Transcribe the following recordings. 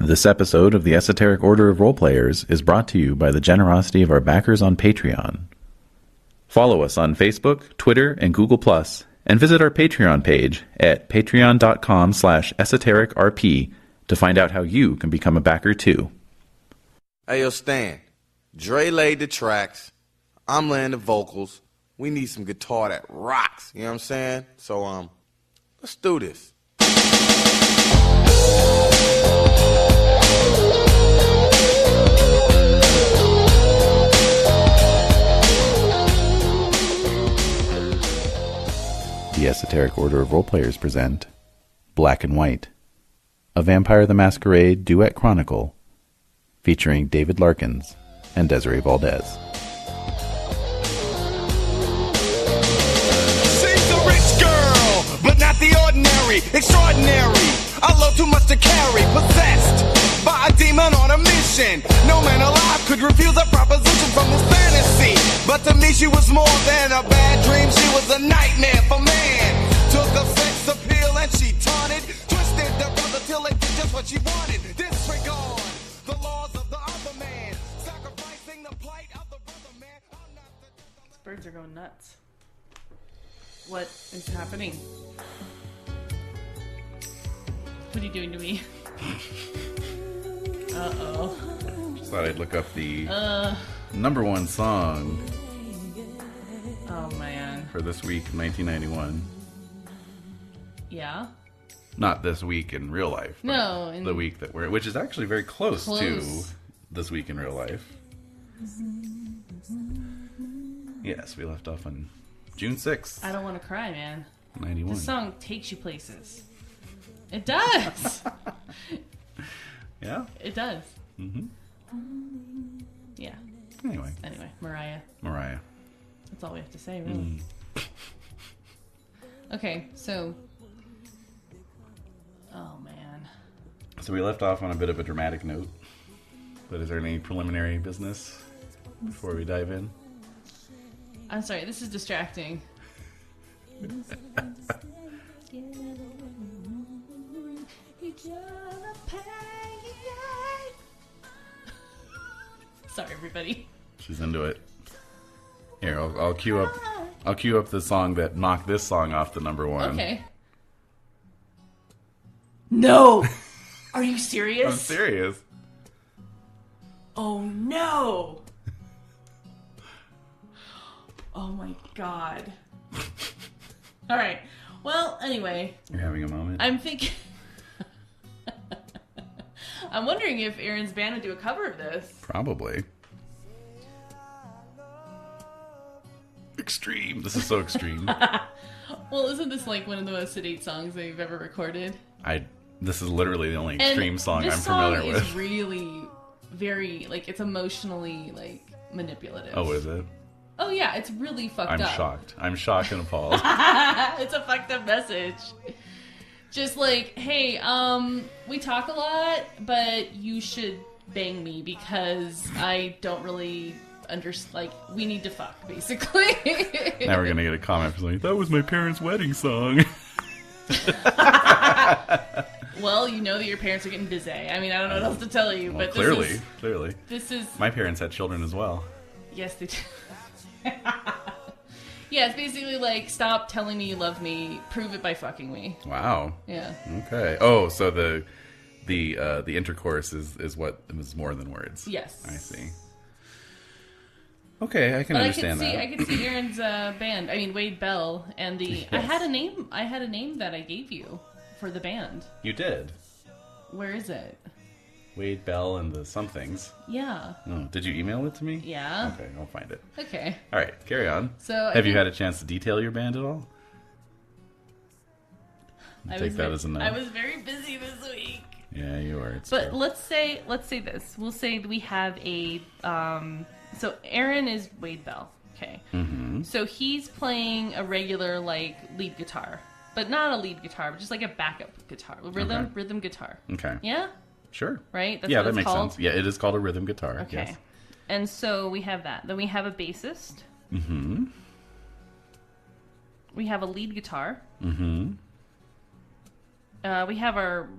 This episode of the Esoteric Order of Roleplayers is brought to you by the generosity of our backers on Patreon. Follow us on Facebook, Twitter, and Google+, and visit our Patreon page at patreon.com/esotericrp to find out how you can become a backer too. Hey, yo, Stan. Dre laid the tracks. I'm laying the vocals. We need some guitar that rocks. You know what I'm saying? So, let's do this. The Esoteric Order of Roleplayers present Black and White, a Vampire the Masquerade duet chronicle featuring David Larkins and Desiree Valdez. She's a rich girl, but not the ordinary, extraordinary. I love too much to carry, possessed by a demon on a mission. No man alive could refuse a proposition from this fantasy. But to me she was more than a bad dream. She was a nightmare for man. Took her sex appeal and she taunted, twisted the brother till it did just what she wanted. Disregard the laws of the other man, sacrificing the plight of the brother man. These birds are going nuts. What is happening? What are you doing to me? Uh-oh. Just thought I'd look up the number one song Oh, man. for this week in 1991. Yeah? Not this week in real life. But No. the week that we're... Which is actually very close to Close. this week in real life. Yes, we left off on June 6th, I don't want to cry, man. 91. This song takes you places. It does! Yeah? It does. Mm-hmm. Yeah. Anyway, Mariah. That's all we have to say, really. Okay, so... Oh, man. So we left off on a bit of a dramatic note. But is there any preliminary business before we dive in? I'm sorry, this is distracting. Sorry, everybody. She's into it. Here, I'll cue up. I'll cue up the song that knocked this song off the number one. Okay. No! Are you serious? I'm serious. Oh no! Oh my god. Alright. Well, anyway. You're having a moment. I'm thinking... I'm wondering if Aaron's band would do a cover of this. Probably. Extreme. This is so extreme. Well, isn't this like one of the most sedate songs they've ever recorded? This is literally the only extreme song I'm familiar with. This song is really very, like, it's emotionally, like, manipulative. Oh, is it? Oh, yeah, it's really fucked up. I'm shocked. I'm shocked and appalled. It's a fucked up message. Just like, hey, we talk a lot, but you should bang me because I don't really understand. Like, we need to fuck, basically. Now we're gonna get a comment from like, that was my parents' wedding song. Well, you know that your parents are getting busy. I mean, I don't know what else to tell you, Well, but clearly. this is. My parents had children as well. Yes, they do. Yeah, it's basically like, stop telling me you love me, prove it by fucking me. Wow. Yeah. Okay. Oh, so the intercourse is what is more than words. Yes. I see. Okay, I can understand that. I could see Aaron's band. I mean, Wade Bell and the. Yes. I had a name that I gave you for the band. You did. Where is it? Wade Bell and the somethings. Yeah. Oh, did you email it to me? Yeah. Okay, I'll find it. Okay. All right, carry on. So have you had a chance to detail your band at all? Take that as a no. I was very busy this week. Yeah, you were. But let's say this. We'll say that we have a. So Aaron is Wade Bell. Okay. Mm-hmm. So he's playing a regular like lead guitar, but not a lead guitar, but just like a backup guitar, rhythm guitar. Okay. Yeah. Sure. Right? That's yeah, what that it's makes called? sense. Yeah, it is called a rhythm guitar. Okay. Yes. And so we have that. Then we have a bassist. Mm-hmm. We have a lead guitar. Mm-hmm. We have our,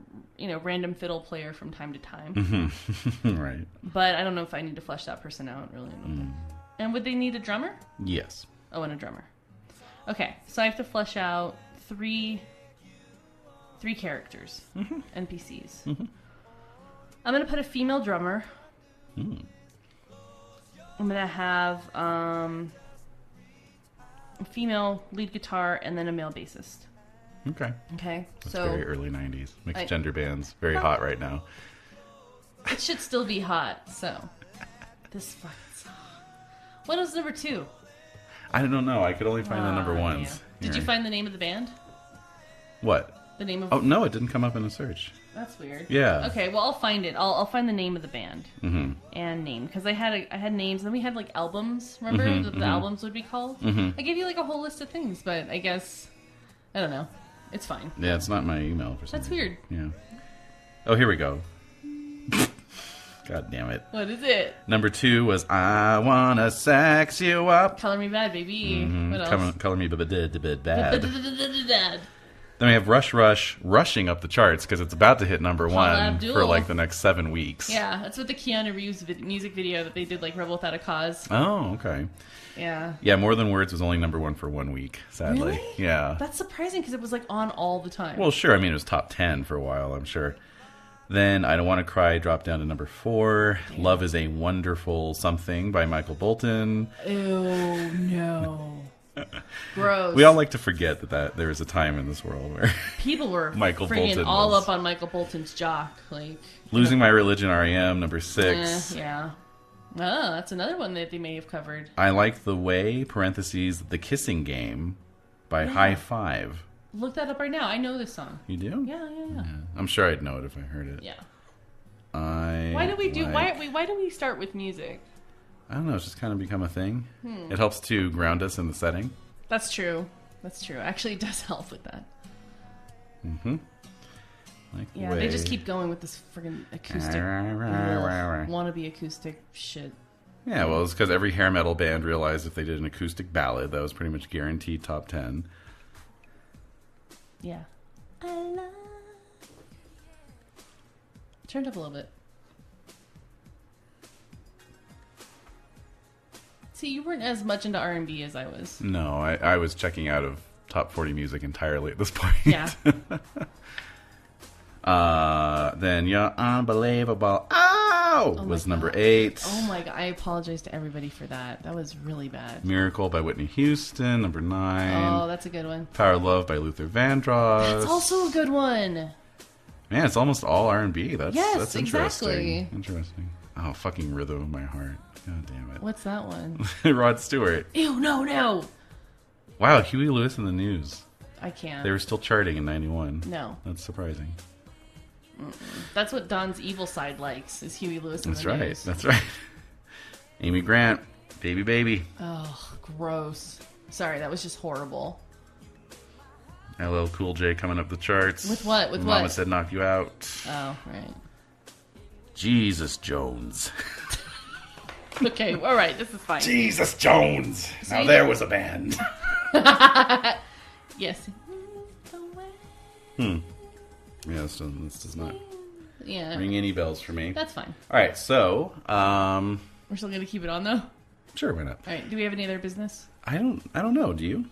random fiddle player from time to time. Mm-hmm. Right. But I don't know if I need to flesh that person out, really. And would they need a drummer? Yes. Oh, and a drummer. Okay, so I have to flesh out three characters, NPCs. I'm going to put a female drummer. I'm going to have a female lead guitar and then a male bassist. Okay. Okay, That's so very early 90s. Mixed gender bands. Very hot right now. it should still be hot, so this fucking song. What was number 2? I don't know. I could only find the number ones. Yeah. Did you find the name of the band? What? The name of... Oh, no, it didn't come up in a search. That's weird. Yeah. Okay, well, I'll find it. I'll find the name of the band and name, because I had names, and then we had like albums. Remember the albums would be called? I gave you like a whole list of things, but I guess I don't know. It's fine. Yeah, it's not my email for some That's reason. weird. Yeah. Oh, here we go. God damn it. What is it? Number 2 was I Wanna Sex You Up. Color Me Bad, baby. What else? Color Me Bad. Dad. Then we have Rush rushing up the charts because it's about to hit number 1 Abdul. for like the next 7 weeks. Yeah, that's what the Keanu Reeves music video that they did, like Rebel Without a Cause. Oh, okay. Yeah. Yeah, More Than Words was only number 1 for 1 week, sadly. Really? Yeah. That's surprising because it was like on all the time. Well, sure. I mean, it was top 10 for a while, I'm sure. Then I Don't Want to Cry dropped down to number 4. Yeah. Love is a Wonderful Something by Michael Bolton. Ew, no. Gross. We all like to forget that there was a time in this world where people were Michael freaking Bolton all was up on Michael Bolton's jock. Like Losing My Religion, R.E.M., number 6. Yeah. Oh, that's another one that they may have covered. I Like the Way, parentheses, The Kissing Game by High Five. Look that up right now. I know this song. You do? Yeah. I'm sure I'd know it if I heard it. Yeah. Why do we start with music? I don't know. It's just kind of become a thing. It helps to ground us in the setting. That's true. Actually, it does help with that. Yeah, they just keep going with this friggin' acoustic, wannabe acoustic shit. Yeah, well, it's because every hair metal band realized if they did an acoustic ballad, that was pretty much guaranteed top 10. Yeah. Turned up a little bit. See, you weren't as much into R&B as I was. No, I was checking out of top 40 music entirely at this point. Yeah. Then You're Unbelievable. Was number 8. Oh my god, I apologize to everybody for that. That was really bad. Miracle by Whitney Houston, number 9. Oh, that's a good one. Power of Love by Luther Vandross. That's also a good one. Man, it's almost all R&B. That's interesting. Exactly. Interesting. Oh, fucking Rhythm of My Heart. God damn it. What's that one? Rod Stewart. Ew, no. Wow, Huey Lewis in the News. I can't. They were still charting in 91. No. That's surprising. That's what Don's evil side likes, is Huey Lewis in the News. That's right. Amy Grant, Baby. Oh, gross. Sorry, that was just horrible. LL Cool J coming up the charts. With what? Mama Said Knock You Out. Oh, right. Jesus Jones. Okay, all right, this is fine. Jesus Jones. So now there was a band. Yes. Yeah, this does not Yeah. ring any bells for me. That's fine. All right, so We're still gonna keep it on though. Sure, why not? All right. Do we have any other business? I don't know. Do you?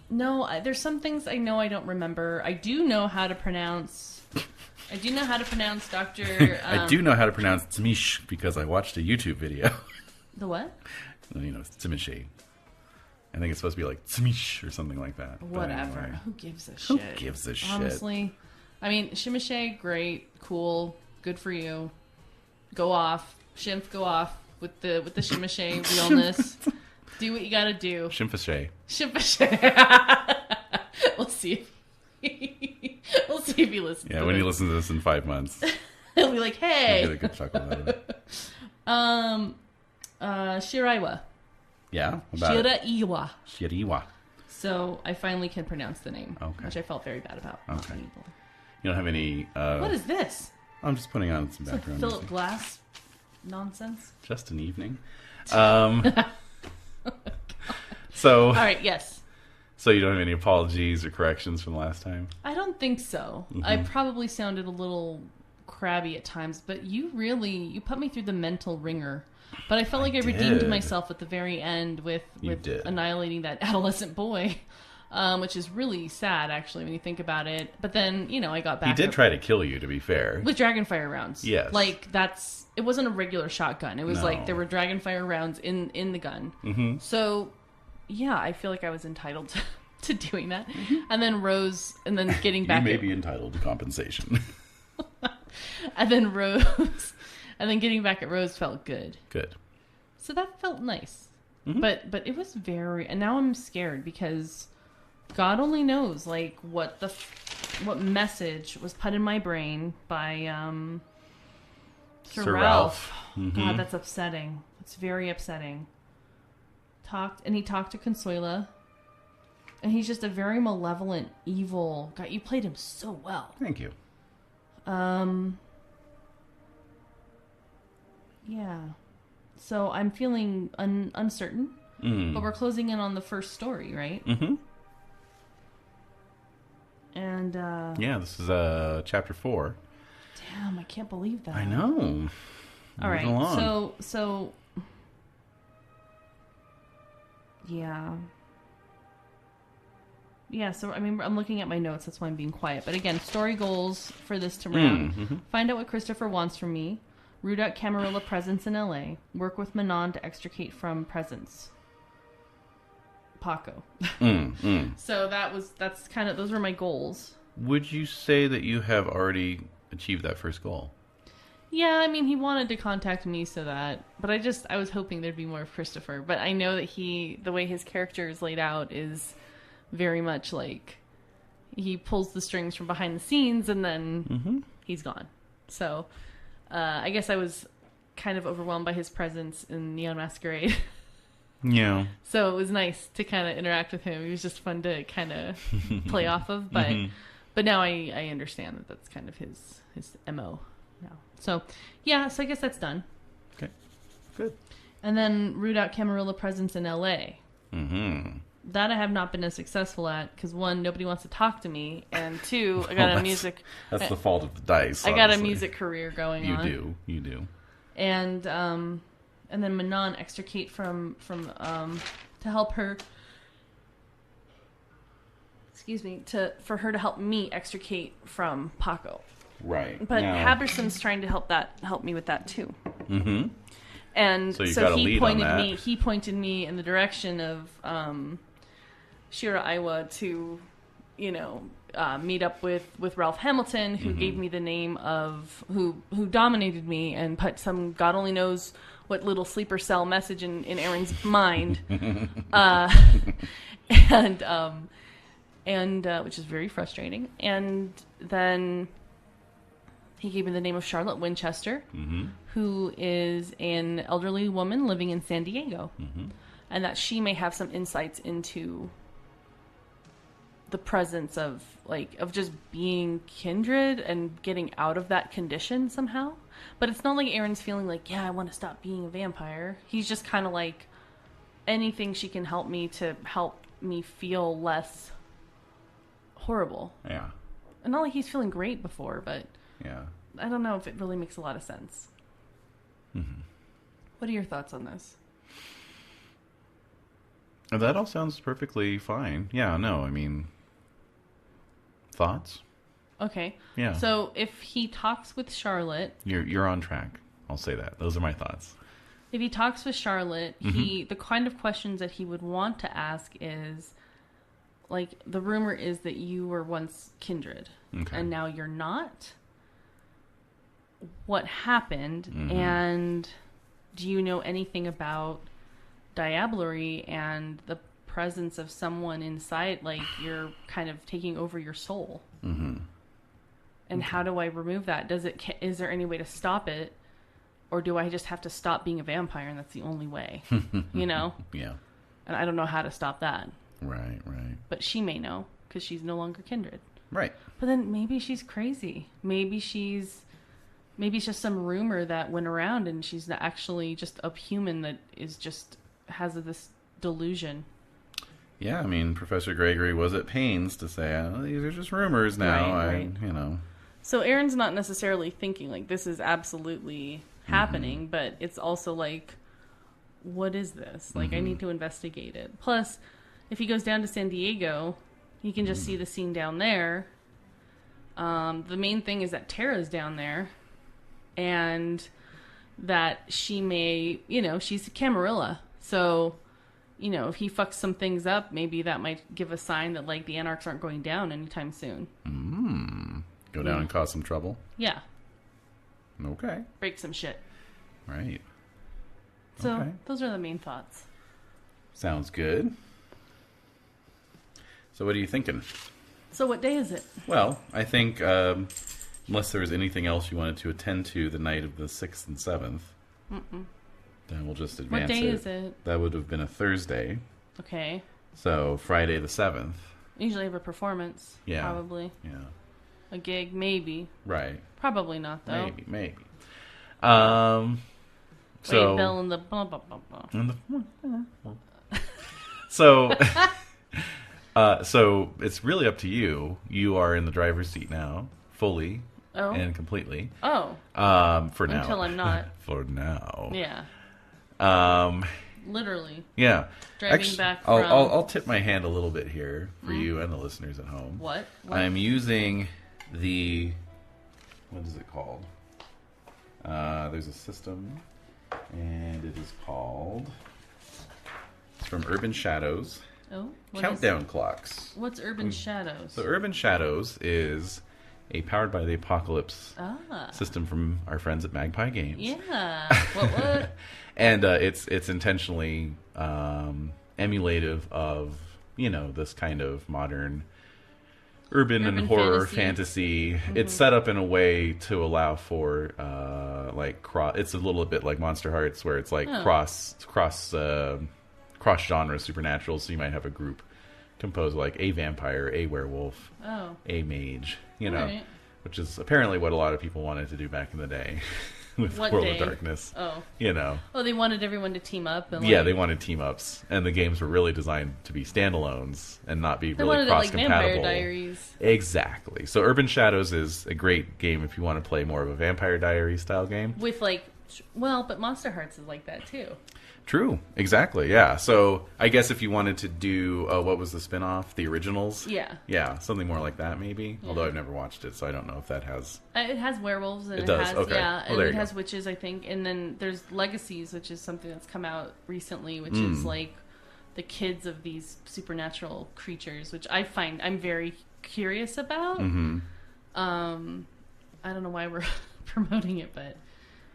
No. There's some things I know I don't remember. I do know how to pronounce. Dr. I do know how to pronounce Tzimish because I watched a YouTube video. The what? You know, Tzimish. I think it's supposed to be like Tzimish or something like that. Whatever. Anyway. Who gives a shit? Who gives a shit? Honestly. I mean, Shimishe, great, cool, good for you. Go off. Shimph, go off with the Shimishe realness. Do what you gotta do. Shimfashay. We'll see. We'll see if he listens. Yeah, when he listens to this in 5 months, he'll be like, "Hey." He'll get a good chuckle out of it. Shiraiwa. Yeah, about Shiraiwa. Shiriwa. So I finally can pronounce the name, okay. which I felt very bad about. Okay. You don't have any. What is this? I'm just putting on some It's background like Philip music. Glass nonsense. Just an evening. So. All right. Yes. So you don't have any apologies or corrections from the last time? I don't think so. Mm-hmm. I probably sounded a little crabby at times, but you put me through the mental ringer. But I felt like I redeemed myself at the very end with annihilating that adolescent boy, which is really sad, actually, when you think about it. But then, I got back. He did try to kill you, to be fair. With dragonfire rounds. Yes. It wasn't a regular shotgun. It was there were dragonfire rounds in the gun. Mm-hmm. So, yeah, I feel like I was entitled to doing that. Mm-hmm. And then getting back. You may be entitled to compensation. And then getting back at Rose felt good. Good. So that felt nice. Mm-hmm. But it was and now I'm scared because God only knows what message was put in my brain by Sir Ralph. Mm-hmm. God, that's upsetting. It's very upsetting. He talked to Consuela. And he's just a very malevolent, evil guy. You played him so well. Thank you. Yeah. So I'm feeling uncertain. Mm. But we're closing in on the first story, right? Mm-hmm. And, yeah, this is chapter 4. Damn, I can't believe that. I know. All right. So... Yeah. Yeah, so, I'm looking at my notes. That's why I'm being quiet. But again, story goals for this to round. Mm-hmm. Find out what Christopher wants from me. Root out Camarilla presence in LA. Work with Manon to extricate from presence. Paco. So that's kind of, those were my goals. Would you say that you have already achieved that first goal? Yeah, he wanted to contact me but I was hoping there'd be more of Christopher. But I know that the way his character is laid out is very much like he pulls the strings from behind the scenes and then he's gone. So I guess I was kind of overwhelmed by his presence in Neon Masquerade. Yeah. So it was nice to kind of interact with him. He was just fun to kind of play off of. But now I understand that that's kind of his MO now. So, yeah, so I guess that's done. Okay. Good. And then root out Camarilla presence in LA. Mm-hmm. That I have not been as successful at because 1, nobody wants to talk to me, and 2, I got a music. That's the fault of the dice. I got a music career going on. You do. And then Manon extricate from to help her. Excuse me, for her to help me extricate from Paco. Right. But Haberson's trying to help me with that too. Mm-hmm. And so he pointed me in the direction of Shira Iwa to, meet up with Ralph Hamilton, who gave me the name of who dominated me and put some God only knows what little sleeper cell message in Aaron's mind, and which is very frustrating. And then he gave me the name of Charlotte Winchester, who is an elderly woman living in San Diego, and that she may have some insights into the presence of just being kindred and getting out of that condition somehow. But it's not like Aaron's feeling like, yeah, I want to stop being a vampire. He's just kind of like, anything she can help me to help me feel less horrible. Yeah. And not like he's feeling great before, but yeah, I don't know if it really makes a lot of sense. Mm-hmm. What are your thoughts on this? That all sounds perfectly fine. Yeah, no, thoughts? Okay. Yeah. So if he talks with Charlotte... You're on track. I'll say that. Those are my thoughts. If he talks with Charlotte, the kind of questions that he would want to ask is, the rumor is that you were once kindred, and now you're not. What happened, and do you know anything about diablerie and the presence of someone inside, you're kind of taking over your soul? And how do I remove that? Is there any way to stop it? Or do I just have to stop being a vampire and that's the only way? Yeah. And I don't know how to stop that. Right. But she may know because she's no longer kindred. Right. But then maybe she's crazy. Maybe it's just some rumor that went around and she's actually just a human that is just has this delusion. Yeah, I mean, Professor Gregory was at pains to say, these are just rumors now. Right. So Aaron's not necessarily thinking, like, this is absolutely happening, but it's also like, what is this? Like, I need to investigate it. Plus, if he goes down to San Diego, he can just see the scene down there. The main thing is that Tara's down there, and that she may, she's Camarilla. So, if he fucks some things up, maybe that might give a sign that, like, the Anarchs aren't going down anytime soon. Go down and cause some trouble? Yeah. Okay. Break some shit. Right. So, those are the main thoughts. Sounds good. So what are you thinking? So what day is it? Well, I think, unless there was anything else you wanted to attend to the night of the 6th and 7th, then we'll just advance it. What day is it? That would have been a Thursday. Okay. So Friday the 7th. Usually have a performance. Yeah. Probably. Yeah. A gig, maybe. Right. Probably not, though. Maybe. Wait, So Bill and the blah, blah, blah, blah. So so it's really up to you. You are in the driver's seat now, fully and completely. Oh. For now. Until I'm not. For now. Yeah. Literally. Yeah. Driving back from... I'll tip my hand a little bit here for you and the listeners at home. What? I'm using the... What is it called? There's a system, and it is called... It's from Urban Shadows. Oh? Countdown clocks. What's Urban Shadows? So Urban Shadows is a Powered by the Apocalypse system from our friends at Magpie Games. Yeah. What? And it's intentionally emulative of, this kind of modern urban and horror fantasy. It's set up in a way to allow for it's a little bit like Monster Hearts, where it's like cross genre supernatural. So you might have a group composed of like a vampire, a werewolf, a mage, Right. which is apparently what a lot of people wanted to do back in the day. With World of Darkness. Oh. Oh, they wanted everyone to team up. And they wanted team ups, and the games were really designed to be standalones and not be really cross compatible. Vampire Diaries. Exactly. So Urban Shadows is a great game if you want to play more of a Vampire Diaries style game. With but Monster Hearts is like that too. True. Exactly. Yeah. So I guess if you wanted to do what was the spin-off? The Originals? Yeah. Yeah. Something more like that, maybe. Yeah. Although I've never watched it, so I don't know if that has. It has werewolves and it does. Has and it has witches, I think. And then there's Legacies, which is something that's come out recently, which is like the kids of these supernatural creatures, which I find I'm very curious about. I don't know why we're promoting it, but.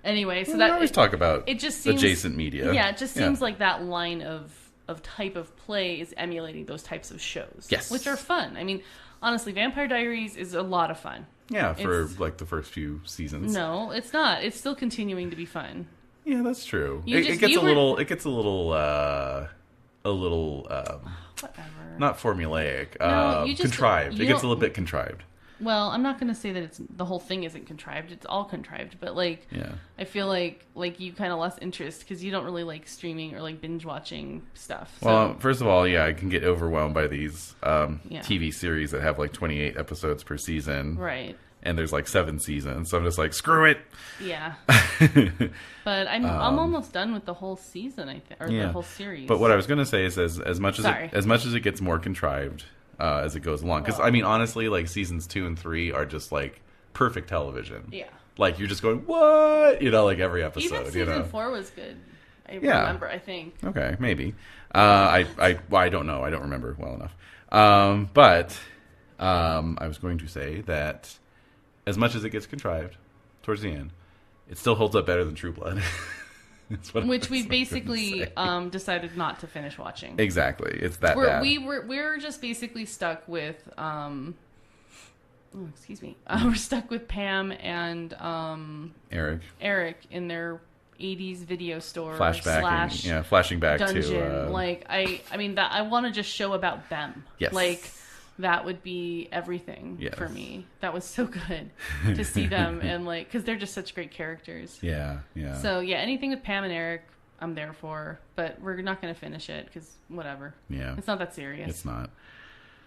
Anyway, so we always talk about it just seems, adjacent media. Yeah, it just seems like that line of type of play is emulating those types of shows. Yes. Which are fun. I mean, honestly, Vampire Diaries is a lot of fun. Yeah, for like the first few seasons. No, it's not. It's still continuing to be fun. Yeah, that's true. It gets a little whatever. Not formulaic. Contrived. It gets a little bit contrived. Well, I'm not going to say that the whole thing isn't contrived. It's all contrived, but I feel like you kind of lost interest because you don't really like streaming or like binge watching stuff. So. Well, first of all, I can get overwhelmed by these TV series that have like 28 episodes per season, right? And there's like 7 seasons, so I'm just like, screw it. Yeah. But I'm almost done with the whole season, I think, or the whole series. But what I was going to say is, as much as it gets more contrived. As it goes along, because I mean, honestly, like seasons 2 and 3 are just like perfect television. Yeah, like you're just going, what, like every episode. Even season 4 was good. I remember. I think. Okay, maybe. I don't know. I don't remember well enough. But I was going to say that as much as it gets contrived towards the end, it still holds up better than True Blood. Which we basically decided not to finish watching. Exactly, it's that bad. We're just basically stuck with we're stuck with Pam and Eric in their 80s video store flashing back dungeon. To I mean that I want to just show about them. Yes. That would be everything for me. That was so good to see them and because they're just such great characters. Yeah. So anything with Pam and Eric, I'm there for. But we're not going to finish it because whatever. Yeah. It's not that serious. It's not.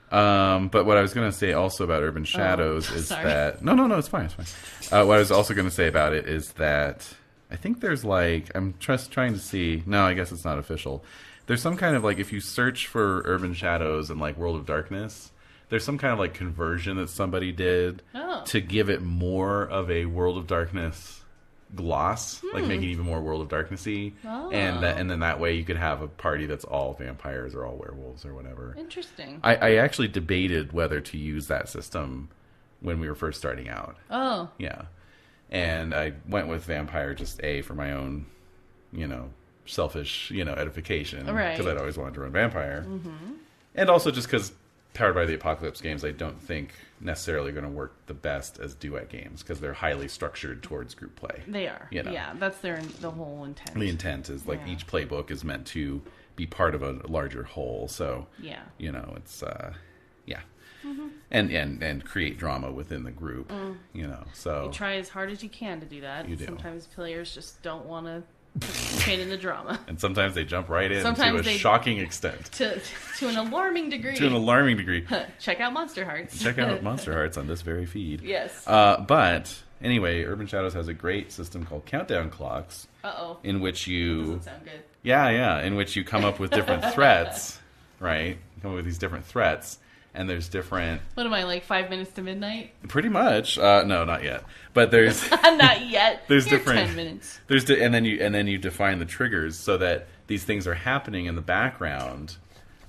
But what I was going to say also about Urban Shadows is that... No, it's fine. What I was also going to say about it is that I think there's like... I'm just trying to see... No, I guess it's not official. There's some kind of like... If you search for Urban Shadows and like World of Darkness, there's some kind of like conversion that somebody did to give it more of a World of Darkness gloss, like make it even more World of Darknessy, and then that way you could have a party that's all vampires or all werewolves or whatever. Interesting. I actually debated whether to use that system when we were first starting out. Oh. Yeah. And I went with vampire just for my own, selfish, edification. Right. Because I'd always wanted to run vampire. Mm-hmm. And also just because Powered by the Apocalypse games, I don't think necessarily going to work the best as duet games because they're highly structured towards group play. They are. Yeah, that's the whole intent. The intent is like each playbook is meant to be part of a larger whole. So, it's, Mm-hmm. And create drama within the group, so. You try as hard as you can to do that. You do. Sometimes players just don't want to participate in the drama. And sometimes they jump right in to a shocking extent. To an alarming degree. Check out Monster Hearts. Check out Monster Hearts on this very feed. Yes. But anyway, Urban Shadows has a great system called countdown clocks. Uh-oh. In which you... Doesn't sound good. Yeah. In which you come up with different threats, right? You come up with these different threats. And there's different... What am I, like 5 minutes to midnight? Pretty much. No, not yet. But there's... Not yet. There's You're different... 10 minutes. And then you define the triggers so that these things are happening in the background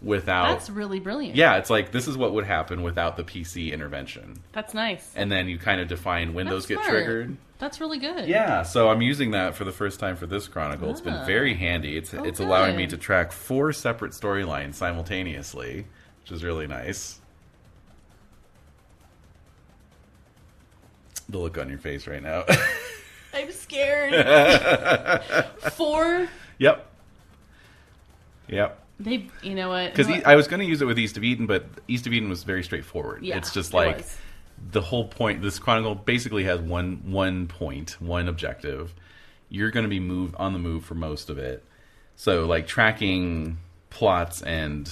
without... That's really brilliant. Yeah, it's like, this is what would happen without the PC intervention. That's nice. And then you kind of define when those get triggered. That's really good. Yeah, so I'm using that for the first time for this Chronicle. It's been very handy. It's allowing me to track 4 separate storylines simultaneously, which is really nice. The look on your face right now. I'm scared. 4? Yep. You know what? Because I was going to use it with East of Eden, but East of Eden was very straightforward. Yeah, it's just like the whole point. This Chronicle basically has one point, one objective. You're going to be on the move for most of it. So like tracking plots and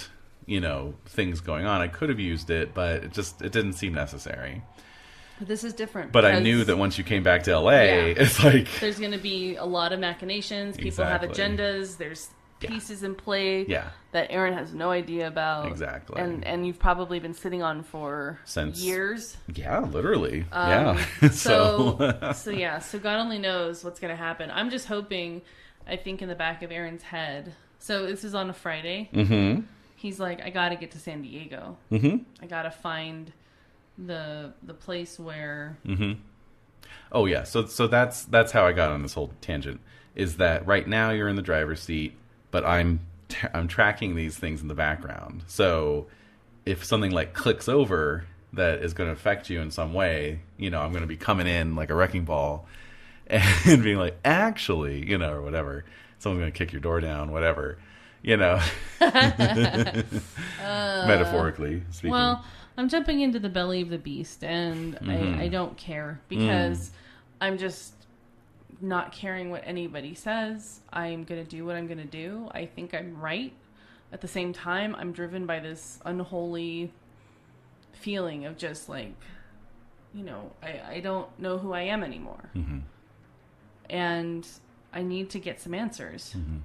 things going on, I could have used it, but it didn't seem necessary. But this is different. But I knew that once you came back to LA, it's like... There's going to be a lot of machinations. People have agendas. There's pieces in play that Aaron has no idea about. Exactly. And you've probably been sitting on since years. Yeah, literally. So God only knows what's going to happen. I'm just hoping, I think in the back of Aaron's head... So this is on a Friday. Mm-hmm. He's like, I got to get to San Diego. Mm-hmm. I got to find... the place where oh yeah, so that's how I got on this whole tangent, is that right now you're in the driver's seat, but I'm tracking these things in the background. So if something like clicks over that is going to affect you in some way, I'm going to be coming in like a wrecking ball and being like, actually, or whatever, someone's going to kick your door down, whatever, metaphorically speaking. Well, I'm jumping into the belly of the beast, and I don't care, because I'm just not caring what anybody says. I'm going to do what I'm going to do. I think I'm right. At the same time, I'm driven by this unholy feeling of just like, I don't know who I am anymore. Mm-hmm. And I need to get some answers. Mm-hmm.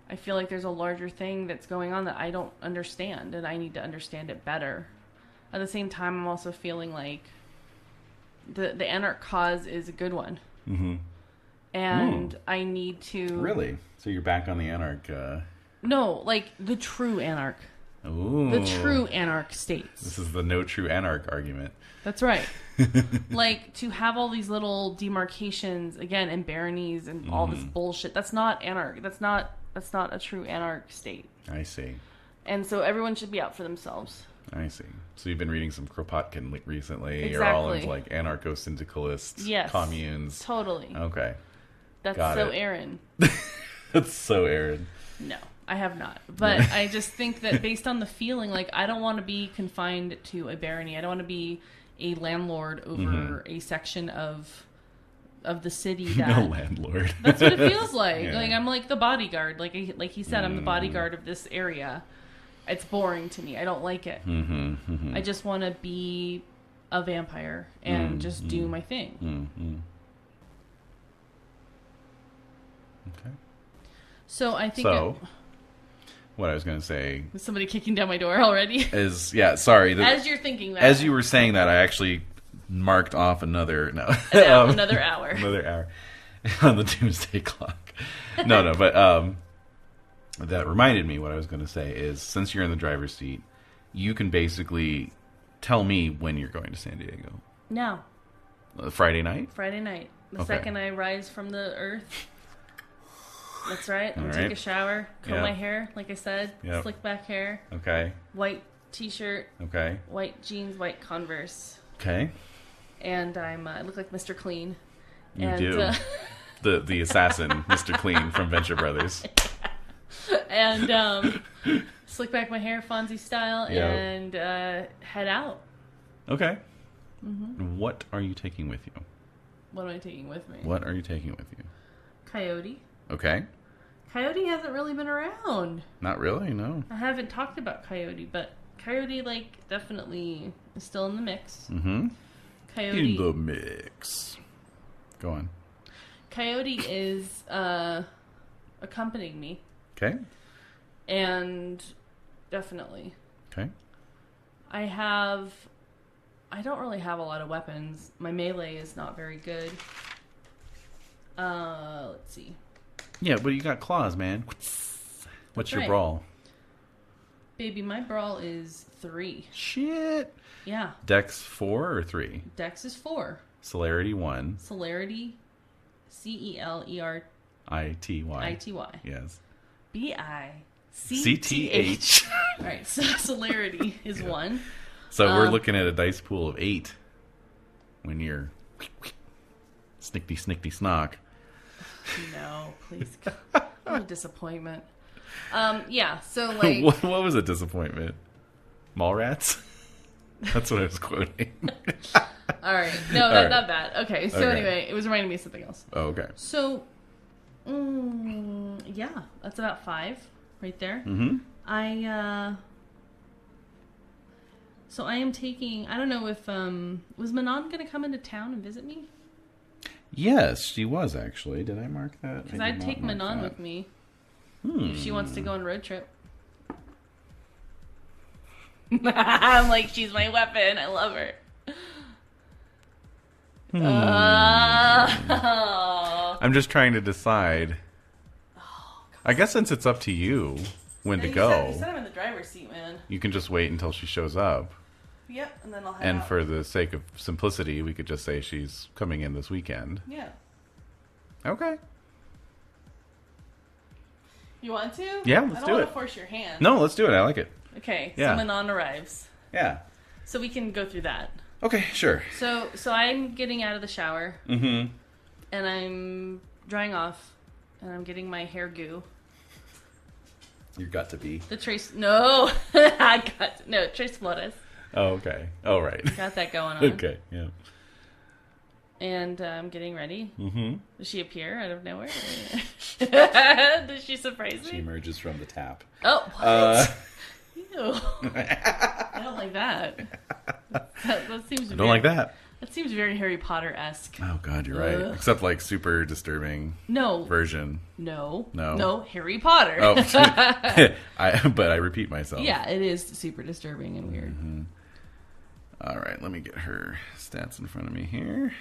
I feel like there's a larger thing that's going on that I don't understand, and I need to understand it better. At the same time, I'm also feeling like the Anarch cause is a good one. Mm-hmm. And I need to... Really? So you're back on the Anarch... No, like the true Anarch. Ooh. The true Anarch states. This is the no true Anarch argument. That's right. Like, to have all these little demarcations, again, and baronies and all this bullshit, that's not Anarch. That's not a true Anarch state. I see. And so everyone should be out for themselves. I see. So you've been reading some Kropotkin recently. Exactly. You're all into like anarcho-syndicalist communes. Totally. Okay. That's Got it. Aaron. That's so Aaron. No, I have not. But I just think that based on the feeling, like, I don't want to be confined to a barony. I don't want to be a landlord over a section of the city. No That landlord. that's what it feels like. Yeah. Like I'm like the bodyguard. Like he said, I'm the bodyguard of this area. It's boring to me. I don't like it. I just want to be a vampire and just do my thing. Okay. So I think. What I was going to say Was somebody kicking down my door already? is, sorry. As you're thinking that. As you were saying that, I actually marked off another another hour. Another hour on the doomsday clock. But that reminded me what I was going to say is, since you're in the driver's seat, you can basically tell me when you're going to San Diego. No. Friday night? Friday night. The Okay. second I rise from the earth. That's right. I'm going to All right. take a shower, comb Yep. my hair, like I said, Yep. slick back hair, Okay. white t-shirt, Okay. white jeans, white Converse, Okay. and I look like Mr. Clean. You and, do. The assassin, Mr. Clean from Venture Brothers. And slick back my hair, Fonzie style, Yep. and head out. Okay. What are you taking with you? What am I taking with me? What are you taking with you? Coyote. Okay. Coyote hasn't really been around. Not really, no. I haven't talked about Coyote, but Coyote, definitely is still in the mix. Mm-hmm. Coyote. In the mix. Go on. Coyote is accompanying me, Okay. and definitely. Okay. I don't really have a lot of weapons. My melee is not very good. Let's see. Yeah, but you got claws, man. What's your right. brawl? Baby, my brawl is 3. Shit. Yeah. Dex 4 or 3? Dex is 4. Celerity 1. Celerity, CELERITY. ITY. Yes. BICTH. All right, so celerity is 1. So we're looking at a dice pool of 8 when you're snickety snock. No, please. What a disappointment. Yeah, so what was a disappointment? Mallrats? That's what I was quoting. all right. No, All right. not bad. Okay, so Okay. anyway, it was reminding me of something else. Oh, okay. So, yeah, that's about 5 right there. Mm-hmm. So I am taking, I don't know if, was Manon going to come into town and visit me? Yes, she was actually. Did I mark that? Because I I'd did take not mark Manon that. with me if she wants to go on a road trip. I'm like, she's my weapon. I love her. I'm just trying to decide. I guess since it's up to you when to go, You said I'm in the driver's seat, man. you can just wait until she shows up. Yep, and then I'll head And out. for the sake of simplicity, we could just say she's coming in this weekend. Yeah. Okay. You want to? Yeah, let's I do don't want it. to force your hand. No, let's do it. I like it. Okay, Yeah. so Manon arrives. Yeah. So we can go through that. Okay, sure. So I'm getting out of the shower. Mm-hmm. And I'm drying off. And I'm getting my hair goo. You got to be. The Trace... No! Trace Flores. Oh, okay. Oh, right. Got that going on. Okay, yeah. And I'm getting ready. Mm-hmm. Does she appear out of nowhere? Does she surprise me? She emerges from the tap. Oh, what? Ew. I don't like that. That seems I don't like that. That seems very Harry Potter-esque. Oh, God, you're right. Ugh. Except, super disturbing No. version. No. No. No, Harry Potter. Oh. But I repeat myself. Yeah, it is super disturbing and weird. Mm-hmm. All right, let me get her stats in front of me here.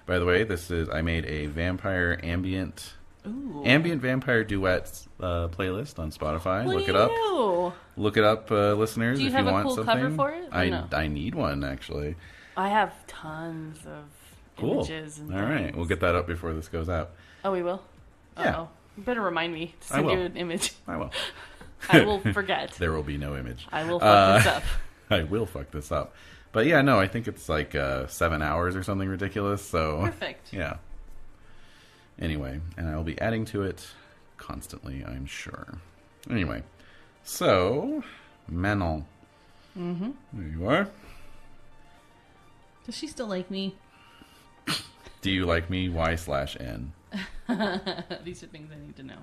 By the way, I made a vampire ambient vampire duets playlist on Spotify. Look it up. Look it up, listeners. Do you if have you a want cool something. cover for it, or no? I need one actually. I have tons of Cool. images and All right, things. we'll get that up before this goes out. Oh, we will? Yeah. Uh-oh. You better remind me to I send will. you an image. I will. I will forget. There will be no image. I will fuck this up. I will fuck this up. But yeah, no, I think it's 7 hours or something ridiculous. So Perfect. Yeah. Anyway, and I'll be adding to it constantly, I'm sure. Anyway, so Manon. Mm-hmm. There you are. Does she still like me? Do you like me? Y/N. These are things I need to know.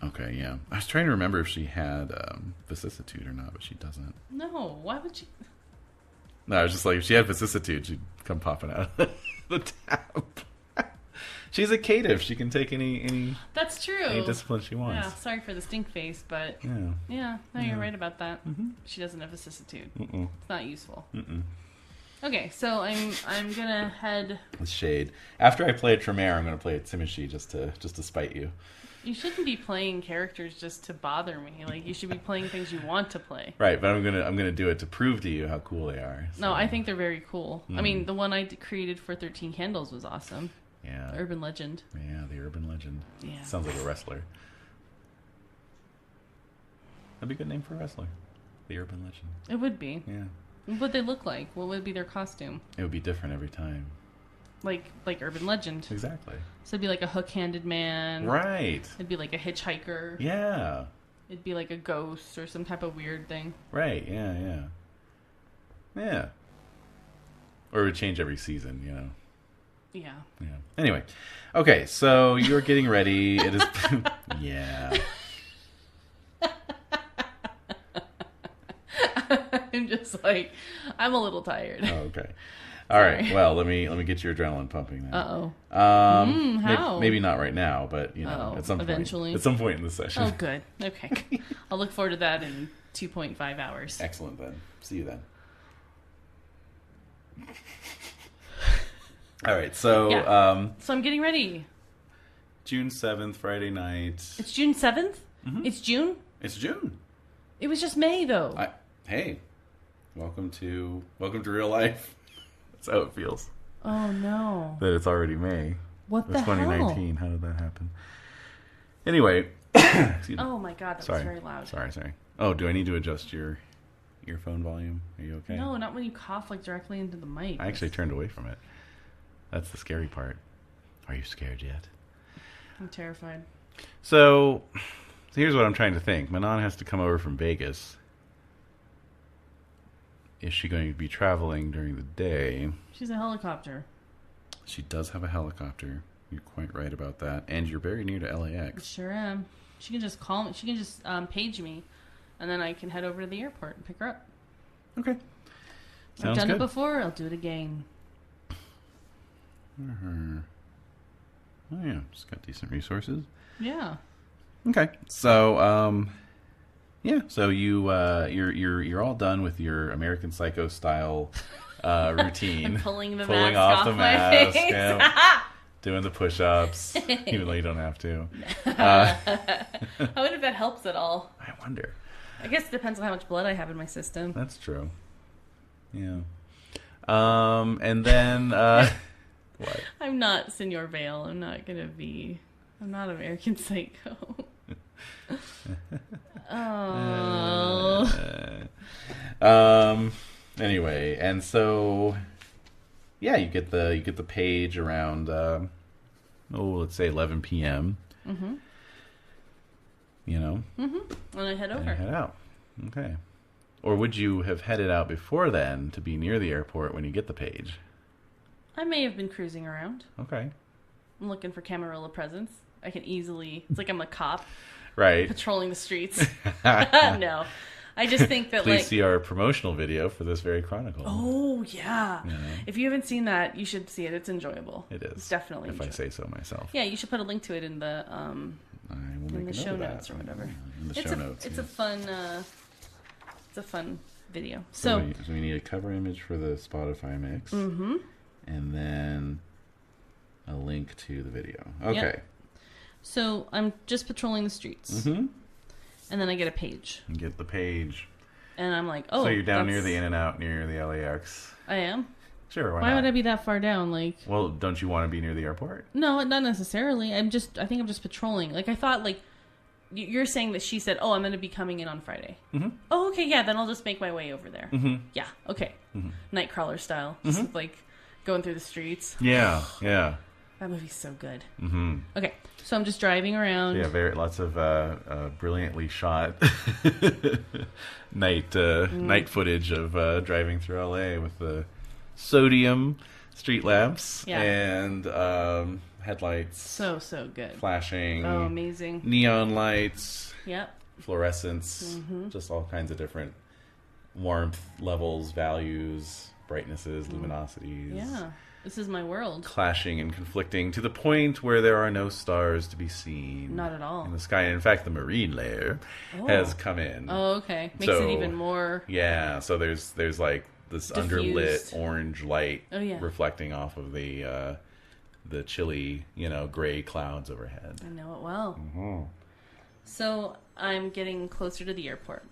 Okay, yeah. I was trying to remember if she had vicissitude or not, but she doesn't. No, why would she? No, I was just like, if she had vicissitude, she'd come popping out of the tap. She's a caitiff. She can take any That's true. any discipline she wants. Yeah, sorry for the stink face, but Yeah. no, you're right about that. She doesn't have vicissitude. It's not useful. Okay, so I'm gonna head. It's shade. After I play a Tremere, I'm gonna play a Timishi just to spite you. You shouldn't be playing characters just to bother me. Like, you should be playing things you want to play. Right, but I'm gonna do it to prove to you how cool they are. So. No, I think they're very cool. I mean, the one I created for 13 Candles was awesome. Yeah. The Urban Legend. Yeah, the Urban Legend. Yeah. Sounds like a wrestler. That'd be a good name for a wrestler. The Urban Legend. It would be. Yeah. What would they look like? What would be their costume? It would be different every time. Like Urban Legend. Exactly. So it'd be like a hook-handed man. Right. It'd be like a hitchhiker. Yeah. It'd be like a ghost or some type of weird thing. Right, yeah. Yeah. Or it would change every season, you know. Yeah. Yeah. Anyway. Okay, so you're getting ready. It is yeah. I'm just like, I'm a little tired. Oh, okay. All right. Well, let me get your adrenaline pumping then. Uh-oh. How? Maybe not right now, but you know, at some eventually. point. At some point in the session. Oh, good. Okay. I'll look forward to that in 2.5 hours. Excellent then. See you then. All right. So, so I'm getting ready. June 7th, Friday night. It's June 7th? It's June? It's June. It was just May, though. Hey, welcome to real life. That's how it feels. Oh, no. That it's already May. What the hell? 2019. How did that happen? Anyway. Excuse me. Oh, my God. That was very loud. Sorry. Oh, do I need to adjust your earphone volume? Are you okay? No, not when you cough like directly into the mic. I actually turned away from it. That's the scary part. Are you scared yet? I'm terrified. So here's what I'm trying to think. Manon has to come over from Vegas. Is she going to be traveling during the day? She's a helicopter. She does have a helicopter. You're quite right about that. And you're very near to LAX. Sure am. She can just call me. She can just page me. And then I can head over to the airport and pick her up. Okay. I've done it before. I'll do it again. Oh yeah, just got decent resources. Yeah. Okay. So so you're all done with your American Psycho style routine. I'm pulling mask off the my mask, face. yeah, doing the push-ups, even though you don't have to. I wonder if that helps at all. I wonder. I guess it depends on how much blood I have in my system. That's true. Yeah. And then what? I'm not Senor Vale. I'm not American Psycho. Oh. Anyway, and so yeah, you get the page around let's say 11 p.m. Mm-hmm. You know? Mm-hmm. And I head over. And you head out. Okay. Or would you have headed out before then to be near the airport when you get the page? I may have been cruising around. Okay. I'm looking for Camarilla presence. I can easily... It's like I'm a cop. Right. Patrolling the streets. No. I just think that Please see our promotional video for this very chronicle. Oh, yeah. You know? If you haven't seen that, you should see it. It's enjoyable. It is. It's definitely If I say so myself. Yeah, you should put a link to it in the... I will make in the show notes or whatever. In the show notes. It's a fun video. So we need a cover image for the Spotify mix. Mm-hmm. And then a link to the video. Okay. Yep. So I'm just patrolling the streets. Mm-hmm. And then I get a page. You get the page. And I'm like, oh. So you're down near the In-N-Out, near the LAX. I am? Sure, why not? Why would I be that far down? Like, well, don't you want to be near the airport? No, not necessarily. I think I'm just patrolling. Like, I thought, like, you're saying that she said, oh, I'm going to be coming in on Friday. Mm-hmm. Oh, okay, yeah, then I'll just make my way over there. Mm-hmm. Yeah, okay. Mm-hmm. Nightcrawler style. Just, like, going through the streets. Yeah. That movie's so good. Mm-hmm. Okay, so I'm just driving around. Yeah, lots of brilliantly shot night footage of driving through LA with the sodium street lamps and headlights. So good. Flashing. Oh, amazing. Neon lights. Yep. Fluorescence. Just all kinds of different warmth levels, values, brightnesses, luminosities. Yeah. This is my world. Clashing and conflicting to the point where there are no stars to be seen. Not at all. In the sky. And in fact, the marine layer has come in. Oh, okay. Makes it even more... Yeah, so there's like this diffused. underlit orange light reflecting off of the chilly, gray clouds overhead. I know it well. Mm-hmm. So I'm getting closer to the airport.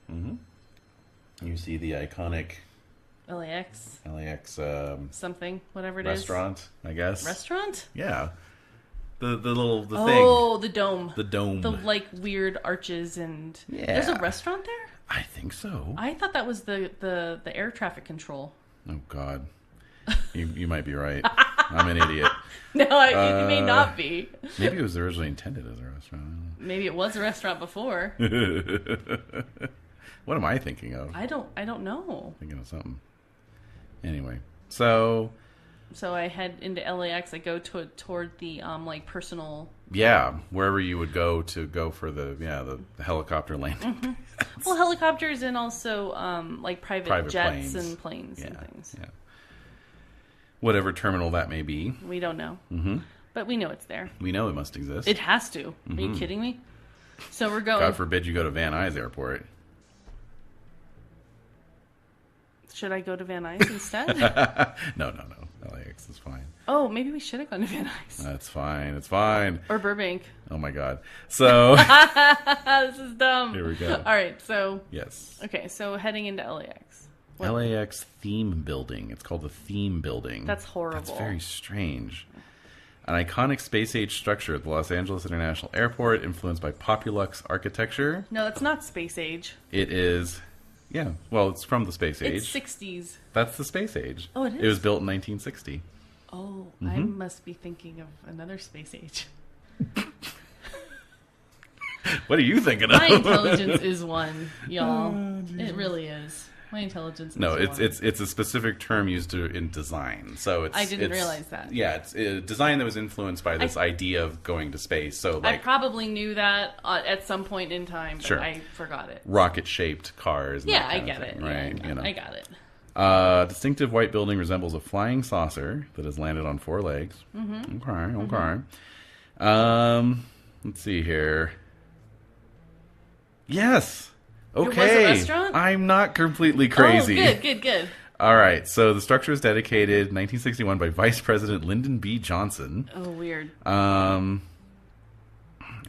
Mm-hmm. You see the iconic... LAX something, whatever it restaurant, is. I guess. Restaurant? Yeah. The thing. Oh, the dome. The dome. The like weird arches and there's a restaurant there? I think so. I thought that was the air traffic control. Oh God. You might be right. I'm an idiot. No, it may not be. Maybe it was originally intended as a restaurant. Maybe it was a restaurant before. What am I thinking of? I don't know. Thinking of something. Anyway, so I head into LAX. I go toward the like personal. Yeah, wherever you would go for the helicopter landing. Mm-hmm. Well, helicopters and also like private jets and planes and things. Yeah. Whatever terminal that may be. We don't know. Mm-hmm. But we know it's there. We know it must exist. It has to. Mm-hmm. Are you kidding me? So we're going. God forbid you go to Van Nuys Airport. Should I go to Van Nuys instead? No. LAX is fine. Oh, maybe we should have gone to Van Nuys. That's fine. It's fine. Or Burbank. Oh, my God. So... This is dumb. Here we go. All right, so... Yes. Okay, so heading into LAX. LAX theme building. It's called the theme building. That's horrible. That's very strange. An iconic space-age structure at the Los Angeles International Airport influenced by Populux architecture. No, that's not space age. It is... Yeah, well, it's from the space age. It's 60s. That's the space age. Oh, it is? It was built in 1960. Oh, I must be thinking of another space age. What are you thinking of? My intelligence is one, y'all. It really is. My intelligence is one. It's a specific term used in design. So I didn't realize that. Yeah, it's a design that was influenced by this idea of going to space. So I probably knew that at some point in time, but I forgot it. Rocket-shaped cars. And I get it. Right? Yeah, I got it. Distinctive white building resembles a flying saucer that has landed on 4 legs. Mm-hmm. Okay. Mm-hmm. Let's see here. Yes. Okay. It was a restaurant? I'm not completely crazy. Oh, good. All right. So the structure was dedicated in 1961 by Vice President Lyndon B. Johnson. Oh, weird.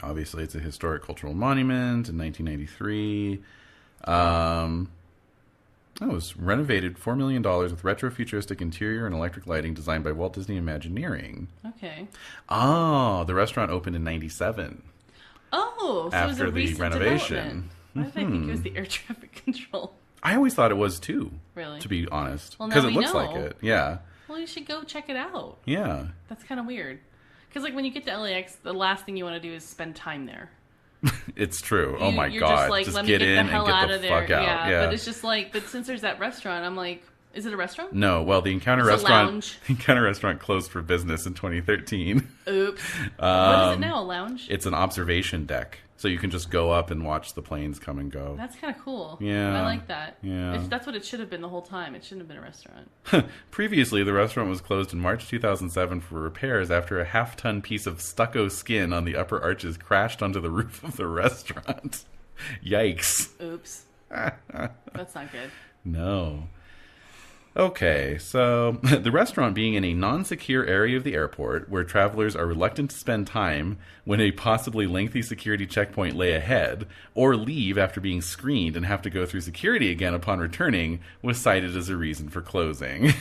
Obviously, it's a historic cultural monument in 1993. It was renovated $4 million with retro-futuristic interior and electric lighting designed by Walt Disney Imagineering. Okay. Oh, the restaurant opened in 1997. Oh, so after it was a the recent renovation. Why did I think it was the air traffic control? I always thought it was too. Really? To be honest. Well, because now it we looks know. like it. Yeah. Well, you should go check it out. Yeah. That's kind of weird. Because like when you get to LAX, the last thing you want to do is spend time there. It's true. Oh my You're God. Just like, just let me get get in the hell and out get of the there. fuck out. Yeah. But it's just like, but since there's that restaurant, I'm like, is it a restaurant? No. Well, the Encounter It's restaurant. a lounge. Encounter restaurant closed for business in 2013. Oops. What is it now? A lounge? It's an observation deck, so you can just go up and watch the planes come and go. That's kind of cool. Yeah. I like that. Yeah. That's what it should have been the whole time. It shouldn't have been a restaurant. Previously, the restaurant was closed in March 2007 for repairs after a half-ton piece of stucco skin on the upper arches crashed onto the roof of the restaurant. Yikes. Oops. That's not good. No. Okay, so the restaurant being in a non-secure area of the airport where travelers are reluctant to spend time when a possibly lengthy security checkpoint lay ahead, or leave after being screened and have to go through security again upon returning, was cited as a reason for closing.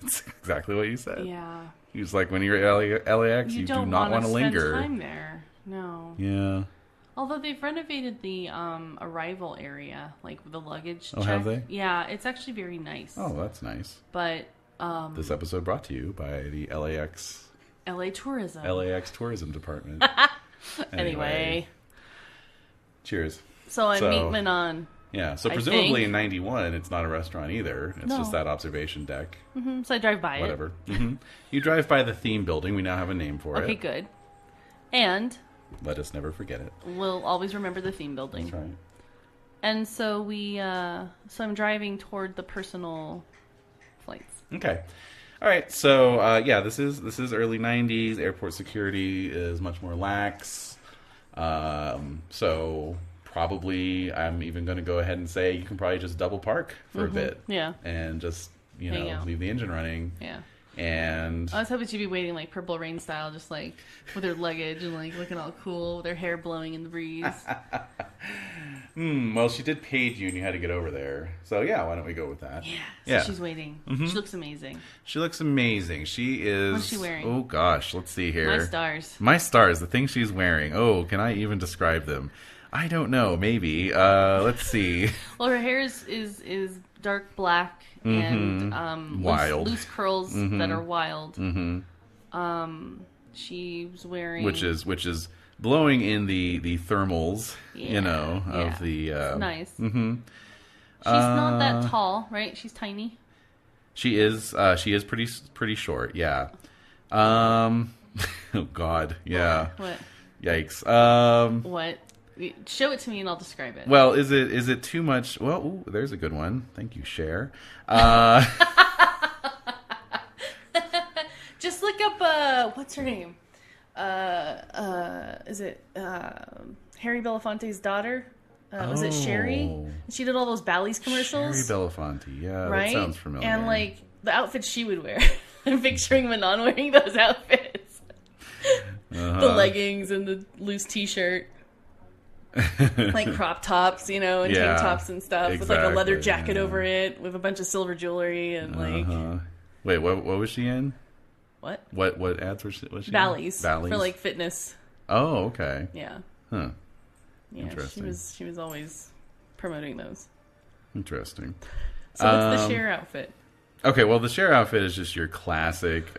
That's exactly what you said. Yeah. He was like, when you're at LAX, you do not want to linger. Spend time there. No. Yeah. Although they've renovated the arrival area, like the luggage check. Oh, have they? Yeah, it's actually very nice. Oh, that's nice. But this episode brought to you by the LAX LA Tourism. LAX Tourism Department. Anyway. Cheers. So I'm meeting Manon. Yeah, so presumably in 91, it's not a restaurant either. It's just that observation deck. So I drive by Whatever. You drive by the theme building. We now have a name for it. Okay, good. And let us never forget it. We'll always remember the theme building. That's right. And so so I'm driving toward the personal flights. Okay. All right. So this is early 90s. Airport security is much more lax. So probably I'm even going to go ahead and say you can probably just double park for a bit. Yeah. And just, leave the engine running. Yeah. And I was hoping she'd be waiting like Purple Rain style, just like with her luggage and like looking all cool with her hair blowing in the breeze. Well, she did page you and you had to get over there. So yeah, why don't we go with that? Yeah. So she's waiting. She looks amazing. She looks amazing. She is... What's she wearing? Oh gosh, let's see here. My stars. My stars, the things she's wearing. Oh, can I even describe them? I don't know, maybe. Let's see. Well, her hair is dark black and wild. Loose curls that are wild. She's wearing... Which is blowing in the thermals, of the... It's nice. She's not that tall, right? She's tiny. She is pretty short, yeah. Oh, God, yeah. What? Yikes. What? Show it to me and I'll describe it. Well, is it too much? Well, ooh, there's a good one. Thank you, Cher. Just look up, what's her name? Is it Harry Belafonte's daughter? Was it Sherry? She did all those Bally's commercials. Sherry Belafonte, yeah, right? That sounds familiar. And like the outfits she would wear. I'm picturing Manon wearing those outfits. The leggings and the loose t-shirt. Like crop tops, and tank tops and stuff, with like a leather jacket over it, with a bunch of silver jewelry and like. Wait, what was she in? What? What ads was she Bally's. in? Bally's for like fitness. Oh, okay. Yeah. Huh. Yeah, interesting. she was always promoting those. Interesting. So what's the Cher outfit? Okay, well the Cher outfit is just your classic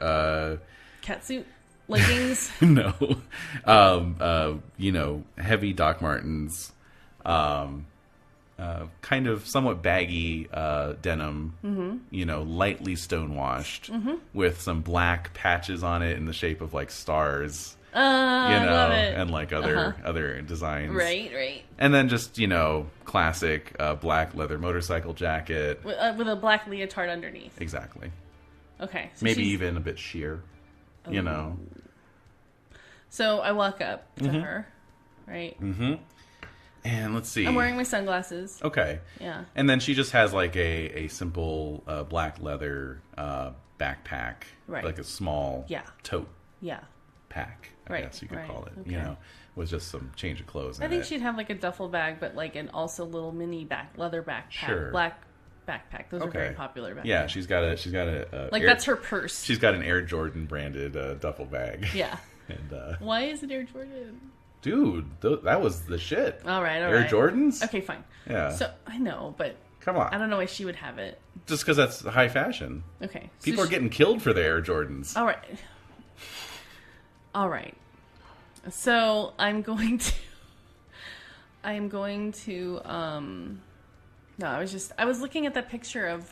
catsuit. Leggings? No. Heavy Doc Martens, kind of somewhat baggy denim, lightly stonewashed, with some black patches on it in the shape of like stars, I love it. and like other designs. Right. And then just, classic black leather motorcycle jacket. With a black leotard underneath. Exactly. Okay. So maybe even a bit sheer. So I walk up to her, right? And let's see. I'm wearing my sunglasses. Okay. Yeah. And then she just has like a simple black leather backpack, right? Like a small tote pack, I guess you could call it. Okay. With just some change of clothes. I think she'd have like a duffel bag, but like an also little mini leather backpack, sure. Black backpack. Those are very popular back Yeah, then. she's got a like that's her purse. She's got an Air Jordan branded duffel bag. Yeah. And why is it Air Jordan? Dude, that was the shit. All right. Air Jordans? Okay, fine. Yeah. So I know, but come on. I don't know why she would have it. Just because that's high fashion. Okay. People are getting killed for their Air Jordans. All right. So I'm going to no, I was looking at that picture of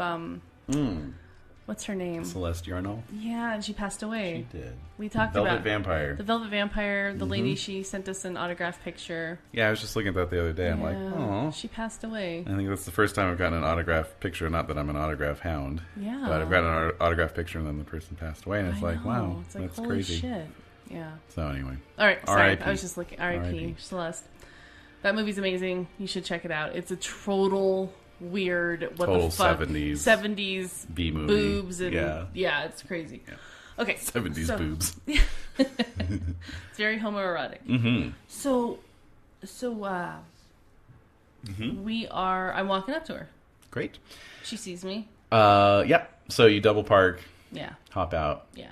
what's her name? Celeste Yarnall? Yeah, and she passed away. She did. We talked Velvet about Vampire. The Velvet Vampire, the lady, she sent us an autographed picture. Yeah, I was just looking at that the other day. I'm like, oh. She passed away. I think that's the first time I've gotten an autographed picture. Not that I'm an autograph hound. Yeah. But I've got an autographed picture and then the person passed away. And it's like, wow, it's like, that's holy crazy. Shit. Yeah. So anyway. All right. Sorry. R.I.P. I was just looking. R.I.P. Celeste. That movie's amazing. You should check it out. It's a total weird, total 70s B movie. Boobs and yeah, it's crazy. Yeah. Okay. 70s boobs. It's very homoerotic. Mm-hmm. So I'm walking up to her. Great. She sees me. Yeah. So you double park. Yeah. Hop out. Yeah.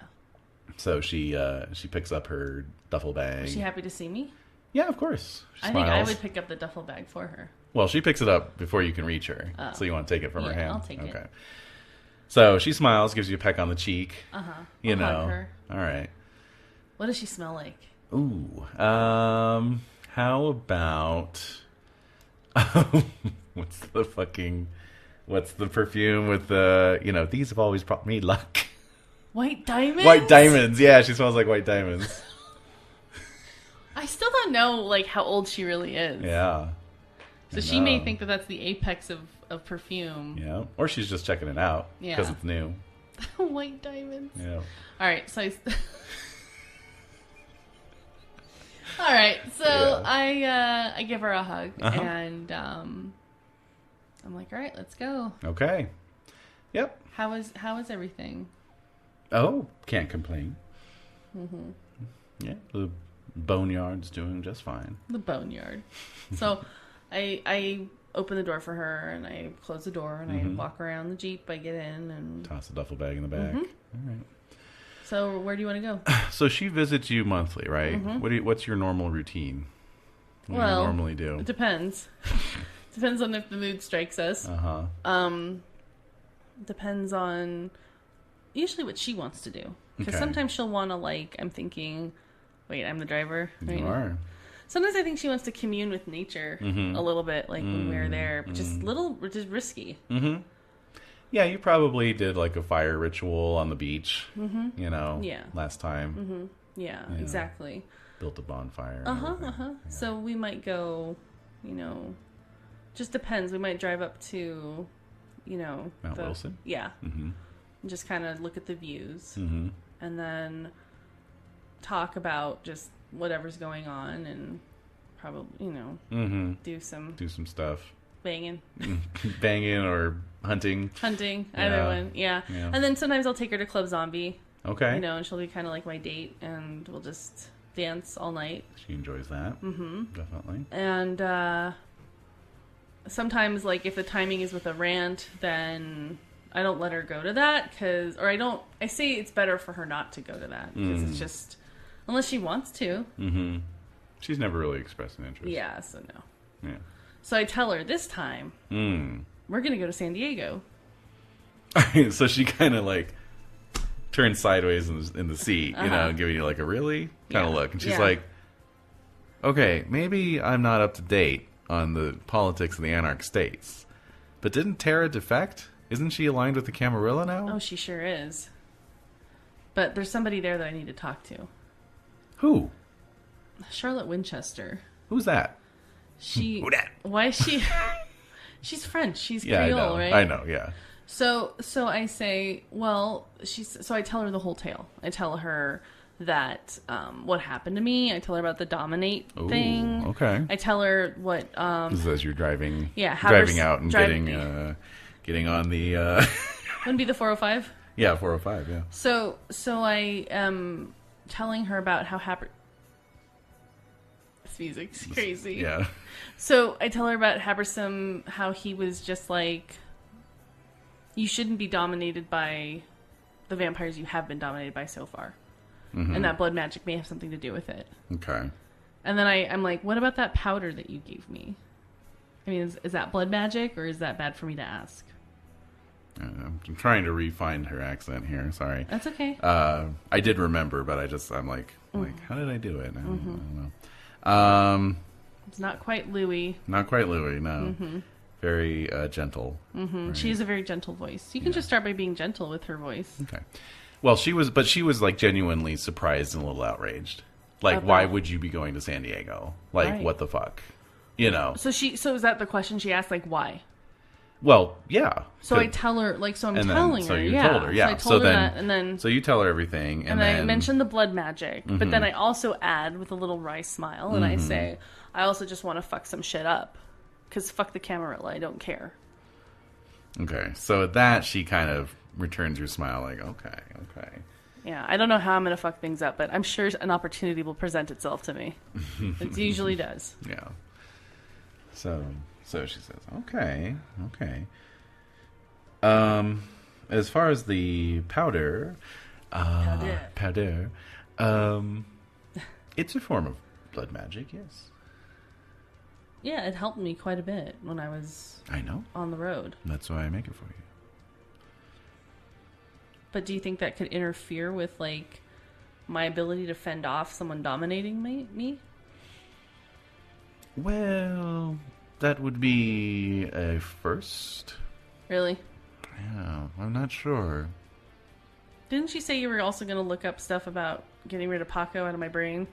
So she picks up her duffel bag. Is she happy to see me? Yeah, of course. She I smiles. think I would pick up the duffel bag for her. Well, she picks it up before you can reach her. Oh. So you want to take it from her hand? I'll take it. Okay. So she smiles, gives you a peck on the cheek. Uh-huh. You I'll know. hug her. All right. What does she smell like? Ooh. How about... What's the perfume with the, these have always brought me luck. White diamonds? White diamonds. Yeah, she smells like white diamonds. I still don't know, like, how old she really is. Yeah. So she may think that that's the apex of perfume. Yeah. Or she's just checking it out. Yeah. Because it's new. White diamonds. Yeah. All right, so all right, so yeah. I give her a hug, and I'm like, all right, let's go. Okay. Yep. How is everything? Oh, can't complain. Yeah, the boneyard's doing just fine. The boneyard. So I open the door for her, and I close the door, and I walk around the Jeep. I get in and toss a duffel bag in the back. All right. So where do you want to go? So she visits you monthly, right? What's your normal routine? What do you normally do? It depends. Depends on if the mood strikes us. Depends on usually what she wants to do. Because sometimes she'll want to, like, I'm thinking, wait, I'm the driver. Right? You are. Sometimes I think she wants to commune with nature a little bit, like when we were there, which is risky. Yeah, you probably did like a fire ritual on the beach, last time. Yeah, exactly. Built a bonfire. Yeah. So we might go, just depends. We might drive up to, Mount Wilson? Yeah. And just kind of look at the views. And then talk about just whatever's going on and probably, do some stuff. Banging or hunting. Either one. Yeah. And then sometimes I'll take her to Club Zombie. Okay. And she'll be kind of like my date, and we'll just dance all night. She enjoys that. Definitely. And sometimes, like, if the timing is with a rant, then I don't let her go to that, I say it's better for her not to go to that, because it's just, unless she wants to. She's never really expressed an interest. Yeah, so no. Yeah. So I tell her this time, we're going to go to San Diego. So she kind of like turns sideways in the seat, giving you like a really kind of look. And she's like, okay, maybe I'm not up to date on the politics of the Anarch states, but didn't Tara defect? Isn't she aligned with the Camarilla now? Oh, she sure is. But there's somebody there that I need to talk to. Who? Charlotte Winchester. Who's that? Who that? Why is she? She's French. She's Creole, right? I know. Yeah. So I say, well, so I tell her the whole tale. I tell her that what happened to me. I tell her about the dominate thing. Okay. I tell her what. This is as you're driving. Yeah. Driving out and getting on the. Wouldn't be the 405. Yeah, 405. Yeah. So I am telling her about how happy. This music's crazy. Yeah. So I tell her about Habersam, how he was just like, you shouldn't be dominated by the vampires you have been dominated by so far. And that blood magic may have something to do with it. Okay. And then I'm like, what about that powder that you gave me? I mean, is that blood magic, or is that bad for me to ask? I'm trying to refine her accent here. Sorry. That's okay. I did remember, but I'm like, how did I do it? I don't know. It's not quite Louis. Not quite Louis, no. Very gentle. Right? She has a very gentle voice. You can just start by being gentle with her voice. Okay. Well, she was like genuinely surprised and a little outraged. Like, why would you be going to San Diego? Like, what the fuck? So is that the question she asked? Like, why? Well, yeah. So I tell her, like, so I'm telling her. So you told her, yeah. So I told her that, and then... So you tell her everything, and then... I mention the blood magic, but then I also add with a little wry smile, and I say, I also just want to fuck some shit up. Because fuck the Camarilla, I don't care. Okay, so at that, she kind of returns your smile, like, okay. Yeah, I don't know how I'm going to fuck things up, but I'm sure an opportunity will present itself to me. It usually does. Yeah. So she says, okay. As far as the powder, it's a form of blood magic, yes. Yeah, it helped me quite a bit when I was on the road. That's why I make it for you. But do you think that could interfere with, like, my ability to fend off someone dominating me? Well, that would be a first. Really? Yeah, I'm not sure. Didn't you say you were also going to look up stuff about getting rid of Paco out of my brain?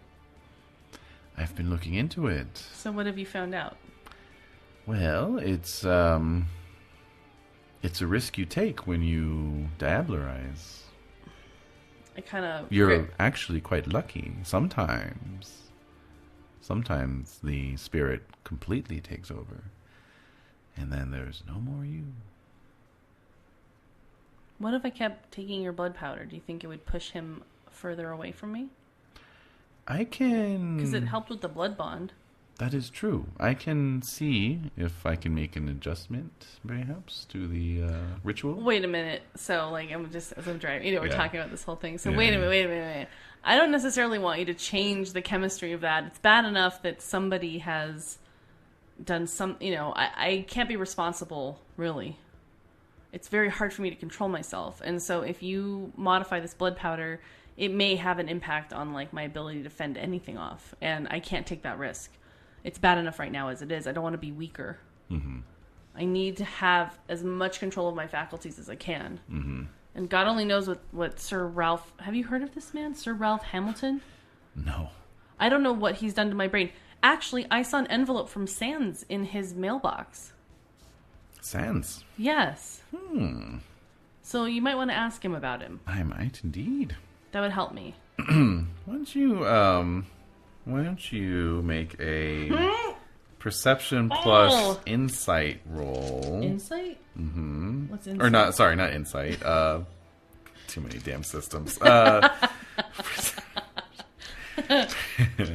I've been looking into it. So what have you found out? Well, it's a risk you take when you diablerize. I kind of... You're actually quite lucky. Sometimes the spirit completely takes over. And then there's no more you. What if I kept taking your blood powder? Do you think it would push him further away from me? I can... Because it helped with the blood bond. That is true. I can see if I can make an adjustment, perhaps, to the ritual. Wait a minute. So, like, I'm driving. We're talking about this whole thing. So, Yeah. wait a minute. I don't necessarily want you to change the chemistry of that. It's bad enough that somebody has done some, I can't be responsible, really. It's very hard for me to control myself. And so if you modify this blood powder, it may have an impact on, like, my ability to fend anything off. And I can't take that risk. It's bad enough right now as it is. I don't want to be weaker. Mm-hmm. I need to have as much control of my faculties as I can. Mm-hmm. And God only knows what Sir Ralph... Have you heard of this man? Sir Ralph Hamilton? No. I don't know what he's done to my brain. Actually, I saw an envelope from Sands in his mailbox. Sands? Yes. So you might want to ask him about him. I might indeed. That would help me. Why don't you make a perception plus insight roll? Insight? Mm-hmm. What's insight? Or not, sorry, not insight. Too many damn systems.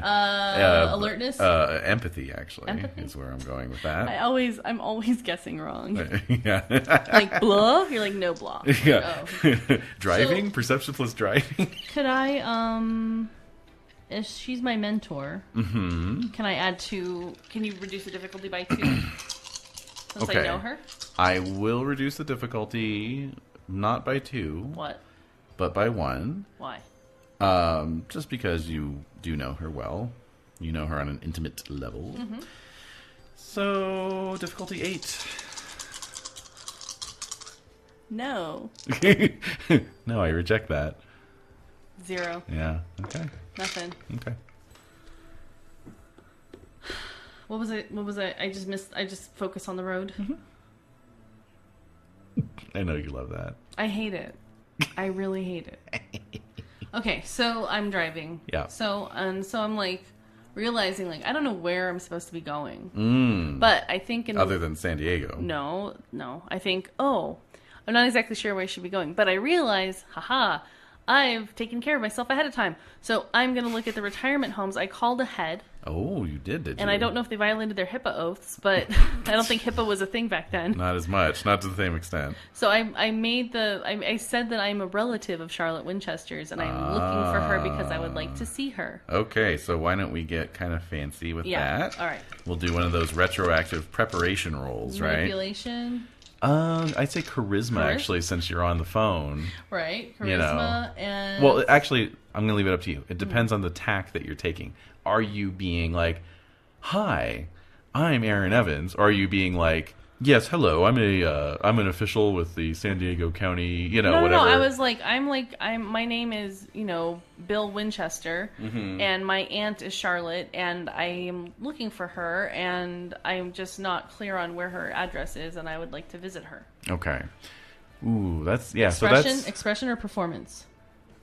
Alertness? Empathy, actually, Empathy? is where I'm going with that. I'm always guessing wrong. Yeah. Like, blah? You're like, no blah. Yeah. Oh. Driving? So- Perception plus driving? Could I, if she's my mentor, can I add 2? Can you reduce the difficulty by 2? Since I know her? I will reduce the difficulty, not by 2. What? But by 1. Why? Just because you do know her well. You know her on an intimate level. Mm-hmm. So, difficulty 8. No. No, I reject that. 0. Yeah, okay. Nothing. Okay. What was it? I just focus on the road. I know you love that. I hate it. I really hate it. Okay, so I'm driving. Yeah. So I'm like realizing, like, I don't know where I'm supposed to be going. But I think Other than San Diego. No. I think, I'm not exactly sure where I should be going. But I realize, I've taken care of myself ahead of time. So I'm going to look at the retirement homes. I called ahead. Oh, you did you? And I don't know if they violated their HIPAA oaths, but I don't think HIPAA was a thing back then. Not as much. Not to the same extent. So I said that I'm a relative of Charlotte Winchester's, and I'm looking for her because I would like to see her. Okay, so why don't we get kind of fancy with that? All right. We'll do one of those retroactive prepreparation rolls, right? Manipulation. I'd say charisma, actually, since you're on the phone. Right. Charisma and... Well, actually, I'm going to leave it up to you. It depends on the tack that you're taking. Are you being like, hi, I'm Aaron Evans? Or are you being like, yes, hello, I'm an official with the San Diego County, whatever. No, I was like, my name is, Bill Winchester, and my aunt is Charlotte, and I am looking for her, and I'm just not clear on where her address is, and I would like to visit her. Okay. Ooh, yeah. Expression or performance?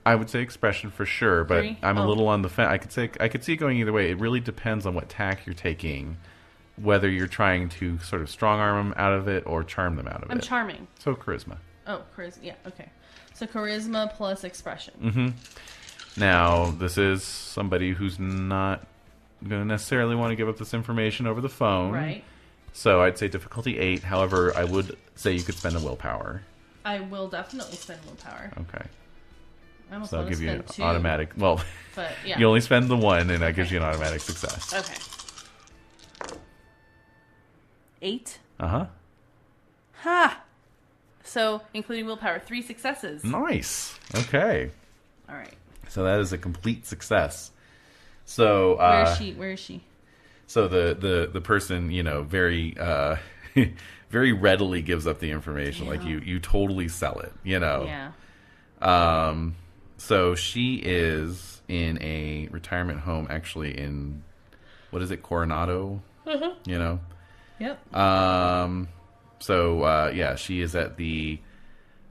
I would say expression for sure, but I'm a little on the fence. I could see it going either way. It really depends on what tack you're taking. Whether you're trying to sort of strong arm them out of it or charm them out of it. I'm charming. So charisma. Oh, charisma. Yeah, okay. So charisma plus expression. Mm-hmm. Now, this is somebody who's not going to necessarily want to give up this information over the phone. Right. So I'd say difficulty 8. However, I would say you could spend a willpower. I will definitely spend willpower. Okay. I almost So I'll want to give you spend an 2. automatic... Well, but, yeah. You only spend the 1, and that gives you an automatic success. Okay. 8. Uh-huh. Ha! So, including willpower, 3 successes. Nice. Okay. All right. So that is a complete success. So Where is she? So the person, very very readily gives up the information. Yeah. Like you totally sell it, Yeah. So she is in a retirement home, actually in, what is it, Coronado? Yep. So yeah, she is at the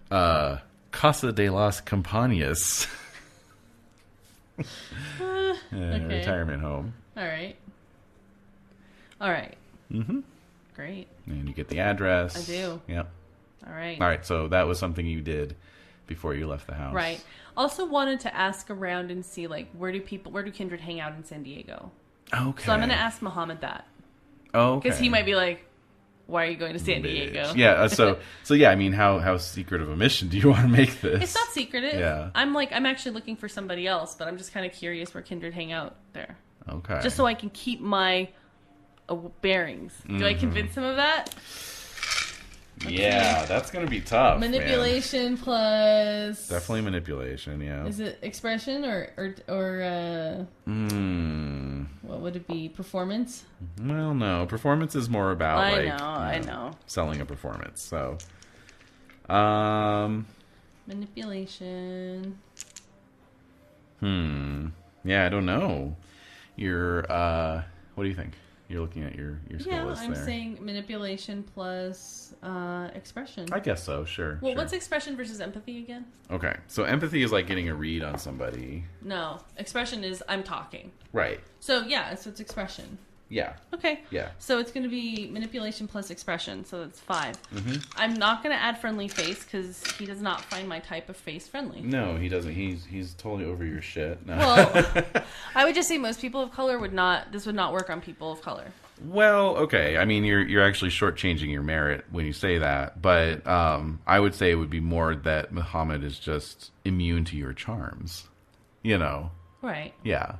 Casa de las Campañas retirement home. All right. Mm-hmm. Great. And you get the address. I do. Yep. All right. All right. So that was something you did before you left the house. Right. Also wanted to ask around and see, like, where do Kindred hang out in San Diego? Okay. So I'm going to ask Muhammad that. Oh, okay. Because he might be like, why are you going to San Diego? Yeah. So yeah. I mean, how secret of a mission do you want to make this? It's not secretive. Yeah. I'm actually looking for somebody else, but I'm just kind of curious where Kindred hang out there. Okay. Just so I can keep my bearings. Do I convince him of that? Yeah, that's going to be tough. Manipulation plus... Definitely manipulation, yeah. Is it expression or what would it be? Performance? Well, no. Performance is more about, I know. selling a performance. So, manipulation. Yeah, I don't know. You're, what do you think? You're looking at your skill list there. I'm saying manipulation plus expression. I guess so, sure. Well, sure. what's expression versus empathy again? Okay, so empathy is like getting a read on somebody. No, expression is I'm talking. Right. So, yeah, so it's expression. Yeah. Okay. Yeah. So it's going to be manipulation plus expression, so that's 5. Mm-hmm. I'm not going to add friendly face because he does not find my type of face friendly. No, he doesn't. He's totally over your shit. No. Well, I would just say most people of color would not work on people of color. Well, okay. I mean, you're actually shortchanging your merit when you say that, but I would say it would be more that Muhammad is just immune to your charms. Right. Yeah.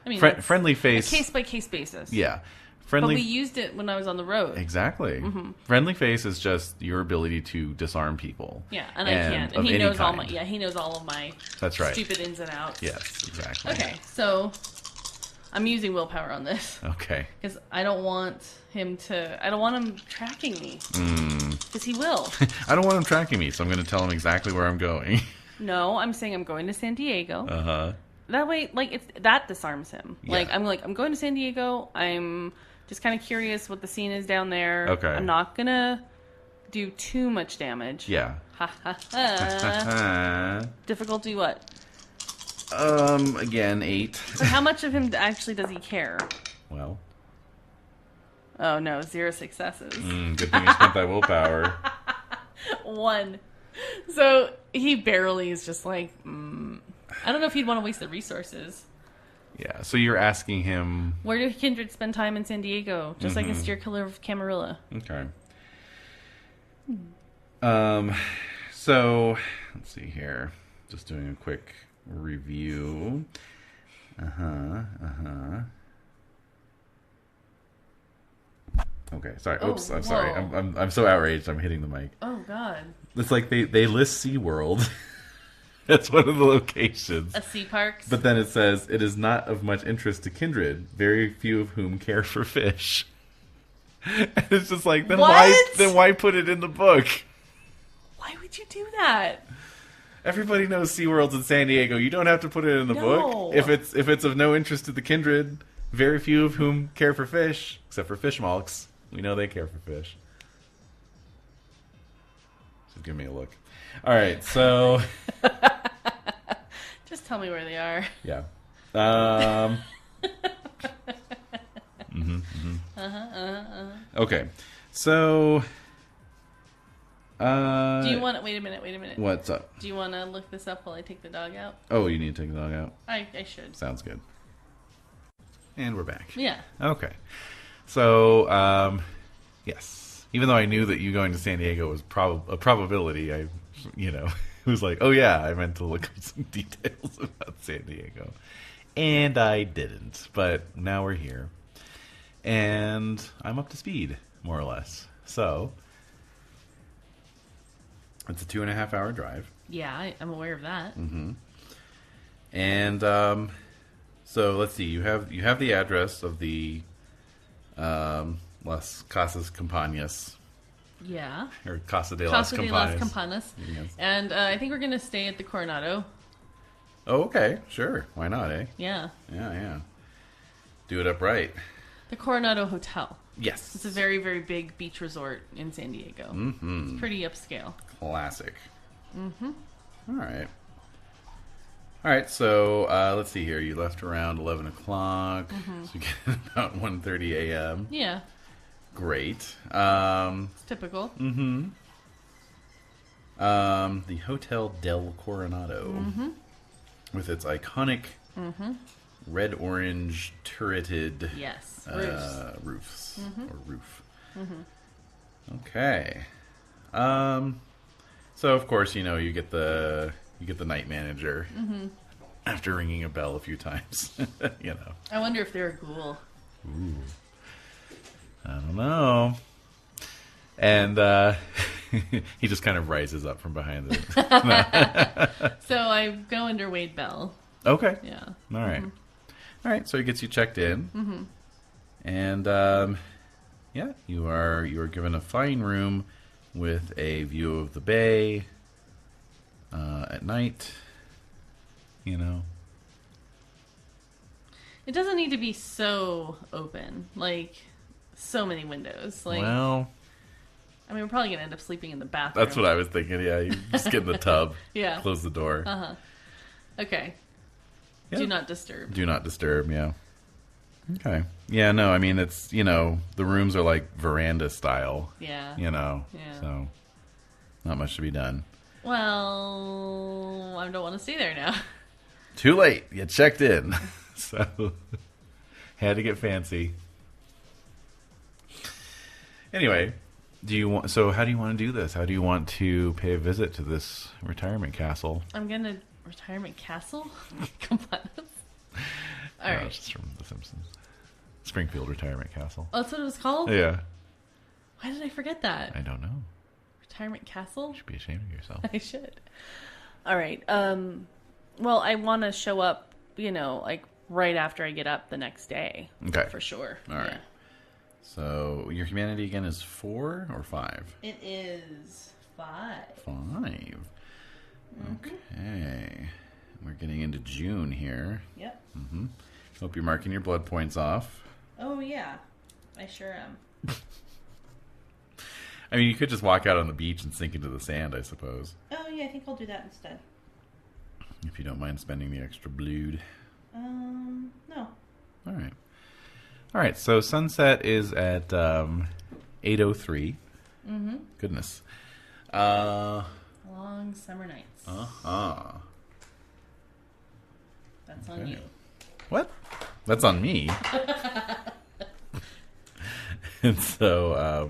I mean, friendly face, case by case basis. Yeah, friendly. But we used it when I was on the road. Exactly. Mm-hmm. Friendly face is just your ability to disarm people. Yeah, and I can't. And he knows all my. Yeah, he knows all of my. That's right. Stupid ins and outs. Yes, exactly. Okay, so I'm using willpower on this. Okay. Because I don't want him tracking me. Because he will. I don't want him tracking me, so I'm going to tell him exactly where I'm going. No, I'm saying I'm going to San Diego. Uh-huh. That way, that disarms him. Yeah. I'm going to San Diego. I'm just kind of curious what the scene is down there. Okay. I'm not gonna do too much damage. Yeah. Ha ha ha. Difficulty what? Again, 8. So how much of him actually does he care? Well. Oh no, 0 successes. Good thing you spent that willpower. 1. So he barely is just like, I don't know if he'd want to waste the resources. Yeah, so you're asking him... Where do Kindred spend time in San Diego? Just like a steer killer of Camarilla. Okay. So, let's see here. Just doing a quick review. Okay, sorry. Oops, I'm sorry. I'm so outraged. I'm hitting the mic. Oh, God. It's like they list SeaWorld. That's one of the locations. A sea park. But then it says, it is not of much interest to Kindred, very few of whom care for fish. And it's just like, then why put it in the book? Why would you do that? Everybody knows SeaWorld's in San Diego. You don't have to put it in the book. If it's of no interest to the Kindred, very few of whom care for fish, except for fish malks. We know they care for fish. So give me a look. All right, so... Just tell me where they are. Yeah. Okay, so... Do you want to... Wait a minute. What's up? Do you want to look this up while I take the dog out? Oh, you need to take the dog out? I should. Sounds good. And we're back. Yeah. Okay. So, yes. Even though I knew that you going to San Diego was a probability, I, was like, oh yeah, I meant to look up some details about San Diego. And I didn't. But now we're here. And I'm up to speed, more or less. So, it's a 2.5 hour drive. Yeah, I'm aware of that. Mm-hmm. And so let's see. You have the address of the Las Casas Campanas. Yeah. Or Casa de las Campanas. Campanas. Yes. And I think we're going to stay at the Coronado. Oh, okay. Sure. Why not, eh? Yeah. Yeah. Do it up right. The Coronado Hotel. Yes. It's a very, very big beach resort in San Diego. Mm-hmm. It's pretty upscale. Classic. Mm-hmm. All right, so let's see here. You left around 11 o'clock, so you get about 1:30 a.m. Yeah. Great. It's typical. Mm-hmm. The Hotel del Coronado, with its iconic red-orange turreted roofs. Or roof. Okay. So of course, you get the night manager after ringing a bell a few times. I wonder if they're a ghoul. Ooh. I don't know. And he just kind of rises up from behind it. So I go under Wade Bell. Okay. Yeah. All right. All right. So he gets you checked in, and you are given a fine room with a view of the bay at night. It doesn't need to be so open, like so many windows. Like, well, I mean, we're probably gonna end up sleeping in the bathroom. that's what I was thinking. Yeah, you just get in the tub. Yeah. Close the door. Okay. Yeah. Do not disturb. Do not disturb. Yeah. Okay. Yeah. No. I mean, it's the rooms are like veranda style. Yeah. Yeah. So not much to be done. Well, I don't want to stay there now. Too late. You checked in. So had to get fancy. Anyway, how do you want to do this? How do you want to pay a visit to this retirement castle? I'm gonna retirement castle? Come on. All right. It's just from The Simpsons. Springfield Retirement Castle. Oh, that's what it was called? Yeah. Why did I forget that? I don't know. Retirement castle? You should be ashamed of yourself. I should. All right. Well, I want to show up, like right after I get up the next day. Okay. For sure. All right. Yeah. So your humanity again is 4 or 5? It is 5. 5. Okay. We're getting into June here. Yep. Hope you're marking your blood points off. Oh, yeah. I sure am. I mean, you could just walk out on the beach and sink into the sand, I suppose. Oh, yeah, I think I'll do that instead. If you don't mind spending the extra blood. No. All right, so sunset is at 8:03. Goodness. Long summer nights. That's on you. What? That's on me. And so,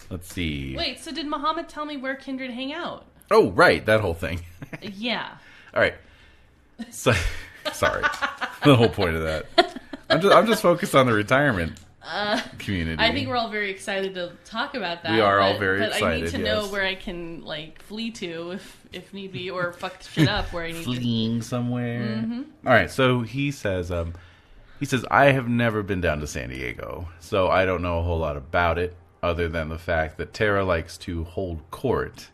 let's see. Wait, so did Muhammad tell me where Kindred hang out? Oh, right, that whole thing. Yeah. All right. So, sorry. The whole point of that. I'm just focused on the retirement community. I think we're all very excited to talk about that. We are all very excited. But I need to know where I can flee to if need be, or fuck shit up where I need fleeing somewhere. All right. So he says, I have never been down to San Diego, so I don't know a whole lot about it, other than the fact that Tara likes to hold court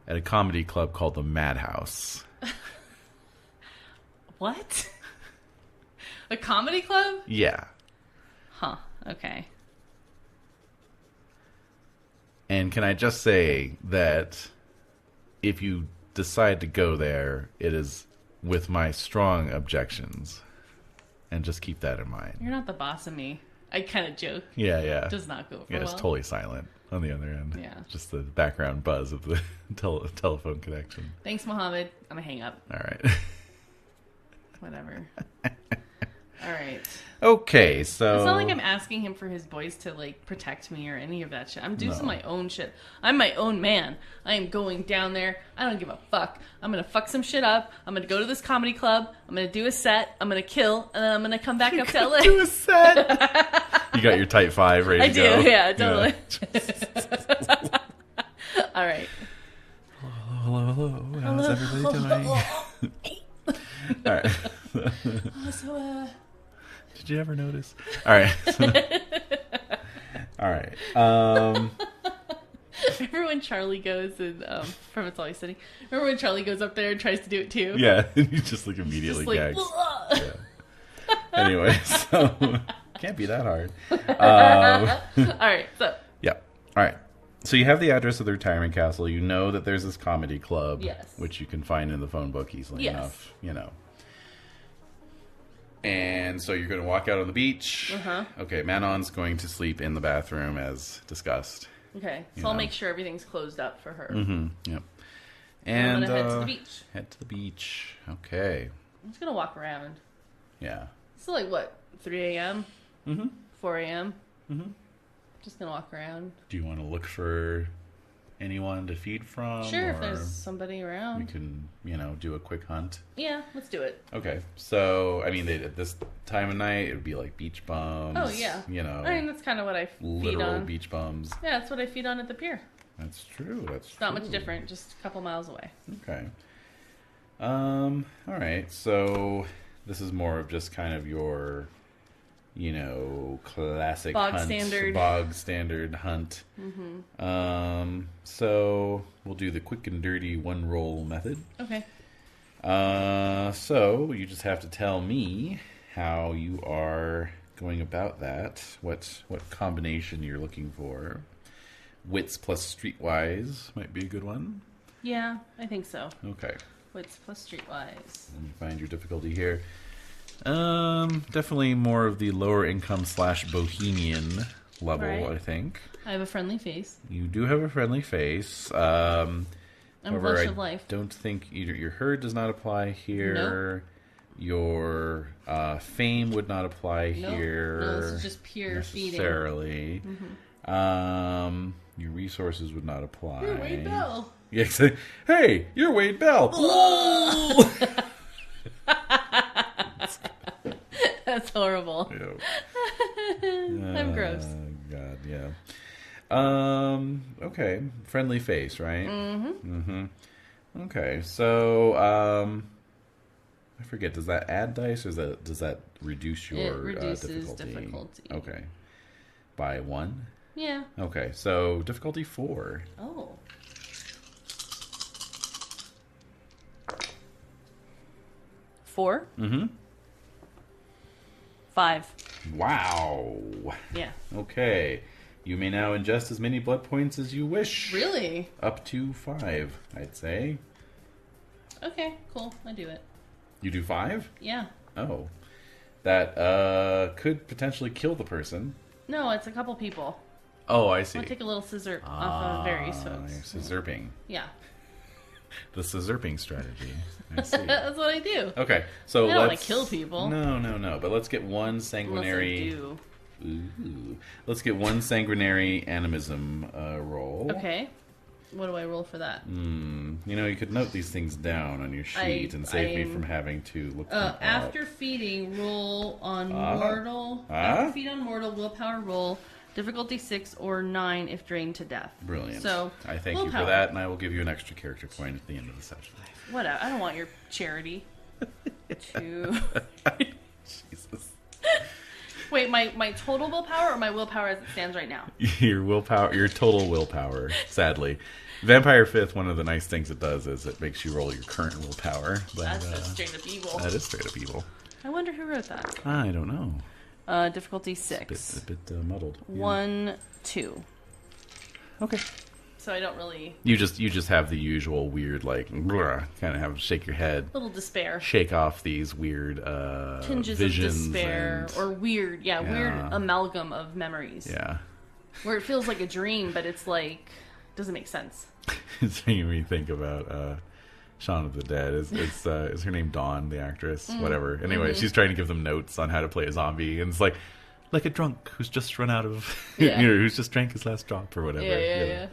at a comedy club called the Madhouse. What? A comedy club? Yeah. Huh. Okay. And can I just say that if you decide to go there, it is with my strong objections. And just keep that in mind. You're not the boss of me. I kind of joke. Yeah. It does not go for it's well. totally silent on the other end. Yeah. Just the background buzz of the telephone connection. Thanks, Mohammed. I'm going to hang up. All right. Whatever. All right. Okay, so... It's not like I'm asking him for his boys to, protect me or any of that shit. I'm doing my own shit. I'm my own man. I am going down there. I don't give a fuck. I'm going to fuck some shit up. I'm going to go to this comedy club. I'm going to do a set. I'm going to kill. And then I'm going to come back up to LA. Do a set? You got your Type 5 ready to go? I do, yeah, totally. All right. Hello. How's everybody doing? Did you ever notice? All right. All right. Remember when Charlie goes and from It's Always Sunny? Remember when Charlie goes up there and tries to do it too? Yeah, he just like immediately Just gags. like, Yeah. Anyway, so can't be that hard. All right, so Yeah. All right. So you have the address of the retirement castle. You know that there's this comedy club, Yes. which you can find in the phone book easily Yes. enough, And so you're going to walk out on the beach. Okay, Manon's going to sleep in the bathroom as discussed. okay, so I'll make sure everything's closed up for her. Yep. I'm And gonna head to the beach. Head to the beach. Okay. I'm just gonna walk around. Yeah. So like what? 3 a.m. 4 a.m. Just gonna walk around. Do you want to look for anyone to feed from? Sure, if or there's somebody we around. can, do a quick hunt. Yeah, let's do it. Okay, so at this time of night, it would be like beach bums. Oh yeah. I mean, that's kind of what I feed literal on. beach bums. Yeah, that's what I feed on at the pier. That's true. It's not much different, just a couple miles away. Okay. All right. So this is more of just kind of your, classic Bog standard hunt. So we'll do the quick and dirty one roll method. Okay. So you just have to tell me how you are going about that. What combination you're looking for. Wits plus streetwise might be a good one. Yeah, I think so. Okay. Wits plus streetwise. Let me find your difficulty here. Definitely more of the lower income / bohemian level, Right. I think. I have a friendly face. You do have a friendly face. I'm However, flush I of life. don't think either your herd does not apply here. Your fame would not apply here. No, this is just pure feeding. necessarily. Your resources would not apply. You're Wade Bell. Yeah, hey, you're Wade Bell. That's horrible. I'm gross. God, yeah. Okay. Friendly face, right? Okay, so I forget. Does that add dice, or does that reduce your It reduces difficulty? Okay, by 1. Yeah. Okay, so difficulty 4. Oh. Four? 5. Wow. Yeah. Okay, you may now ingest as many blood points as you wish. Really? Up to 5, I'd say. Okay, cool. I do it. You do 5? Yeah. Oh. That could potentially kill the person. No, it's a couple people. Oh, I see. I'll take a little scissor off of various folks. You're scissorping. Yeah. The scissorping strategy. I see. That's what I do. Okay, so I don't want let's to kill people. No. But let's get one sanguinary. Unless I do. Ooh. Let's get one sanguinary animism roll. Okay. What do I roll for that? You could note these things down on your sheet and save me from having to look them up. After feeding, roll on mortal. After feed on mortal, willpower roll. Difficulty 6 or 9 if drained to death. Brilliant. So I thank you for that, and I will give you an extra character point at the end of the session. Whatever. I don't want your charity. Jesus. Wait, my total willpower or my willpower as it stands right now? Your willpower, your total willpower, sadly. Vampire 5th, one of the nice things it does is it makes you roll your current willpower. But, That's just straight up evil. That is straight up evil. I wonder who wrote that. I don't know. Difficulty 6. It's a bit muddled. Yeah. 1, 2. Okay. So I don't really... You just have the usual weird, like, kind of have to shake your head. Little despair. Shake off these weird Tinges visions of despair. Or weird, weird amalgam of memories. Yeah. Where it feels like a dream, but it's like... doesn't make sense. It's making me think about Shaun of the Dead. Is her name Dawn, the actress? Whatever. Anyway, she's trying to give them notes on how to play a zombie, and it's like a drunk who's just run out of, who's just drank his last drop or whatever. Yeah.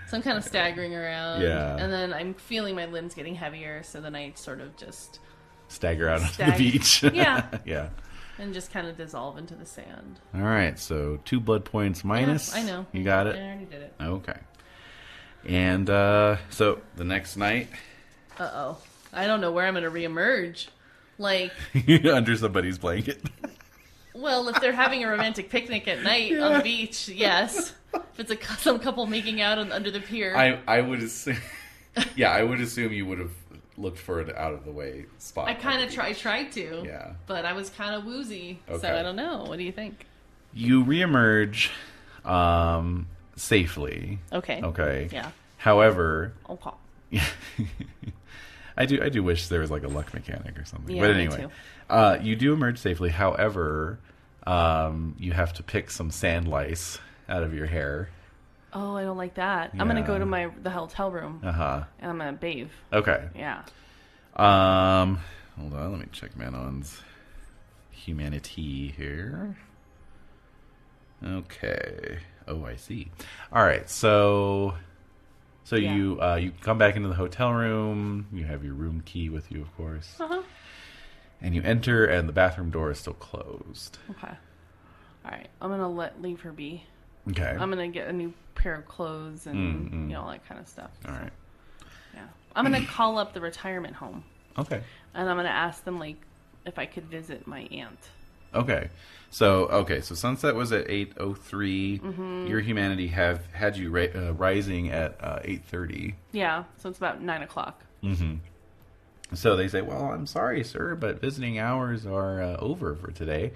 So I'm kind of staggering around. Yeah. And then I'm feeling my limbs getting heavier, so then I sort of just... stagger out onto the beach. Yeah. Yeah. And just kind of dissolve into the sand. All right, so 2 blood points minus. Yeah, I know. You got it? I already did it. Okay. And so the next night... Uh-oh. I don't know where I'm going to reemerge. Like, under somebody's blanket. well, if they're having a romantic picnic at night on the beach, yes. If it's some couple making out under the pier. I would assume... Yeah, I would assume you would have looked for an out-of-the-way spot. I kind of tried to. Yeah. But I was kind of woozy, Okay. so I don't know. What do you think? You reemerge safely. Okay. Okay. Yeah. However... Okay. I do wish there was like a luck mechanic or something. Yeah, but me anyway, you do emerge safely. However, you have to pick some sand lice out of your hair. Oh, I don't like that. I'm gonna Yeah. go to the hotel room Uh-huh. and I'm gonna bathe. Okay. Yeah. Hold on, let me check Manon's humanity here. Okay. Oh, I see. All right, so Yeah. you come back into the hotel room. You have your room key with you, of course. Uh-huh. And you enter, and the bathroom door is still closed. Okay. All right. I'm gonna leave her be. Okay. I'm gonna get a new pair of clothes and all that kind of stuff. All right. Yeah. I'm gonna call up the retirement home Okay. and I'm gonna ask them like if I could visit my aunt. Okay. So sunset was at 8:03. Mm-hmm. Your humanity had you rising at 8:30. Yeah. So it's about 9:00. Mm-hmm. So they say, "Well, I'm sorry, sir, but visiting hours are over for today.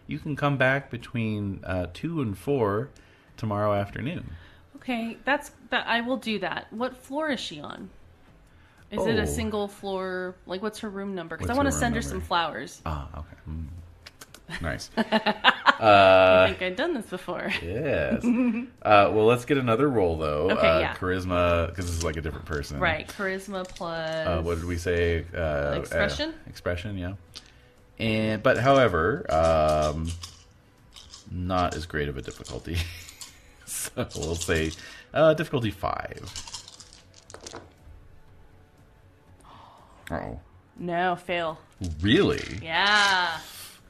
You can come back between 2 and 4 tomorrow afternoon." Okay, that I will do that. What floor is she on? Is it Oh. a single floor? Like, what's her room number? Because I What's want to her send room her number? some flowers. Ah, okay. Nice. I think I've done this before. Yes. Well, let's get another roll though. Okay, yeah. Charisma, because this is like a different person. Right, charisma plus. What did we say? Expression? Expression, yeah. But however, not as great of a difficulty. So we'll say difficulty 5. Oh, No, fail. really? Yeah.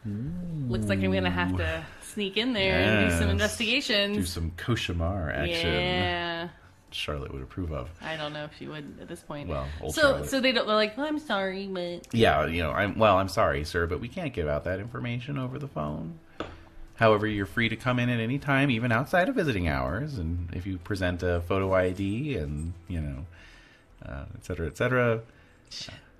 Looks like I'm gonna have to sneak in there and do some Yes. investigations. Do some Koshamar action. Yeah. Charlotte would approve of. I don't know if she would at this point. Well, old so Charlotte. so they're like, well, I'm sorry, but Yeah, I'm sorry, sir, but we can't give out that information over the phone. However, you're free to come in at any time, even outside of visiting hours, and if you present a photo ID and, et cetera,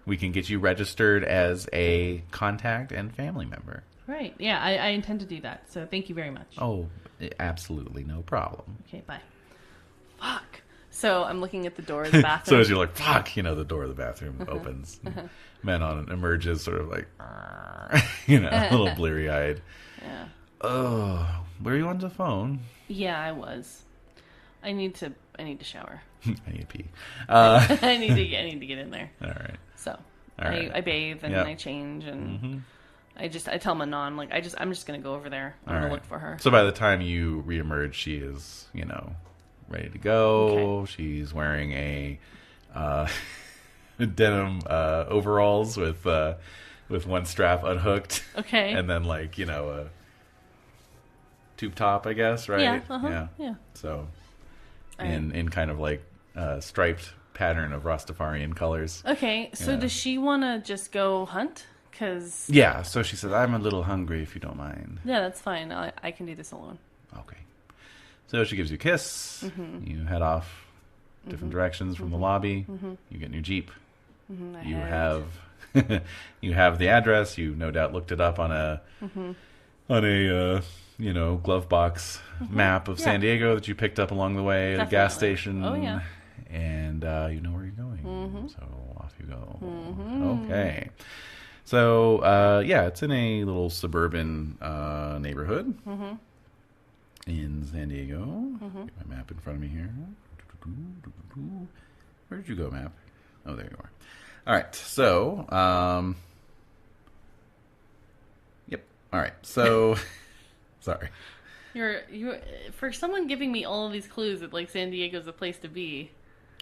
we can get you registered as a contact and family member. right. Yeah, I intend to do that. So thank you very much. Oh, absolutely, no problem. Okay, bye. Fuck. So I'm looking at the door of the bathroom. So as you're like, fuck, the door of the bathroom opens. Manon emerges sort of like, a little bleary-eyed. Yeah. Oh, were you on the phone? Yeah, I was. I need to shower. I need to pee. I need to get in there. All right. So All right. I bathe and Yep. I change and I tell Manon like I'm just gonna go over there. I'm All gonna right. look for her. So by the time you reemerge, she is, ready to go. Okay. She's wearing a denim overalls with one strap unhooked. Okay. And then a tube top, I guess, right? Yeah. Uh-huh. Yeah. So All right. in kind of like striped pattern of Rastafarian colors. Okay. So Yeah. does she want to just go hunt? Cause Yeah, so she said, "I'm a little hungry if you don't mind." yeah, that's fine. I can do this alone. Okay. So she gives you a kiss. You head off different directions from the lobby. You get in your Jeep. I You head. have you have the address. You no doubt looked it up on a glove box map of San Diego that you picked up along the way at a gas Definitely. station. Oh, yeah. And you know where you're going. So off you go. Okay. So it's in a little suburban neighborhood in San Diego. Get my map in front of me here. Where did you go, map? Oh, there you are. All right. So, yep. All right. So, sorry. You for someone giving me all of these clues that like San Diego's a place to be.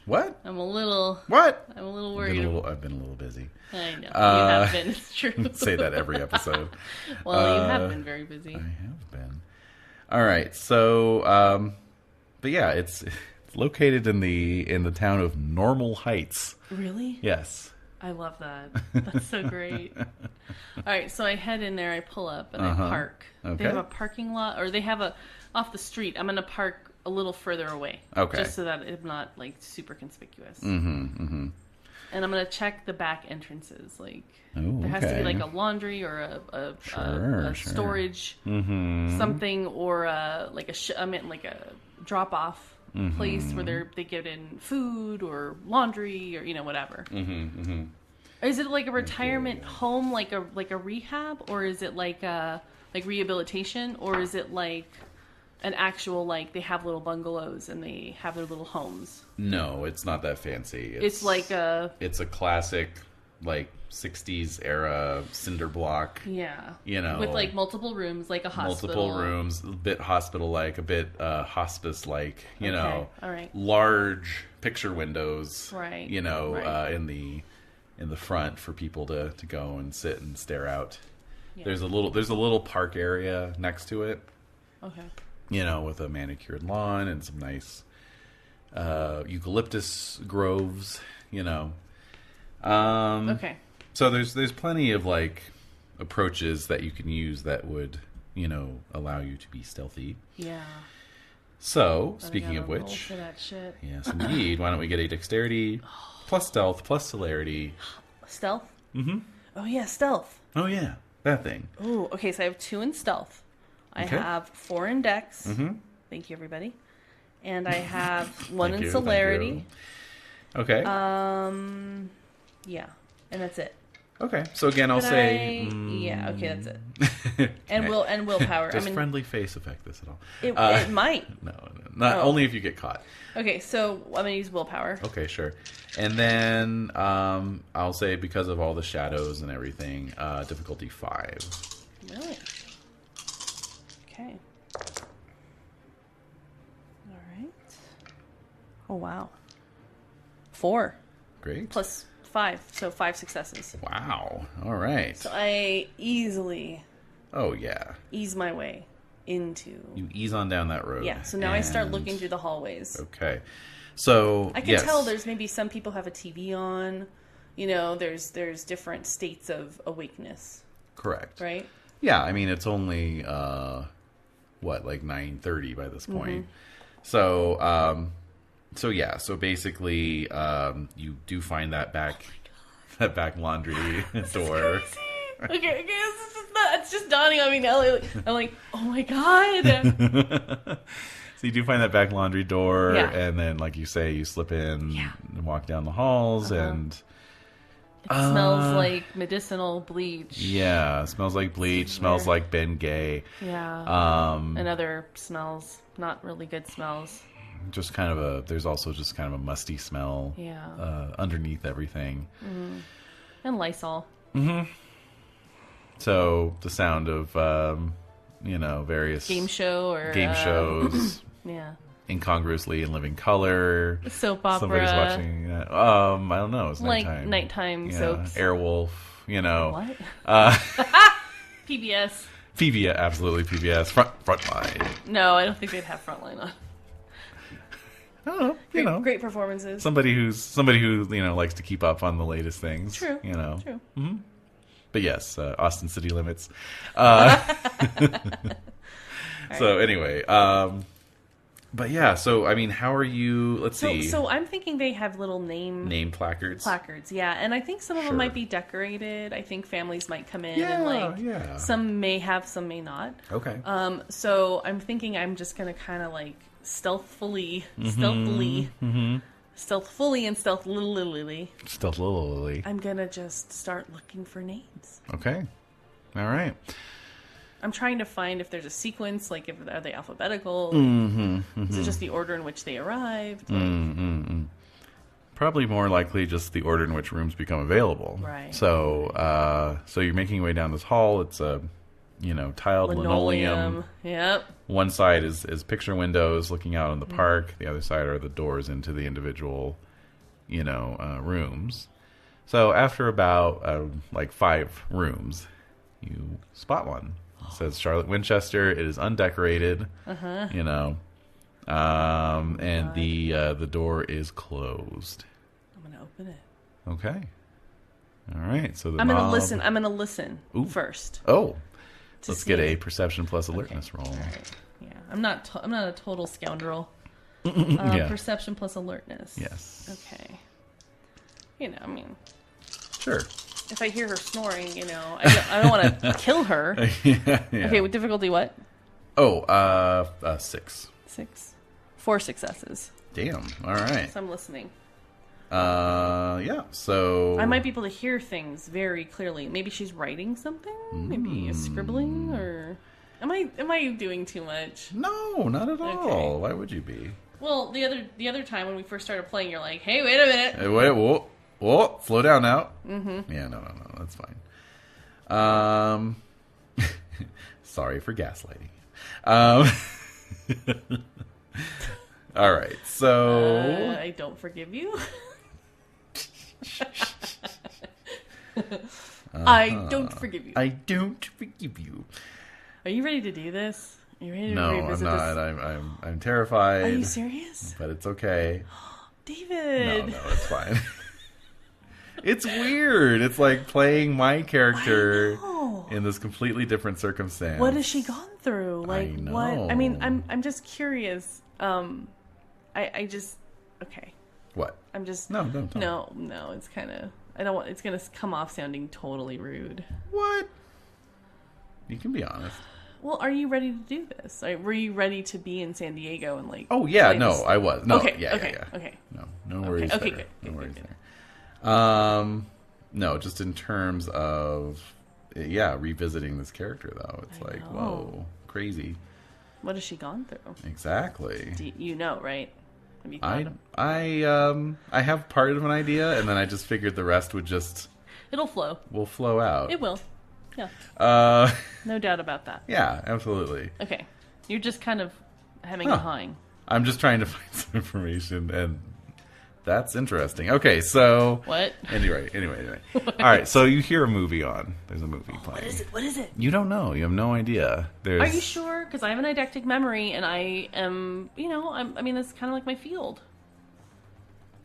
What? I'm a little What? worried. I've been a little busy. I know. You have been. It's true. Say that every episode. Well, you have been very busy. I have been. All right. So, but yeah, it's located in the town of Normal Heights. Really? Yes. I love that. That's so great. All right, so I head in there, I pull up, and I park. Okay. They have a parking lot, or they have a off the street. I'm gonna park a little further away. Okay. Just so that it's not like super conspicuous. Mm-hmm. And I'm gonna check the back entrances. Like Ooh, there has to be okay. like a laundry or a Sure. storage something, or like a drop off place where they get in food or laundry or whatever. Is it like a retirement home, like a rehab, or is it like rehabilitation, or is it like an actual, like they have little bungalows and they have their little homes? No, it's not that fancy. It's like It's a classic, like 60s era cinder block. Yeah. With like multiple rooms, like a hospital. Multiple rooms, a bit hospital-like, a bit hospice-like. All right. Large picture windows. Right. Right. In the front for people to go and sit and stare out. Yeah. There's a little park area next to it. Okay. With a manicured lawn and some nice eucalyptus groves. Okay. So there's plenty of like approaches that you can use that would allow you to be stealthy. Yeah. So speaking of roll which, for that shit. yes indeed, why don't we get a dexterity plus stealth plus celerity? Stealth. Mm-hmm. Oh yeah, stealth. Oh yeah, that thing. Ooh. Okay, so I have 2 in stealth. I have 4 in dex. Mm-hmm. Thank you, everybody. And I have 1 in celerity. Okay. Yeah, and that's it. Okay, so again, I'll say. Yeah. Okay, that's it. And willpower. Does friendly face affect this at all? It might. No, not only if you get caught. Okay, so I'm gonna use willpower. Okay, sure. And then I'll say because of all the shadows and everything, difficulty 5. Really? Okay. All right. Oh wow. 4. Great. Plus 5, so 5 successes. Wow. All right. So I easily. Oh yeah. Ease my way into. You ease on down that road. Yeah. So now I start looking through the hallways. Okay. So I can tell there's maybe some people have a TV on. There's different states of awakeness. Correct. Right. Yeah. I mean, it's only like 9:30 by this point. So yeah. So basically, you do find that back laundry door. Okay, it's just dawning on me now. I'm like, oh my god. So you do find that back laundry door, Yeah. and then, like you say, you slip in and walk down the halls, and it smells like medicinal bleach. Yeah, it smells like bleach. Smells like Bengay. Yeah. And other smells, not really good smells. Just kind of there's also just kind of a musty smell. Yeah. Underneath everything. Mm-hmm. And Lysol. Mm-hmm. So the sound of various game shows. Yeah. Incongruously in living color. Soap opera. Somebody's watching that. I don't know. It's nighttime. Like nighttime soaps. Airwolf. What? PBS. PBS, absolutely PBS. Frontline. No, I don't think they'd have Frontline on. I don't know. Great performances. Somebody who likes to keep up on the latest things. True. True. Mm-hmm. But yes, Austin City Limits. So anyway, but yeah. So I mean, how are you? Let's see. So I'm thinking they have little name placards. Placards, yeah, and I think some of them might be decorated. I think families might come in and some may have, some may not. Okay. So I'm thinking I'm just gonna kind of like stealthily, and stealthily. I'm gonna just start looking for names. Okay. All right. I'm trying to find if there's a sequence, like are they alphabetical? Is it just the order in which they arrived? Probably more likely just the order in which rooms become available. Right. So, so you're making your way down this hall. It's a, tiled linoleum. Yep. One side is picture windows looking out on the park. The other side are the doors into the individual, rooms. So after about 5 rooms, you spot one. It says Charlotte Winchester. It is undecorated. And the door is closed. I'm gonna open it. Okay. All right. So I'm gonna listen. I'm gonna listen first. Oh, let's get a perception plus alertness roll. All right. Yeah, I'm not a total scoundrel. Yeah. Perception plus alertness. Yes. Okay. You know, I mean, Sure. if I hear her snoring, you know, I don't want to kill her. Yeah. Okay, with difficulty what? Oh, 6. 6. 4 successes. Damn. All right. So I'm listening. Yeah. So I might be able to hear things very clearly. Maybe she's writing something. Maybe scribbling, or am I doing too much? No, not at all. Okay. Why would you be? Well, the other time when we first started playing, you're like, "Hey, wait a minute." Hey, wait, whoa, slow down now. Mm-hmm. Yeah, no, that's fine. Sorry for gaslighting. All right, so I don't forgive you. I don't forgive you. I don't forgive you. Are you ready to do this? Are you ready to No, I'm revisit not. this? I'm terrified. Are you serious? But it's okay. David. No, it's fine. It's weird. It's like playing my character in this completely different circumstance. What has she gone through? Like, I know. what? I mean, I'm just curious. I just okay. What? I'm just No, don't. No. It's kind of I don't want. It's gonna come off sounding totally rude. What? You can be honest. Well, are you ready to do this? Were you ready to be in San Diego and like? Oh yeah, play no, this? I was. No, Okay, yeah. okay. No worries. Okay, there. good. No worries Good. there. No, just in terms of revisiting this character though. It's I like, know. whoa, crazy. What has she gone through? Exactly. You know, right? Have you thought I have part of an idea, and then I just figured the rest It'll flow. will flow out. It will. Yeah. No doubt about that. Yeah, absolutely. Okay. You're just kind of hemming and hawing. I'm just trying to find some information, and that's interesting. Okay, so What? Anyway. All right, so you hear a movie on. There's a movie playing. What is it? You don't know. You have no idea. Are you sure? Because I have an eidetic memory, and I am, I mean, that's kind of like my field.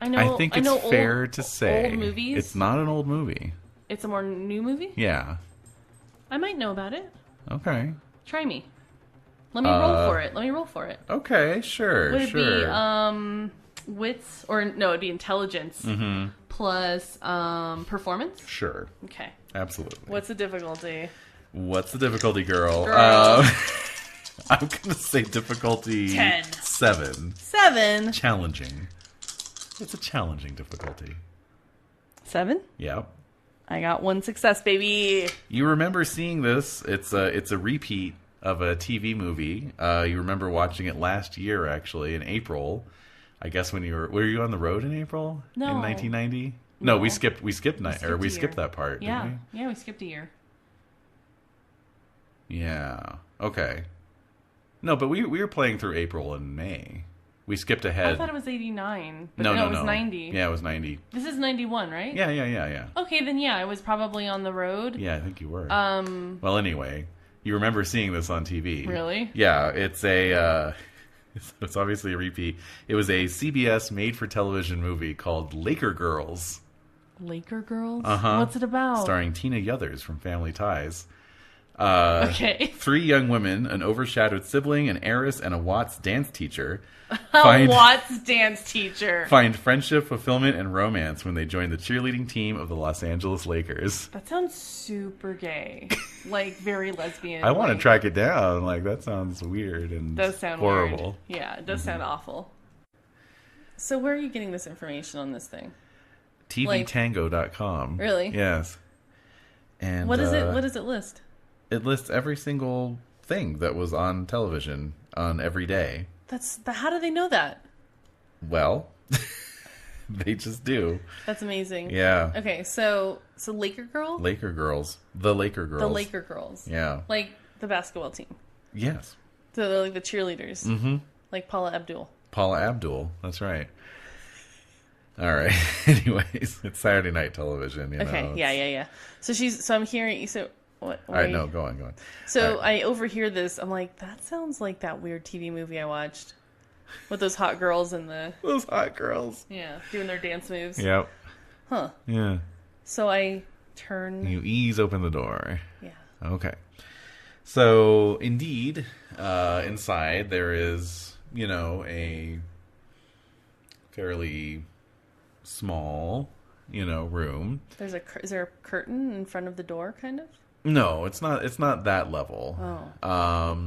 I think it's fair to say old movies. it's not an old movie. It's a more new movie? Yeah. I might know about it. Okay. Try me. Let me roll for it. Okay, sure, Would it sure. be wits, or no, it'd be intelligence plus performance? Sure. Okay. Absolutely. What's the difficulty? What's the difficulty, girl? I'm going to say difficulty 10. 7. 7. Challenging. It's a challenging difficulty. 7? Yeah. I got 1 success, baby. You remember seeing this. It's a repeat of a TV movie. You remember watching it last year, actually, in April. I guess when were you on the road in April? No. In 1990? No, we skipped a skipped year. that part, Yeah. didn't Yeah, we skipped a year. we? Yeah. Okay. No, but we were playing through April and May. We skipped ahead. I thought it was 89. But No, it was 90. Yeah, it was 90. This is 91, right? Yeah. Okay, then yeah, I was probably on the road. Yeah, I think you were. Well, anyway, you remember seeing this on TV. Really? Yeah, it's it's obviously a repeat. It was a CBS made-for-television movie called Laker Girls. Laker Girls? Uh-huh. What's it about? Starring Tina Yothers from Family Ties. Okay. 3 young women, an overshadowed sibling, an heiress, and a Watts dance teacher Watts dance teacher. find friendship, fulfillment, and romance when they join the cheerleading team of the Los Angeles Lakers. That sounds super gay. Like, very lesbian. I want to like, track it down. Like, that sounds weird and does sound horrible. Weird. Yeah, it does sound awful. So where are you getting this information on this thing? TVTango.com. Really? Yes. And What is it? What does it list? It lists every single thing that was on television on every day. How do they know that? Well, they just do. That's amazing. Yeah. Okay, so Laker Girl? Laker Girls. The Laker Girls. The Laker Girls. Yeah. Like the basketball team. Yes. So they're like the cheerleaders. Mm-hmm. Like Paula Abdul. Paula Abdul. That's right. All right. Anyways, it's Saturday night television. Okay. Know, Yeah. So I'm hearing. So what? All right. No, go on. So right. I overhear this. I'm like, that sounds like that weird TV movie I watched with those hot girls and those hot girls. doing their dance moves. Yep. Huh. Yeah. So I turn. You ease open the door. Yeah. Okay. So, indeed, inside there is, a fairly small, room. Is there a curtain in front of the door, kind of? No, it's not that level. Oh.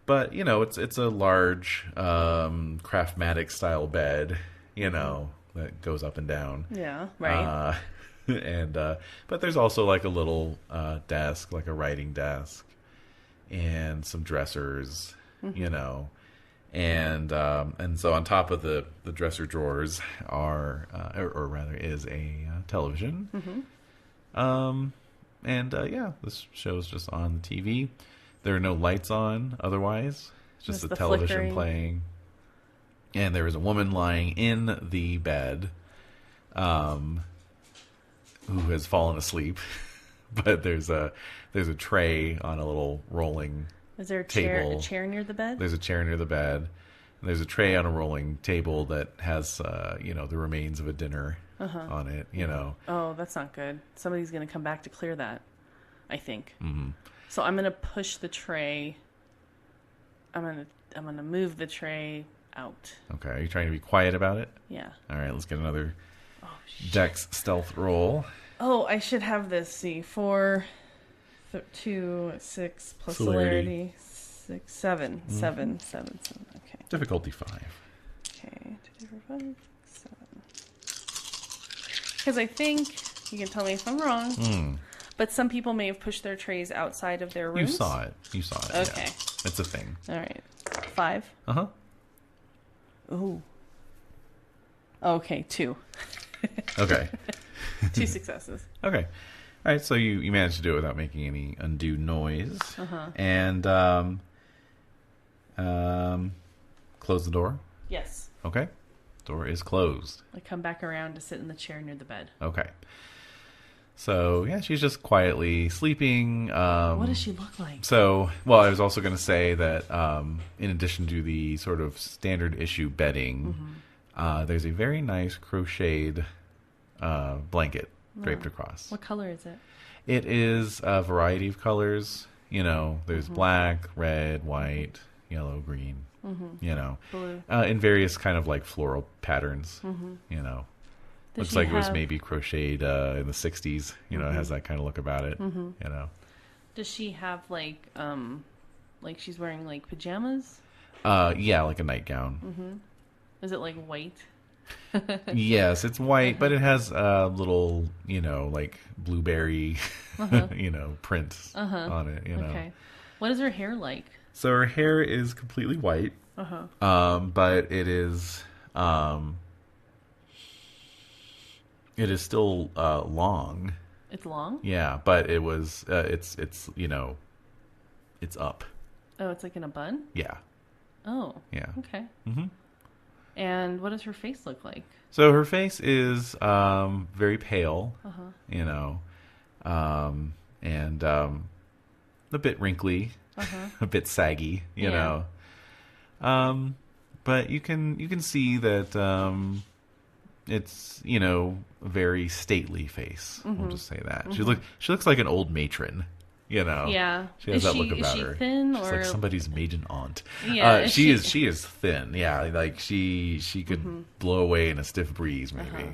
But, it's a large, Craftmatic style bed, that goes up and down. Yeah, right. But there's also like a little desk, like a writing desk, and some dressers, and so on top of the dresser drawers are, or rather, is a television. This show's just on the TV. There are no lights on otherwise. It's just the television flickering playing. And there is a woman lying in the bed, who has fallen asleep. But there's a tray on a little rolling Is there a table. chair near the bed? There's a chair near the bed. And there's a tray on a rolling table that has the remains of a dinner on it. Oh, that's not good. Somebody's going to come back to clear that, I think. So I'm going to push the tray. I'm going to move the tray out. Okay, are you trying to be quiet about it? Yeah. All right, let's get another Dex stealth roll. Oh, I should have this. See, 4, 2, 6 plus celerity, 6, 7, 7, 7. Okay. Difficulty 5. Okay, 2, 4, 5, 7. Because I think you can tell me if I'm wrong. But some people may have pushed their trays outside of their rooms. You saw it. Okay. Yeah. It's a thing. All right. 5. Ooh. Okay, 2. Okay. 2 successes. Okay. All right, so you managed to do it without making any undue noise. And close the door. Yes. Okay. Door is closed. I come back around to sit in the chair near the bed. Okay. So, yeah, she's just quietly sleeping. What does she look like? So, well, I was also going to say that in addition to the sort of standard issue bedding, there's a very nice crocheted blanket draped across. What color is it? It is a variety of colors. There's black, red, white, yellow, green, Blue. in various kind of like floral patterns, Looks like it was maybe crocheted in the 60s. It has that kind of look about it, Does she have like she's wearing like pajamas? Yeah, like a nightgown. Is it like white? Yes, it's white, but it has a little, like blueberry, print on it, Okay. What is her hair like? So her hair is completely white, but it is still long. It's long? Yeah, but it was it's up. Oh, it's like in a bun? Yeah. Oh. Yeah. Okay. And what does her face look like? So her face is very pale, and a bit wrinkly, a bit saggy, you know. But you can see that it's a very stately face. We'll just say that she looks like an old matron. Yeah. She has that look about her. Is she thin She's or like somebody's maiden aunt. Yeah, she is thin. Yeah, like she could blow away in a stiff breeze, maybe.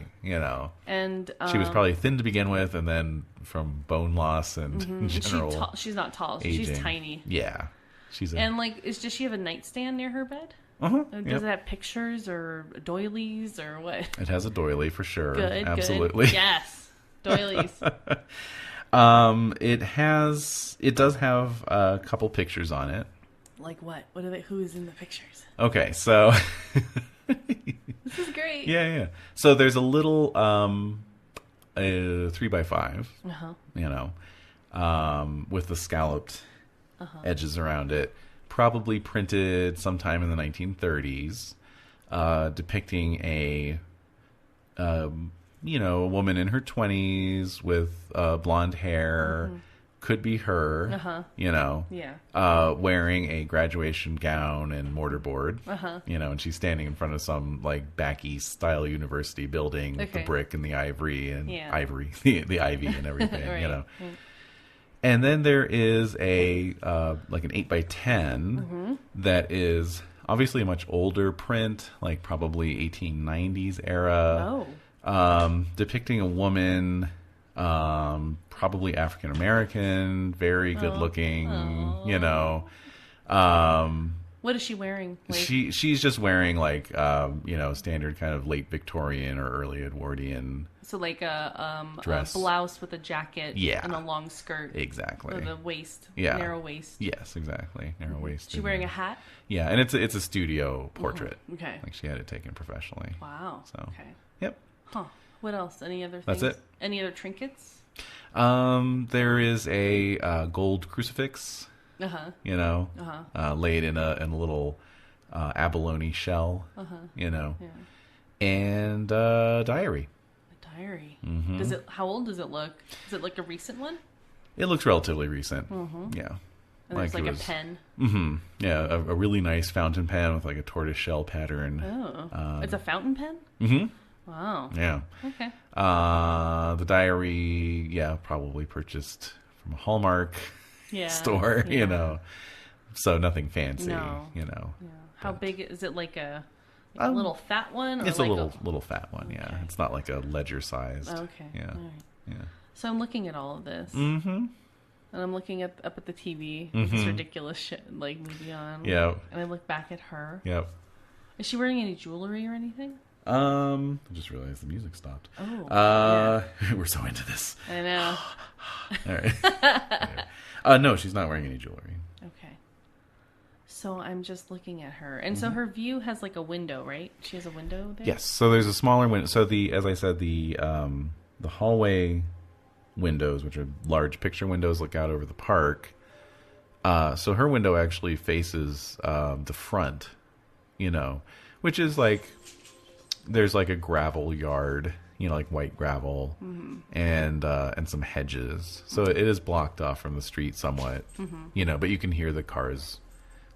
And she was probably thin to begin with, and then from bone loss and general. She's not tall. So aging. she's tiny. Yeah, she's and does she have a nightstand near her bed? Does it have pictures or doilies or what? It has a doily for sure. Good, absolutely. Good. Yes, doilies. It does have a couple pictures on it. Like what? What are they? Who is in the pictures? Okay, so this is great. Yeah. So there's a little 3x5, with the scalloped edges around it, probably printed sometime in the 1930s, depicting a woman in her 20s with blonde hair, could be her, you know, wearing a graduation gown and mortarboard, you know, and she's standing in front of some like back east style university building with the brick and the ivory and the ivy and everything, right. You know. Right. And then there is a like an 8x10 that is obviously a much older print, like probably 1890s era, depicting a woman, probably African American, very good looking, you know. What is she wearing? Like... She's just wearing like you know, standard kind of late Victorian or early Edwardian. So like a dress. A blouse with a jacket and a long skirt. Exactly. With a waist. Narrow waist. Yes, exactly. Narrow waist. She wearing a hat? Yeah, and it's a studio portrait. Okay. Like she had it taken professionally. Wow. So. Okay. Yep. Huh. What else? Any other things? That's it. Any other trinkets? There is a gold crucifix. You know, laid in a little abalone shell. You know, and diary. A diary. Mm-hmm. How old does it look? Is it like a recent one? It looks relatively recent. Yeah. And there's like a pen. Yeah, a really nice fountain pen with like a tortoise shell pattern. Oh, it's a fountain pen. Wow. Yeah. Okay. The diary, probably purchased from a Hallmark store, you know. So nothing fancy, you know. Yeah. How big is it? Like a little fat one? Or it's like a little fat one, yeah. It's not like a ledger sized. Okay. Yeah. All right. Yeah. So I'm looking at all of this. And I'm looking up at the TV with this ridiculous shit like movie on. Yeah. And I look back at her. Yep. Is she wearing any jewelry or anything? I just realized the music stopped. Oh. We're so into this. I know. All right. No, she's not wearing any jewelry. Okay. So I'm just looking at her. And so her view has like a window, right? She has a window there? Yes. So there's a smaller window. So as I said, the hallway windows, which are large picture windows, look out over the park. So her window actually faces the front, you know, which is like, there's like a gravel yard, you know, like white gravel, and some hedges. So it is blocked off from the street somewhat, you know, but you can hear the cars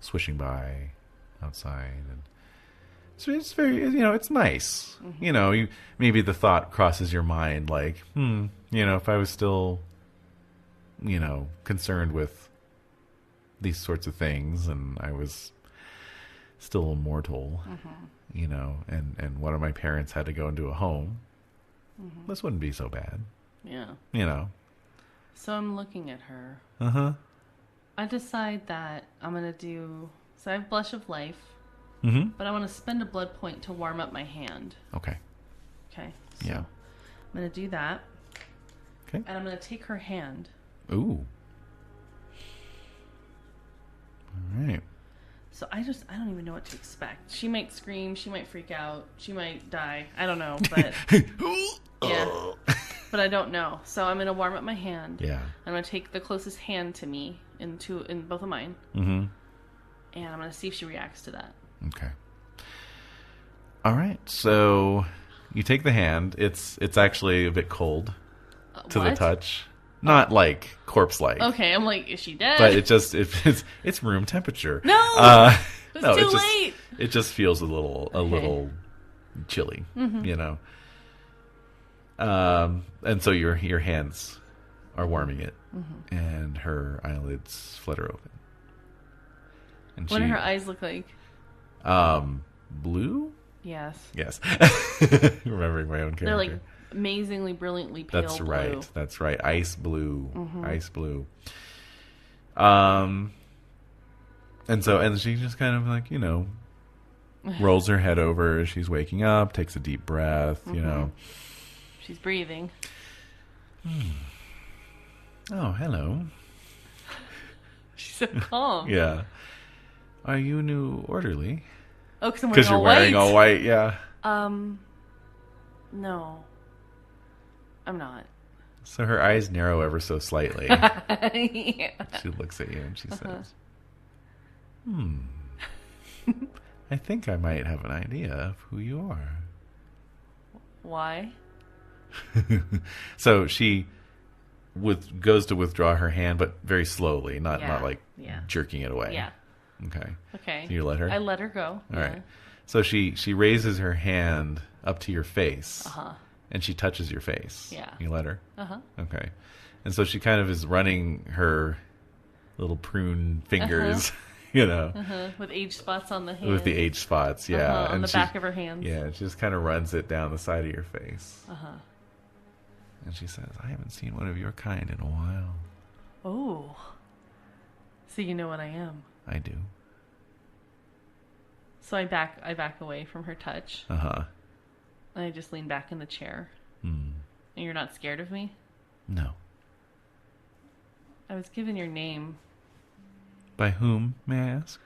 swishing by outside, and so it's very, you know, it's nice. You know, maybe the thought crosses your mind, like, you know, if I was still, you know, concerned with these sorts of things, and I was still immortal, you know, and one of my parents had to go into a home, this wouldn't be so bad. Yeah. You know. So I'm looking at her. I decide that I'm going to do... So I have Blush of Life, but I want to spend a blood point to warm up my hand. Okay. Okay. So I'm going to do that. Okay. And I'm going to take her hand. Ooh. All right. So I don't even know what to expect. She might scream. She might freak out. She might die. I don't know, but yeah, but I don't know. So I'm gonna warm up my hand. Yeah. I'm gonna take the closest hand to me in both of mine. And I'm gonna see if she reacts to that. Okay. All right. So you take the hand. It's actually a bit cold to the touch. Not like corpse-like. Okay, I'm like, is she dead? But it's room temperature. No, it's too late. It just feels a little chilly, you know. And so your hands are warming it, and her eyelids flutter open. And what do her eyes look like? Blue. Yes. Remembering my own character. They're like amazingly brilliantly pale blue. That's right. Ice blue. Ice blue. And she just kind of like, you know, rolls her head over as she's waking up, takes a deep breath, you know. She's breathing. Oh, hello. She's so calm. Yeah. Are you a new orderly? Oh, because you're wearing all white, yeah. No. I'm not. So her eyes narrow ever so slightly. Yeah. She looks at you and she says, I think I might have an idea of who you are. Why? So she goes to withdraw her hand, but very slowly, not like jerking it away. Yeah. Okay. Okay. So you let her? I let her go. All right. So she raises her hand up to your face. Uh-huh. And she touches your face. Yeah. You let her? Uh-huh. Okay. And so she kind of is running her little prune fingers, with age spots on the hand. With the age spots, yeah. On and the back of her hands. Yeah, she just kind of runs it down the side of your face. Uh-huh. And she says, I haven't seen one of your kind in a while. Oh. So you know what I am. I do. So I back away from her touch. Uh-huh. And I just lean back in the chair. Hmm. And you're not scared of me? No. I was given your name. By whom, may I ask?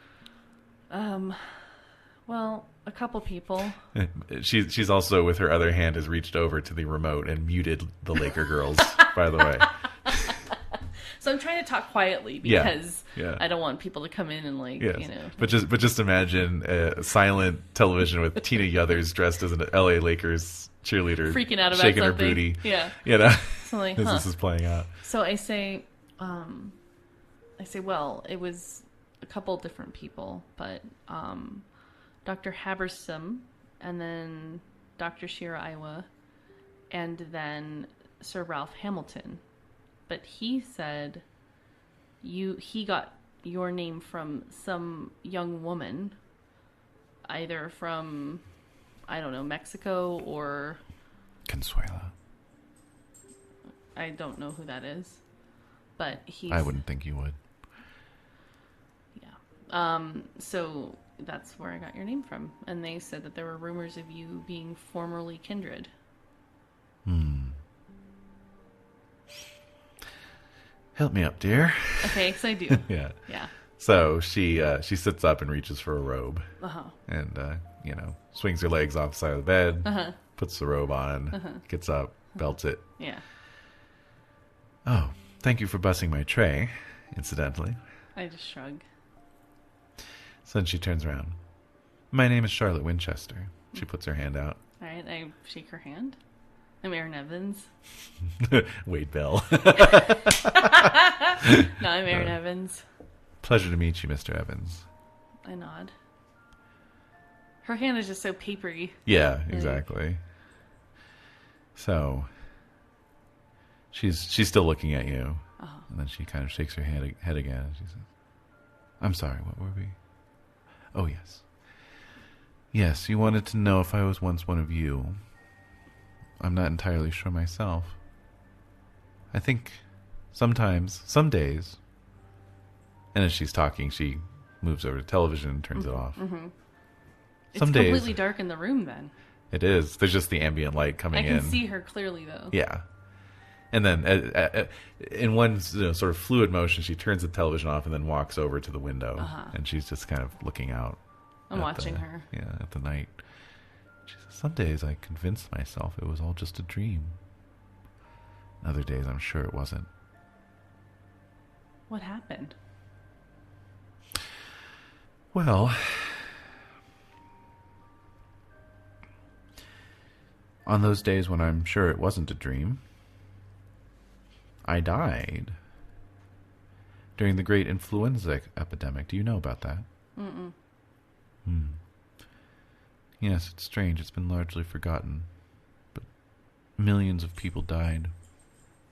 Well, a couple people. She's also, with her other hand, has reached over to the remote and muted the Laker girls, by the way. So I'm trying to talk quietly because Yeah. I don't want people to come in and But just imagine silent television with Tina Yothers dressed as an LA Lakers cheerleader, freaking out about shaking something. her booty. Yeah. So like, as this is playing out. So I say, well, it was a couple different people, but Dr. Habersom, and then Dr. Shira Iowa, and then Sir Ralph Hamilton. But he said he got your name from some young woman, either from, I don't know, Mexico or... Consuela. I don't know who that is. But I wouldn't think you would. Yeah. So that's where I got your name from. And they said that there were rumors of you being formerly kindred. Help me up, dear. Okay, because I do. Yeah. Yeah. So she sits up and reaches for a robe. Uh-huh. And, swings her legs off the side of the bed, Uh-huh. puts the robe on, gets up, belts it. Yeah. Oh, thank you for bussing my tray, incidentally. I just shrug. So then she turns around. My name is Charlotte Winchester. She puts her hand out. All right, I shake her hand. I'm Aaron Evans. Wade Bell. No, I'm Aaron Evans. Pleasure to meet you, Mr. Evans. I nod. Her hand is just so papery. Yeah, exactly. So she's still looking at you. Uh-huh. And then she kind of shakes her head again. And she says, I'm sorry, what were we? Oh, yes. Yes, you wanted to know if I was once one of you. I'm not entirely sure myself. I think sometimes, some days, and as she's talking, she moves over to television and turns it off. Mm-hmm. Some it's days, completely dark in the room then. It is. There's just the ambient light coming in. I can see her clearly, though. Yeah. And then in one sort of fluid motion, she turns the television off and then walks over to the window. Uh-huh. And she's just kind of looking out. I'm watching her. Yeah, at the night. She says, some days I convinced myself it was all just a dream. Other days I'm sure it wasn't. What happened? Well, on those days when I'm sure it wasn't a dream, I died during the great influenza epidemic. Do you know about that? Mm-mm. Yes, it's strange. It's been largely forgotten. But millions of people died.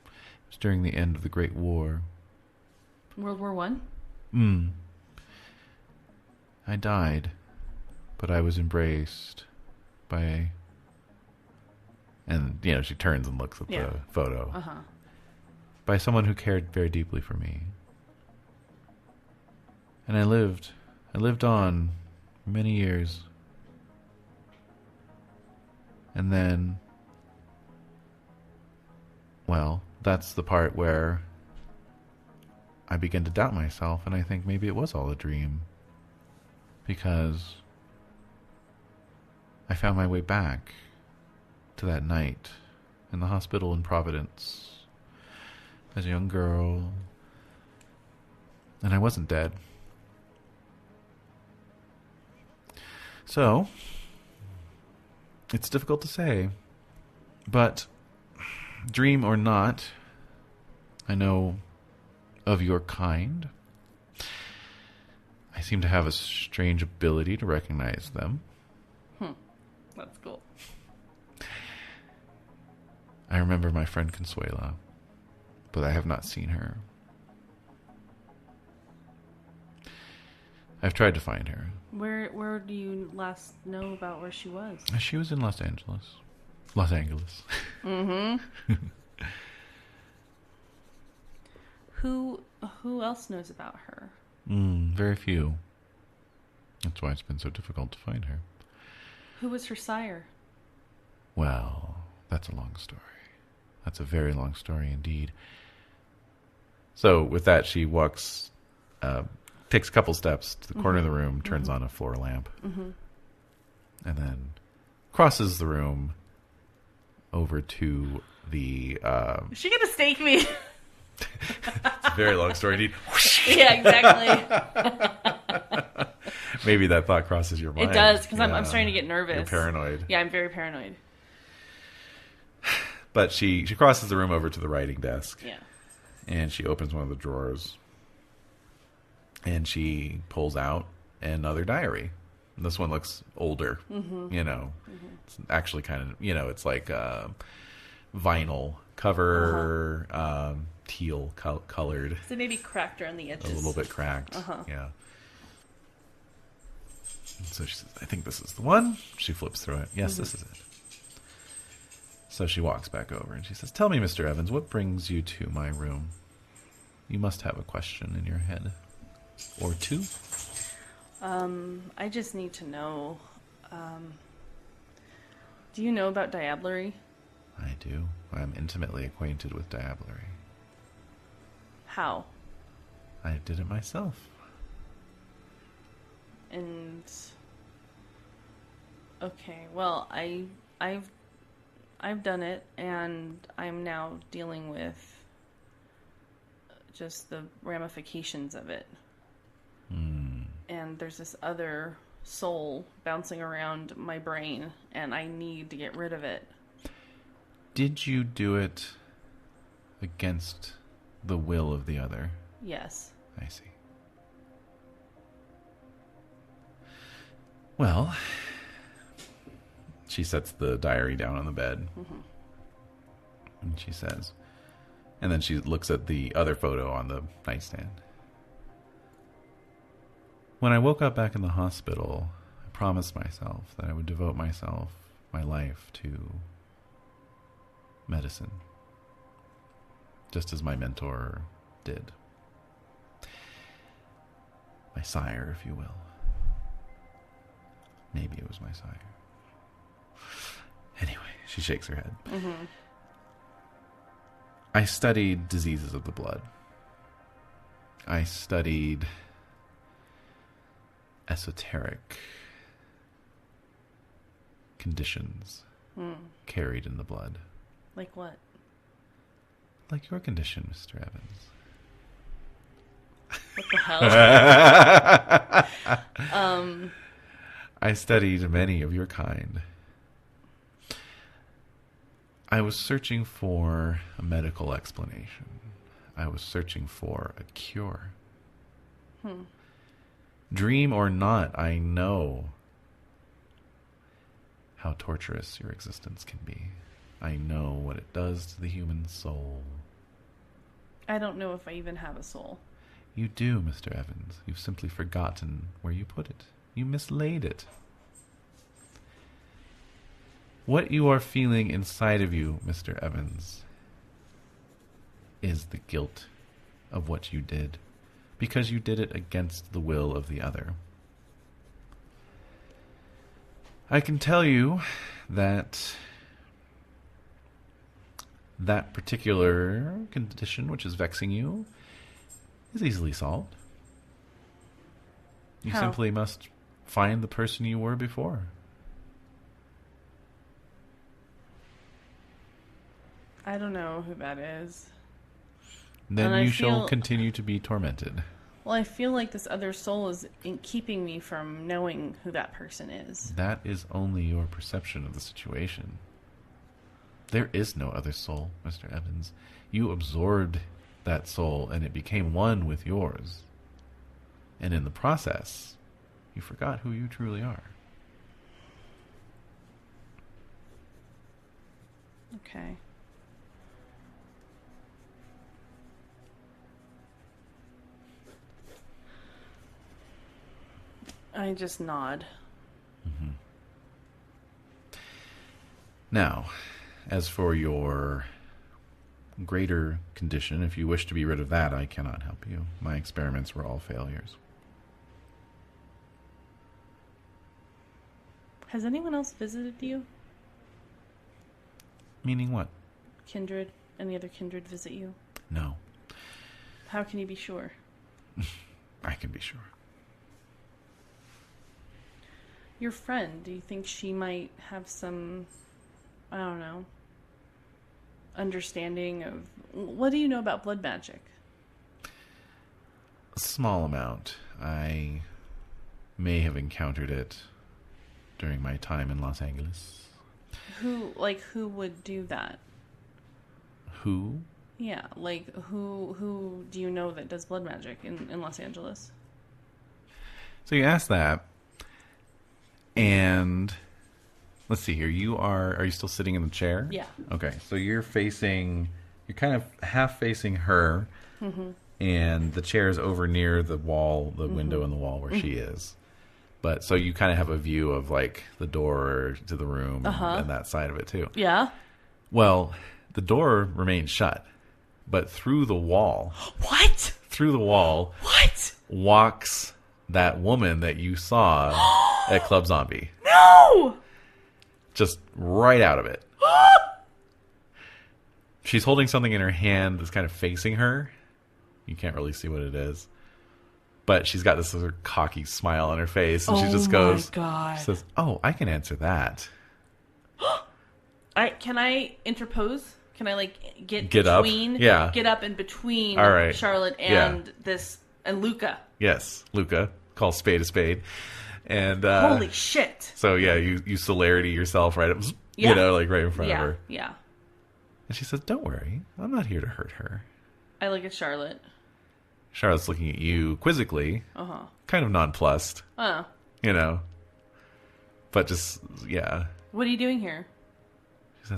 It was during the end of the Great War. World War I? I died, but I was embraced by... And, she turns and looks at the photo. Uh-huh. By someone who cared very deeply for me. And I lived on for many years. And then, well, that's the part where I begin to doubt myself, and I think maybe it was all a dream. Because I found my way back to that night in the hospital in Providence as a young girl, and I wasn't dead. So, it's difficult to say, but dream or not, I know of your kind. I seem to have a strange ability to recognize them. That's cool. I remember my friend Consuela, but I have not seen her. I've tried to find her. Where do you last know about where she was? She was in Los Angeles. Los Angeles. Mm-hmm. Who else knows about her? Very few. That's why it's been so difficult to find her. Who was her sire? Well, that's a long story. That's a very long story indeed. So with that, she walks, takes a couple steps to the corner of the room, turns on a floor lamp, and then crosses the room over to the... Is she gonna stake me? It's a very long story indeed. Yeah, exactly. Maybe that thought crosses your mind. It does, because I'm starting to get nervous. You're paranoid. Yeah, I'm very paranoid. But she crosses the room over to the writing desk. Yeah. And she opens one of the drawers. And she pulls out another diary. And this one looks older. You know. It's actually kind of, it's like vinyl cover, teal colored. So maybe cracked around the edges. A little bit cracked. Yeah. And so she says, I think this is the one. She flips through it. Yes, this is it. So she walks back over and she says, tell me, Mr. Evans, what brings you to my room? You must have a question in your head. Or two. I just need to know, do you know about diablerie? I do. I'm intimately acquainted with diablerie. How? I did it myself. And okay, well, I've done it, and I'm now dealing with just the ramifications of it. And there's this other soul bouncing around my brain, and I need to get rid of it. Did you do it against the will of the other? Yes. I see. Well, she sets the diary down on the bed. And she says, and then she looks at the other photo on the nightstand. When I woke up back in the hospital, I promised myself that I would devote my life to medicine, just as my mentor did. My sire, if you will. Maybe it was my sire. Anyway, she shakes her head. I studied diseases of the blood. I studied esoteric conditions carried in the blood. Like what? Like your condition, Mr. Evans. What the hell? I studied many of your kind. I was searching for a medical explanation. I was searching for a cure. Dream or not, I know how torturous your existence can be. I know what it does to the human soul. I don't know if I even have a soul. You do, Mr. Evans. You've simply forgotten where you put it. You mislaid it. What you are feeling inside of you, Mr. Evans, is the guilt of what you did, because you did it against the will of the other. I can tell you that that particular condition which is vexing you is easily solved. You How? simply must find the person you were before. I don't know who that is. Then And I you shall feel- continue to be tormented. Well, I feel like this other soul is keeping me from knowing who that person is. That is only your perception of the situation. There is no other soul, Mr. Evans. You absorbed that soul and it became one with yours. And in the process, you forgot who you truly are. Okay. I just nod. Mm-hmm. Now, as for your greater condition, if you wish to be rid of that, I cannot help you. My experiments were all failures. Has anyone else visited you? Meaning what? Kindred? Any other kindred visit you? No. How can you be sure? I can be sure. Your friend, do you think she might have some, I don't know, understanding of... What do you know about blood magic? A small amount. I may have encountered it during my time in Los Angeles. Who would do that? Who? Yeah, who do you know that does blood magic in Los Angeles? So you asked that, and let's see here. Are you still sitting in the chair? Yeah. Okay, so you're kind of half facing her, and the chair is over near the wall, the window in the wall where she is. But so you kind of have a view of like the door to the room and that side of it too. Yeah. Well, the door remains shut, but through the wall. What? Through the wall. What? Walks that woman that you saw at Club Zombie. No! Just right out of it. She's holding something in her hand that's kind of facing her. You can't really see what it is. But she's got this sort of cocky smile on her face, and she just goes, God. She says, "Oh, I can answer that." Can I interpose? Can I get between? Up? Yeah. Get up in between all right. Charlotte and and Luca. Yes, Luca. Call spade a spade. And holy shit. So yeah, you celerity yourself right up, right in front of her. Yeah. And she says, "Don't worry, I'm not here to hurt her." I look at Charlotte. Charlotte's looking at you quizzically, kind of nonplussed, but just, yeah. What are you doing here?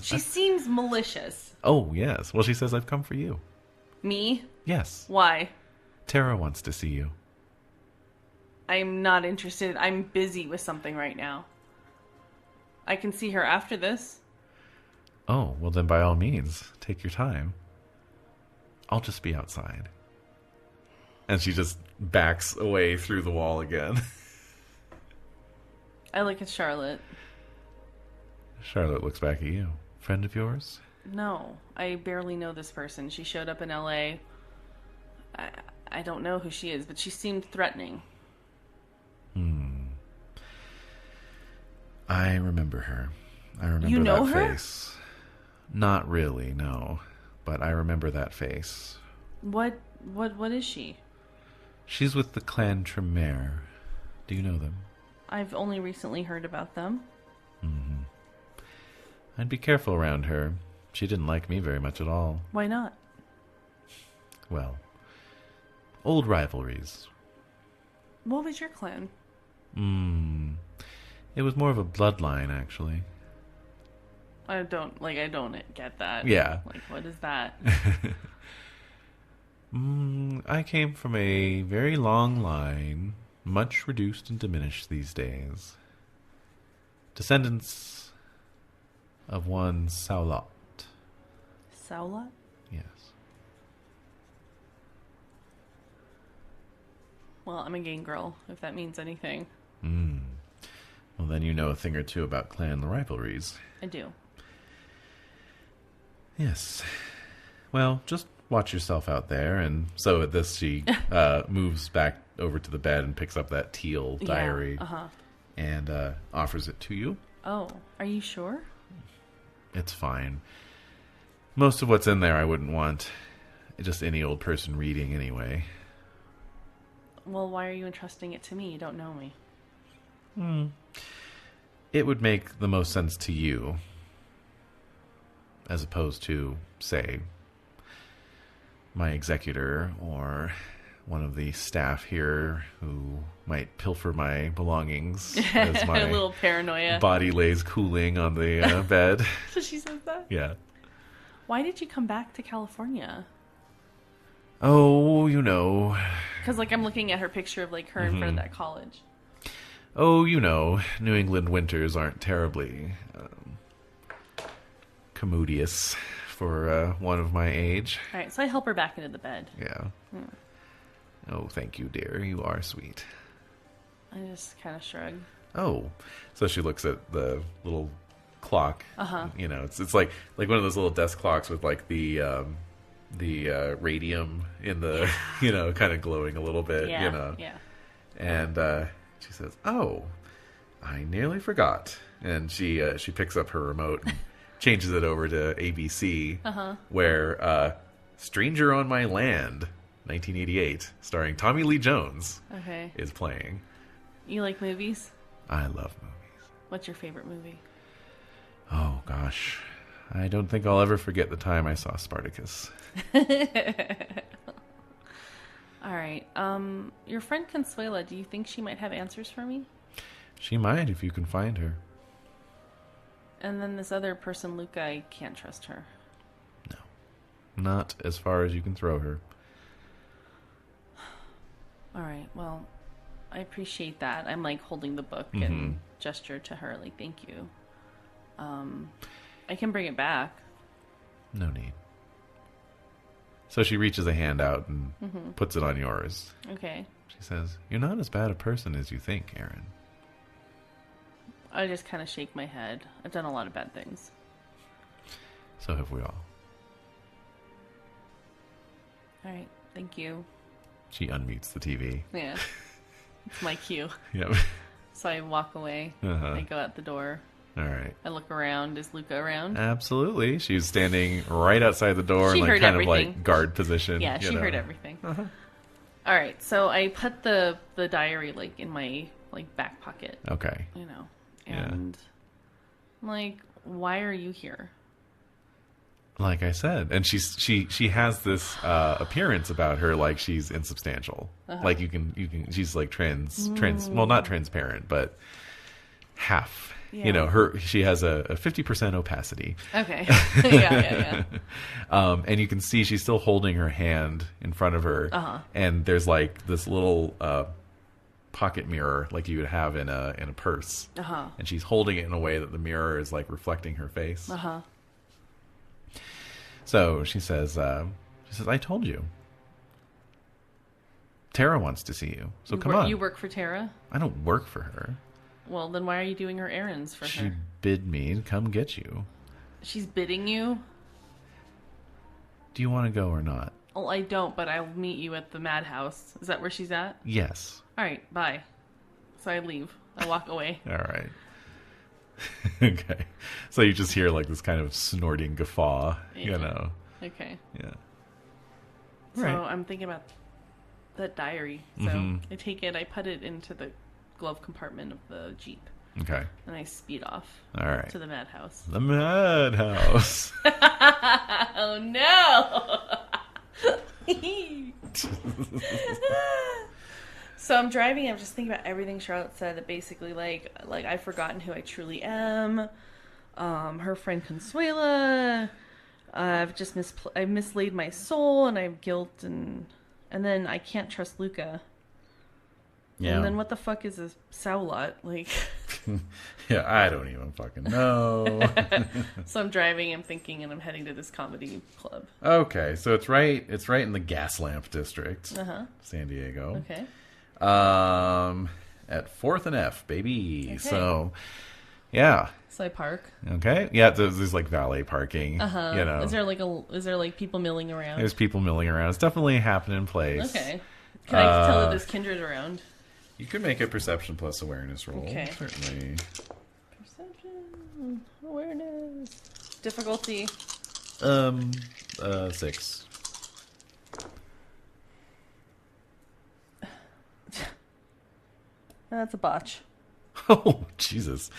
She seems malicious. Oh, yes. Well, she says, "I've come for you." Me? Yes. Why? Tara wants to see you. I'm not interested. I'm busy with something right now. I can see her after this. Oh, well then by all means, take your time. I'll just be outside. And she just backs away through the wall again. I look at Charlotte. Charlotte looks back at you. Friend of yours? No, I barely know this person. She showed up in LA. I don't know who she is, but she seemed threatening. I remember her. I remember you know that her? face. Not really, no. But I remember that face. What is she? She's with the Clan Tremere. Do you know them? I've only recently heard about them. I'd be careful around her. She didn't like me very much at all. Why not? Well, old rivalries. What was your clan? It was more of a bloodline, actually. I don't get that. Yeah. What is that? I came from a very long line, much reduced and diminished these days. Descendants of one Saulot. Saulot? Yes. Well, I'm a game girl, if that means anything. Well, then you know a thing or two about clan rivalries. I do. Yes. Well, just watch yourself out there. And so at this, she moves back over to the bed and picks up that teal diary and offers it to you. Oh, are you sure? It's fine. Most of what's in there I wouldn't want just any old person reading anyway. Well, why are you entrusting it to me? You don't know me. It would make the most sense to you, as opposed to, say, my executor or one of the staff here who might pilfer my belongings as my A little paranoia. body lays cooling on the bed. So she says that? Yeah. Why did you come back to California? Oh, you know. Because, like, I'm looking at her picture of, like, her in front of that college. Oh, you know, New England winters aren't terribly commodious for one of my age. All right, so I help her back into the bed. Yeah. Oh, thank you, dear. You are sweet. I just kind of shrug. Oh. So she looks at the little clock. Uh-huh. You know, it's like one of those little desk clocks with, like, the radium in the, you know, kind of glowing a little bit, Yeah, you know. yeah. And she says, "Oh, I nearly forgot." And she picks up her remote and changes it over to ABC, where "Stranger on My Land," 1988, starring Tommy Lee Jones, Okay. is playing. You like movies? I love movies. What's your favorite movie? Oh gosh, I don't think I'll ever forget the time I saw Spartacus. All right. Your friend Consuela, do you think she might have answers for me? She might if you can find her. And then this other person, Luca, I can't trust her. No, not as far as you can throw her. All right. Well, I appreciate that. I'm like holding the book and gesture to her, like, thank you. I can bring it back. No need. So she reaches a hand out and puts it on yours. Okay. She says, "You're not as bad a person as you think, Aaron." I just kind of shake my head. I've done a lot of bad things. So have we all. All right. Thank you. She unmutes the TV. Yeah. It's my cue. Yep. So I walk away. Uh-huh. I go out the door. All right. I look around. Is Luca around? Absolutely. She's standing right outside the door She in, like, heard kind of everything. like guard position. Yeah, you she know. heard everything. All right. So I put the diary, like, in my, like, back pocket, Okay. you know. Yeah. And I'm like, why are you here? Like I said, and she has this appearance about her like she's insubstantial. Like you can she's like trans well, not transparent, but half. Yeah. You know, she has a 50% opacity. Okay. Yeah. And you can see she's still holding her hand in front of her, and there's like this little pocket mirror like you would have in a purse, and she's holding it in a way that the mirror is like reflecting her face. So she says, "I told you. Tara wants to see you. So come on." You work for Tara? I don't work for her. Well, then why are you doing her errands for She her? bid me to come get you. She's bidding you? Do you want to go or not? Well, I don't, but I'll meet you at the madhouse. Is that where she's at? Yes. All right, bye. So I leave. I walk away. All right. Okay. So you just hear like this kind of snorting guffaw, you Yeah. know. Okay. Yeah. So Right. I'm thinking about that diary. So I take it, I put it into the glove compartment of the Jeep, Okay. and I speed off All right. to the madhouse. The madhouse. Oh no! So I'm driving. I'm just thinking about everything Charlotte said. That basically, like I've forgotten who I truly am. Her friend Consuela. I've just I mislaid my soul, and I have guilt, and then I can't trust Luca. Yeah. And then what the fuck is a sowlot? Like, Yeah, I don't even fucking know. so I'm driving, I'm thinking, and I'm heading to this comedy club. Okay, so it's right in the Gaslamp district, San Diego. Okay. At 4th and F, baby. Okay. So, yeah. So I park. Okay. Yeah, there's like valet parking. You know, Is there like people milling around? there's people milling around. It's definitely a happening place. Okay. Can I tell that there's kindred around? You can make a perception plus awareness roll. Okay. Certainly. Perception, awareness, difficulty. 6. That's a botch. Oh, Jesus.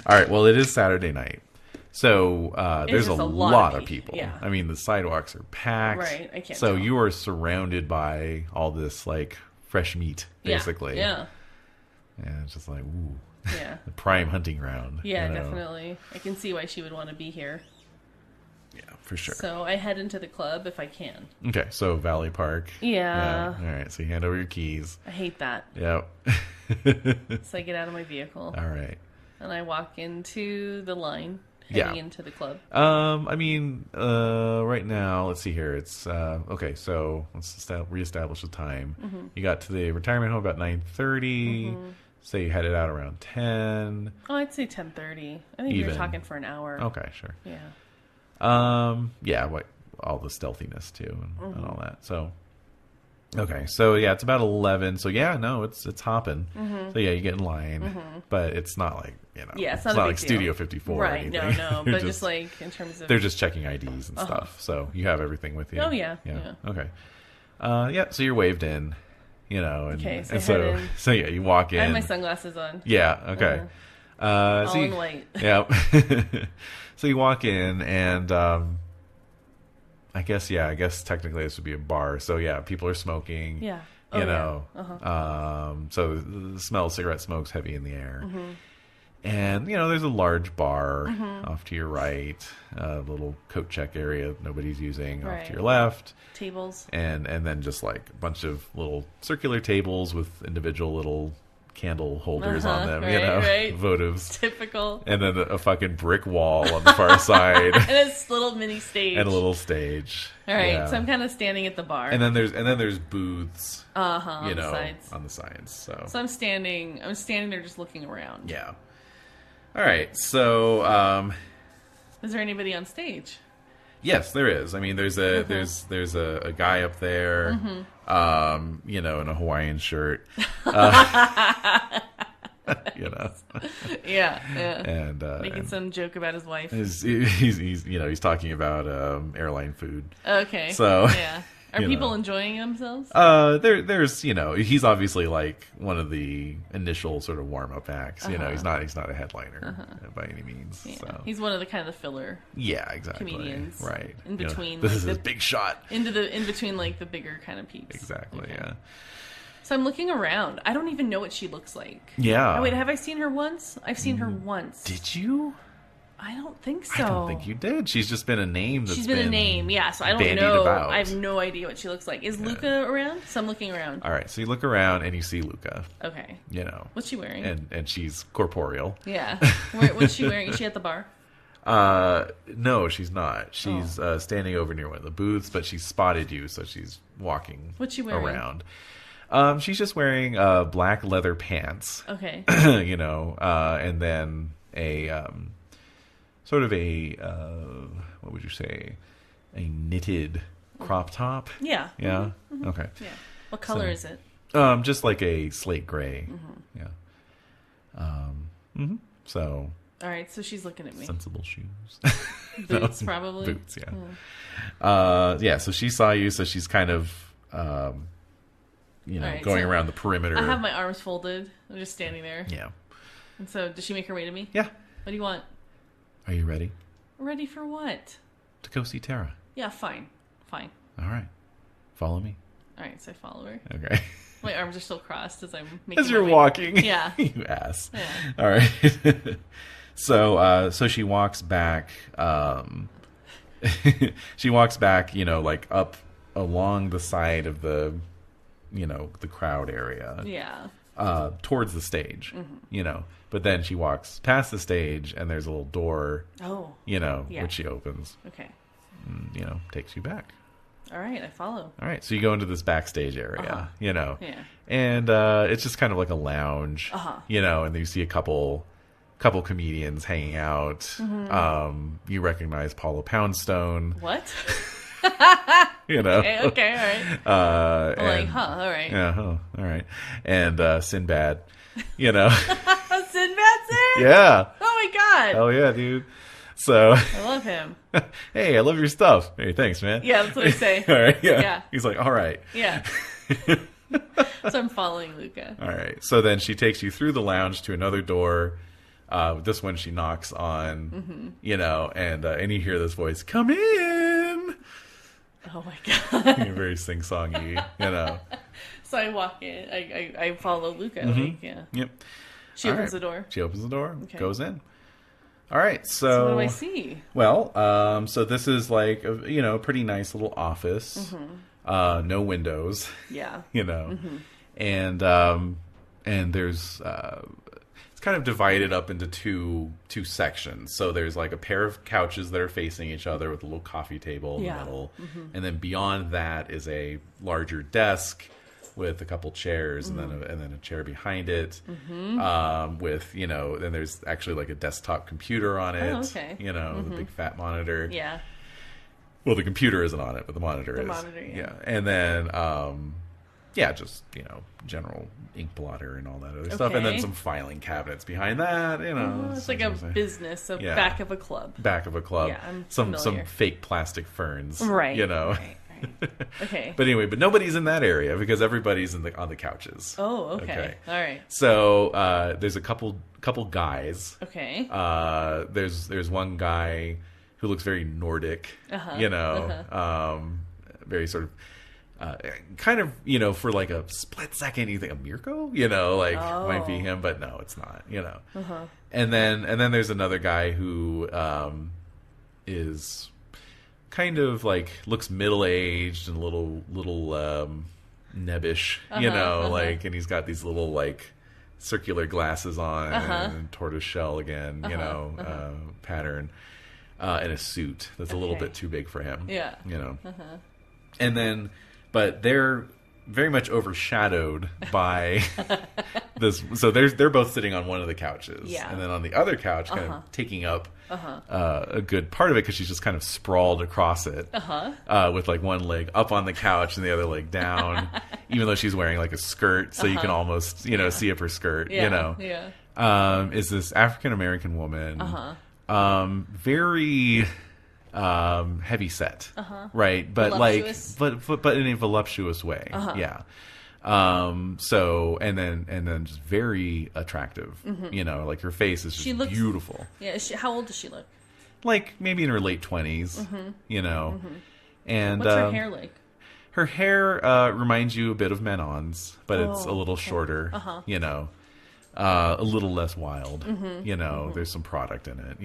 All right. Well, it is Saturday night. So there's a just a lot lot of of people. yeah. I mean, the sidewalks are packed. Right, I can't So tell. you are surrounded by all this like fresh meat, basically. Yeah. And it's just like, ooh, Yeah. the prime hunting ground. Yeah, you know? definitely. I can see why she would want to be here. Yeah, for sure. So I head into the club if I can. Okay, so Valley Park. Yeah. All right, so you hand over your keys. I hate that. Yep. So I get out of my vehicle All right. and I walk into the line heading Yeah. into the club. I mean, right now, let's see here. It's okay. So let's reestablish the time. Mm-hmm. You got to the retirement home about 9:30. Say you headed out around 10. Oh, I'd say 10:30. I think we were Even. talking for an hour. Okay, sure. Yeah. Yeah, what all the stealthiness too, and Mm-hmm. all that. So, okay, so yeah, it's about 11. So yeah, no, it's hopping. So yeah, you get in line, but it's not like Yeah, it's not a like big deal. Studio 54. or Right, no, anything. no. They're But just like in terms of. they're just checking IDs and stuff. So you have everything with you. Oh, yeah, yeah. yeah. Okay. Yeah, so you're waved in, and, Okay, so and head in. so yeah, you walk in. I have my sunglasses on. Yeah. Okay. All so in white. Yeah. So you walk in, and I guess technically this would be a bar. So yeah, people are smoking. Yeah. You Oh, know. yeah. So the smell of cigarette smoke's heavy in the air. And, there's a large bar off to your right, a little coat check area nobody's using off Right. to your left. Tables. And then just like a bunch of little circular tables with individual little candle holders on them, right. votives. Typical. And then a fucking brick wall on the far side. And this little mini stage. And a little stage. All right, Yeah. so I'm kind of standing at the bar. And then there's booths, on the sides. on the sides. So I'm standing there just looking around. yeah. All right. So Is there anybody on stage? yes, there is. I mean, there's a guy up there, in a Hawaiian shirt, Yeah. and Making some joke about his wife. he's talking about airline food. Okay. So, yeah. Are you people know. enjoying themselves? There's he's obviously like one of the initial sort of warm up acts. He's not a headliner by any means. Yeah. So He's one of the kind of filler yeah, exactly. comedians. Right. In between. This like, is his big shot. in between like the bigger kind of peeps. Exactly. Okay. Yeah. So I'm looking around. I don't even know what she looks like. Yeah. Oh, wait, have I seen her once? I've seen her once. Did you? I don't think so. I don't think you did. She's just been a name. She's been a name, yeah. So I don't bandied know. about. I have no idea what she looks like. Is Luca around? So I'm looking around. All right, so you look around and you see Luca. Okay. What's she wearing? And she's corporeal. Yeah. What's she wearing? Is she at the bar? No, she's not. She's standing over near one of the booths, but she spotted you, so she's walking. What's she wearing? Around. She's just wearing black leather pants. Okay. And then a sort of a what would you say? A knitted crop top. Yeah. Yeah. Mm-hmm. Okay. Yeah. What color is it? Just like a slate gray. Yeah. So. All right, so she's looking at me. Sensible shoes. Boots, probably. Boots, yeah. Yeah, so she saw you, so she's kind of, right, going so around the perimeter. I have my arms folded. I'm just standing there. Yeah. And so, does she make her way to me? Yeah. What do you want? Are you ready Ready for what? to go see Tara? Yeah, fine. Fine. All right. Follow me. All right, so I follow her. Okay. My arms are still crossed as I'm making As you're my way. walking. Yeah. You ass. Yeah. All right. So she walks back. She walks back, like up along the side of the, the crowd area. Yeah. Towards the stage, But then she walks past the stage, and there's a little door, Oh. Yeah. Yeah. which she opens, Okay. and, takes you back. All right, I follow. All right, so you go into this backstage area, Yeah. and it's just kind of like a lounge, and you see a couple comedians hanging out. You recognize Paula Poundstone. What? Okay, Okay, all right. and, all right. Yeah, all right. And Sinbad, Sinbad's there? Yeah. Oh my god. Oh yeah, dude. So I love him. hey, I love your stuff. Hey, thanks, man. Yeah, that's what I say. All right, yeah. Yeah. He's like, all right. Yeah. So I'm following Luca. All right. So then she takes you through the lounge to another door, This one she knocks on, and you hear this voice, "Come in." Oh my god! Very sing-songy, So I walk in. I follow Luca. Yep. She opens the door. She opens the door. Okay. Goes in. All right. So what do I see? Well, so this is like a pretty nice little office. No windows. Yeah. And there's it's kind of divided up into two sections. So there's like a pair of couches that are facing each other with a little coffee table in the middle, and then beyond that is a larger desk with a couple chairs and then a chair behind it, with then there's actually like a desktop computer on it. Oh, okay. The big fat monitor. Yeah. Well, the computer isn't on it, but the monitor is. The monitor, yeah. And then just general ink blotter and all that other stuff, and then some filing cabinets behind that. It's like a business, back of a club. Back of a club. Yeah, I'm some familiar. fake plastic ferns. Right. Right. Okay. But anyway, nobody's in that area because everybody's on the couches. Oh, okay. All right. So there's a couple guys. Okay. There's one guy who looks very Nordic. Very sort of. Kind of, for like a split second, you think of Mirko, might be him, but no, it's not, And then there's another guy who is kind of like looks middle aged and a little nebbish, and he's got these little like circular glasses on and tortoise shell again, pattern, and a suit that's a little bit too big for him, and then. But they're very much overshadowed by this. So they're both sitting on one of the couches, and then on the other couch, kind of taking up a good part of it because she's just kind of sprawled across it, with like one leg up on the couch and the other leg down, even though she's wearing like a skirt, so you can almost see up her skirt. Is this African American woman? Very. Heavy set, right? But voluptuous. but in a voluptuous way, So and then just very attractive, like her face is just beautiful. Yeah, how old does she look? Like maybe in her late 20s, And what's her hair like? Her hair reminds you a bit of Manon's, but it's a little shorter, a little less wild. There's some product in it,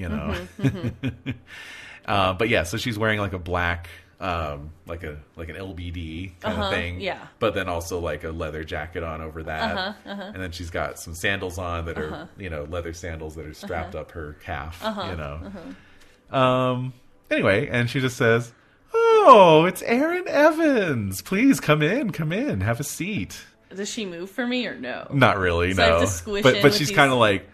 but yeah, so she's wearing like a black, like an LBD kind of thing. But then also like a leather jacket on over that. And then she's got some sandals on that are, leather sandals that are strapped up her calf, Anyway, and she just says, "Oh, it's Erin Evans. Please come in, have a seat." Does she move for me or no? Not really, so no. I have to squish but she's kind of like,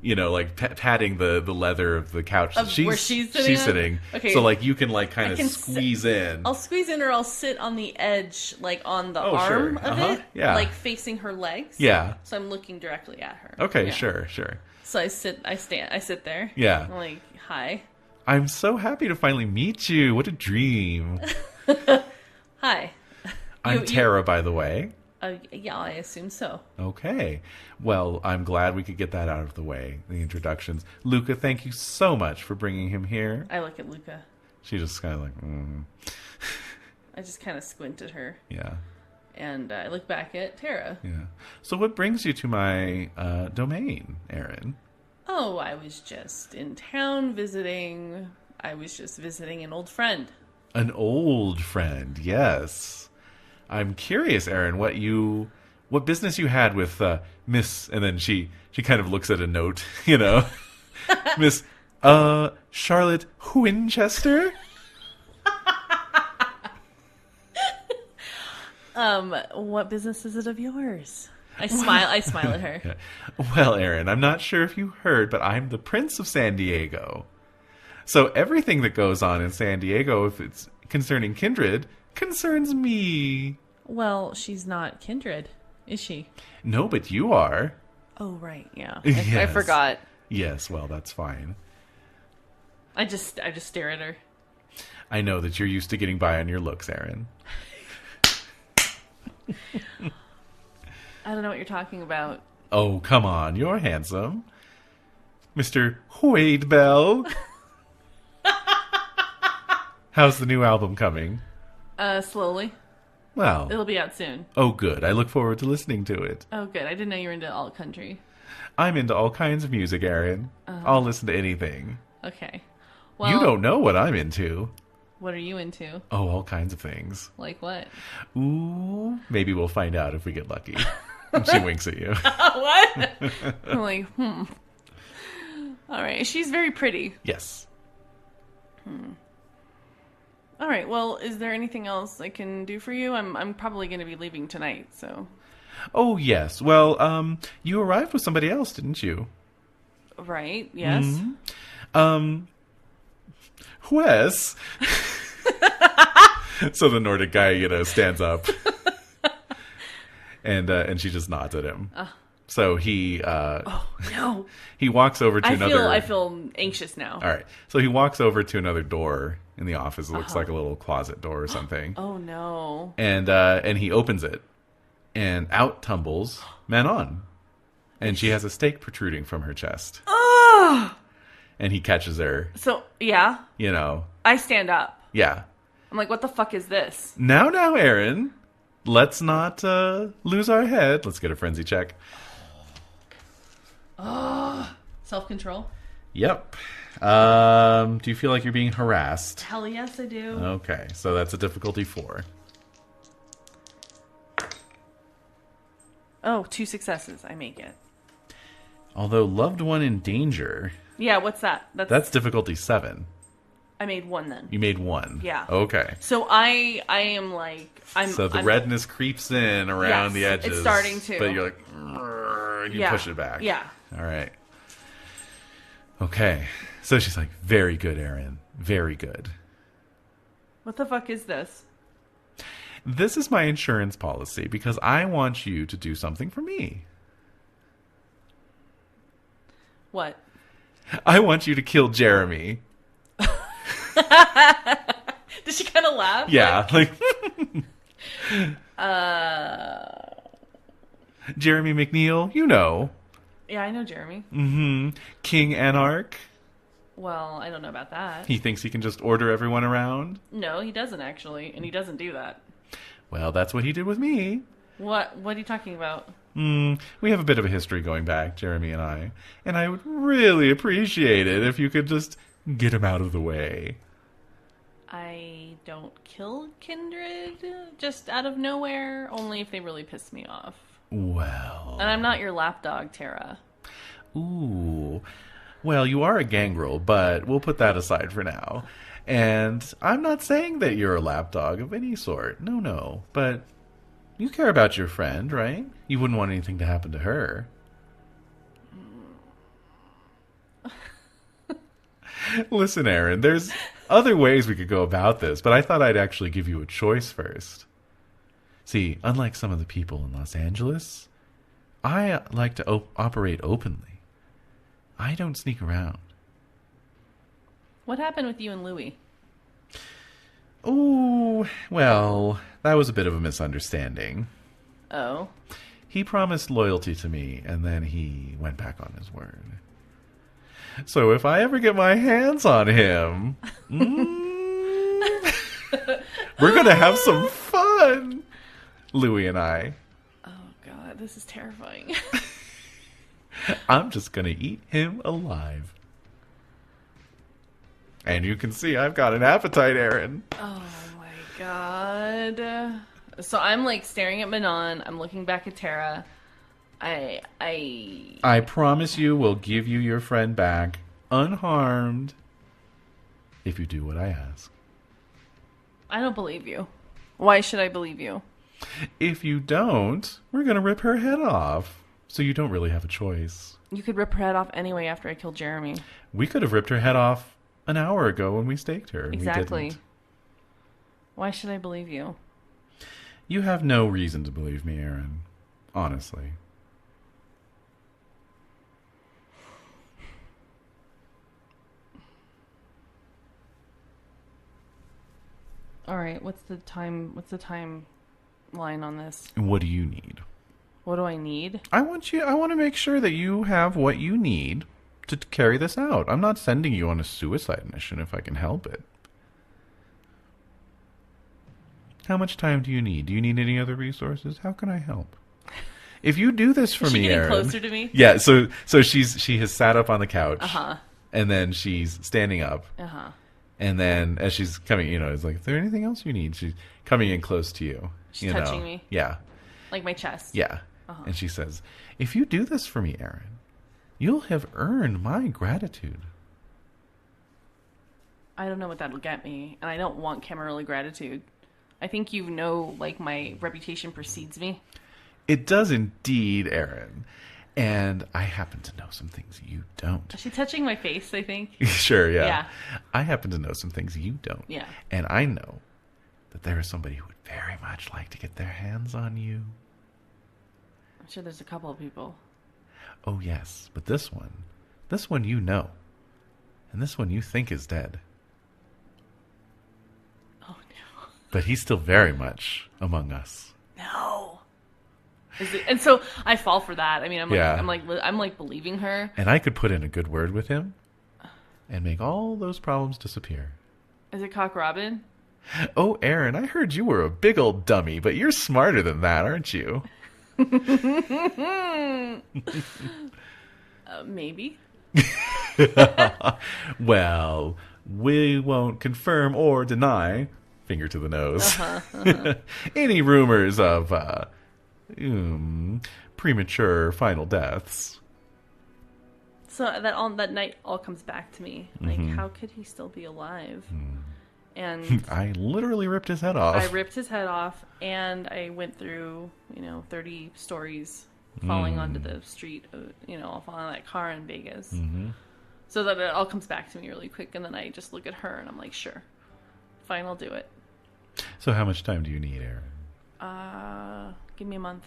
like patting the leather of the couch. Where she's sitting? Okay. So like you can like kind of squeeze in. I'll squeeze in, or I'll sit on the edge, like on the arm of it, like facing her legs. Yeah. So I'm looking directly at her. Okay, sure. So I sit there. Yeah. I'm like, hi. I'm so happy to finally meet you. What a dream. Hi. I'm Tara, by the way. Yeah, I assume so. Okay. Well, I'm glad we could get that out of the way, the introductions. Luca, thank you so much for bringing him here. I look at Luca. She just kind of like, I just kind of squint at her. Yeah. And I look back at Tara. Yeah. So what brings you to my domain, Erin? Oh, I was just in town visiting. I was just visiting an old friend. An old friend, yes. I'm curious, Erin, what business you had with Miss, and then she kind of looks at a note, Miss Charlotte Winchester. What business is it of yours? I smile at her. Yeah. Well, Erin, I'm not sure if you heard, but I'm the Prince of San Diego. So everything that goes on in San Diego, if it's concerning Kindred, concerns me. Well, she's not Kindred, is she? No, but you are. Oh, right, yeah. Yes. I forgot. Yes, well, that's fine. I just stare at her. I know that you're used to getting by on your looks, Erin. I don't know what you're talking about. Oh, come on. You're handsome. Mr. Wade Bell. How's the new album coming? Slowly. Well. It'll be out soon. Oh, good. I look forward to listening to it. Oh, good. I didn't know you were into alt country. I'm into all kinds of music, Aaron. I'll listen to anything. Okay. Well, You don't know what I'm into. What are you into? Oh, all kinds of things. Like what? Ooh, maybe we'll find out if we get lucky. And she winks at you. What? I'm like, All right. She's very pretty. Yes. All right. Well, is there anything else I can do for you? I'm probably going to be leaving tonight, so. Oh, yes. Well, you arrived with somebody else, didn't you? Right. Yes. Wes. So the Nordic guy, stands up. And she just nods at him. So he Oh, no. he walks over to another. I feel anxious now. All right. So he walks over to another door in the office. It looks like a little closet door or something. Oh, no. And he opens it, and out tumbles Manon, and she has a stake protruding from her chest. Oh! And he catches her. So, yeah. I stand up. Yeah. I'm like, what the fuck is this? Now, Aaron. Let's not lose our head. Let's get a frenzy check. Self-control? Yep. Do you feel like you're being harassed? Hell yes, I do. Okay, so that's a difficulty 4. Oh, 2 successes. I make it. Although loved one in danger. Yeah, what's that? That's difficulty 7. I made 1 then. You made 1. Yeah. Okay. So I am like So the redness creeps in around the edges. It's starting to. But you're like, and you push it back. Yeah. All right. Okay. So she's like, very good, Aaron. Very good. What the fuck is this? This is my insurance policy because I want you to do something for me. What? I want you to kill Jeremy. Did she kind of laugh? Yeah. Jeremy McNeil, you know. Yeah, I know Jeremy. Mm-hmm. King Anarch. Well, I don't know about that. He thinks he can just order everyone around. No, he doesn't actually, and he doesn't do that. Well, that's what he did with me. What are you talking about? We have a bit of a history going back, Jeremy and I would really appreciate it if you could just get him out of the way. I don't kill kindred just out of nowhere, only if they really piss me off. Well... And I'm not your lapdog, Tara. Ooh. Well, you are a gangrel, but we'll put that aside for now. And I'm not saying that you're a lapdog of any sort. No. But you care about your friend, right? You wouldn't want anything to happen to her. Listen, Aaron, there's other ways we could go about this, but I thought I'd actually give you a choice first. See, unlike some of the people in Los Angeles, I like to operate openly. I don't sneak around. What happened with you and Louie? Oh, well, that was a bit of a misunderstanding. Oh? He promised loyalty to me, and then he went back on his word. So if I ever get my hands on him, we're going to have some fun, Louie and I. Oh, God, this is terrifying. I'm just going to eat him alive. And you can see I've got an appetite, Aaron. Oh, my God. So I'm, like, staring at Manon. I'm looking back at Tara. I promise you we'll give you your friend back unharmed if you do what I ask. I don't believe you. Why should I believe you? If you don't, we're going to rip her head off. So you don't really have a choice. You could rip her head off anyway after I killed Jeremy. We could have ripped her head off an hour ago when we staked her. Exactly. We didn't. Why should I believe you? You have no reason to believe me, Aaron. Honestly. All right, what's the timeline on this? And what do you need? What do I need? I want to make sure that you have what you need to carry this out. I'm not sending you on a suicide mission if I can help it. How much time do you need? Do you need any other resources? How can I help? If you do this for Is she me, getting Aaron. closer to me? Yeah, so she has sat up on the couch. Uh-huh. And then she's standing up. Uh-huh. And then as she's coming, it's like, is there anything else you need? She's coming in close to you. She's touching me? Yeah. Like my chest? Yeah. Uh-huh. And she says, if you do this for me, Aaron, you'll have earned my gratitude. I don't know what that'll get me, and I don't want Camarilla gratitude. I think my reputation precedes me. It does indeed, Aaron. And I happen to know some things you don't. Is she touching my face, I think? Sure, yeah. Yeah. I happen to know some things you don't. Yeah. And I know that there is somebody who would very much like to get their hands on you. I'm sure there's a couple of people. Oh, yes. But this one you know. And this one you think is dead. Oh, no. But he's still very much among us. No. And so I fall for that. I mean, Yeah. I'm like believing her. And I could put in a good word with him and make all those problems disappear. Is it Cock Robin? Oh, Aaron, I heard you were a big old dummy, but you're smarter than that, aren't you? Maybe. Well, we won't confirm or deny, finger to the nose, any rumors of premature final deaths. So that night all comes back to me. Like, how could he still be alive? And I literally ripped his head off. I ripped his head off, and I went through, 30 stories falling onto the street, I'll fall in that car in Vegas. So that it all comes back to me really quick, and then I just look at her, and I'm like, sure. Fine, I'll do it. So how much time do you need, Aaron? Give me a month.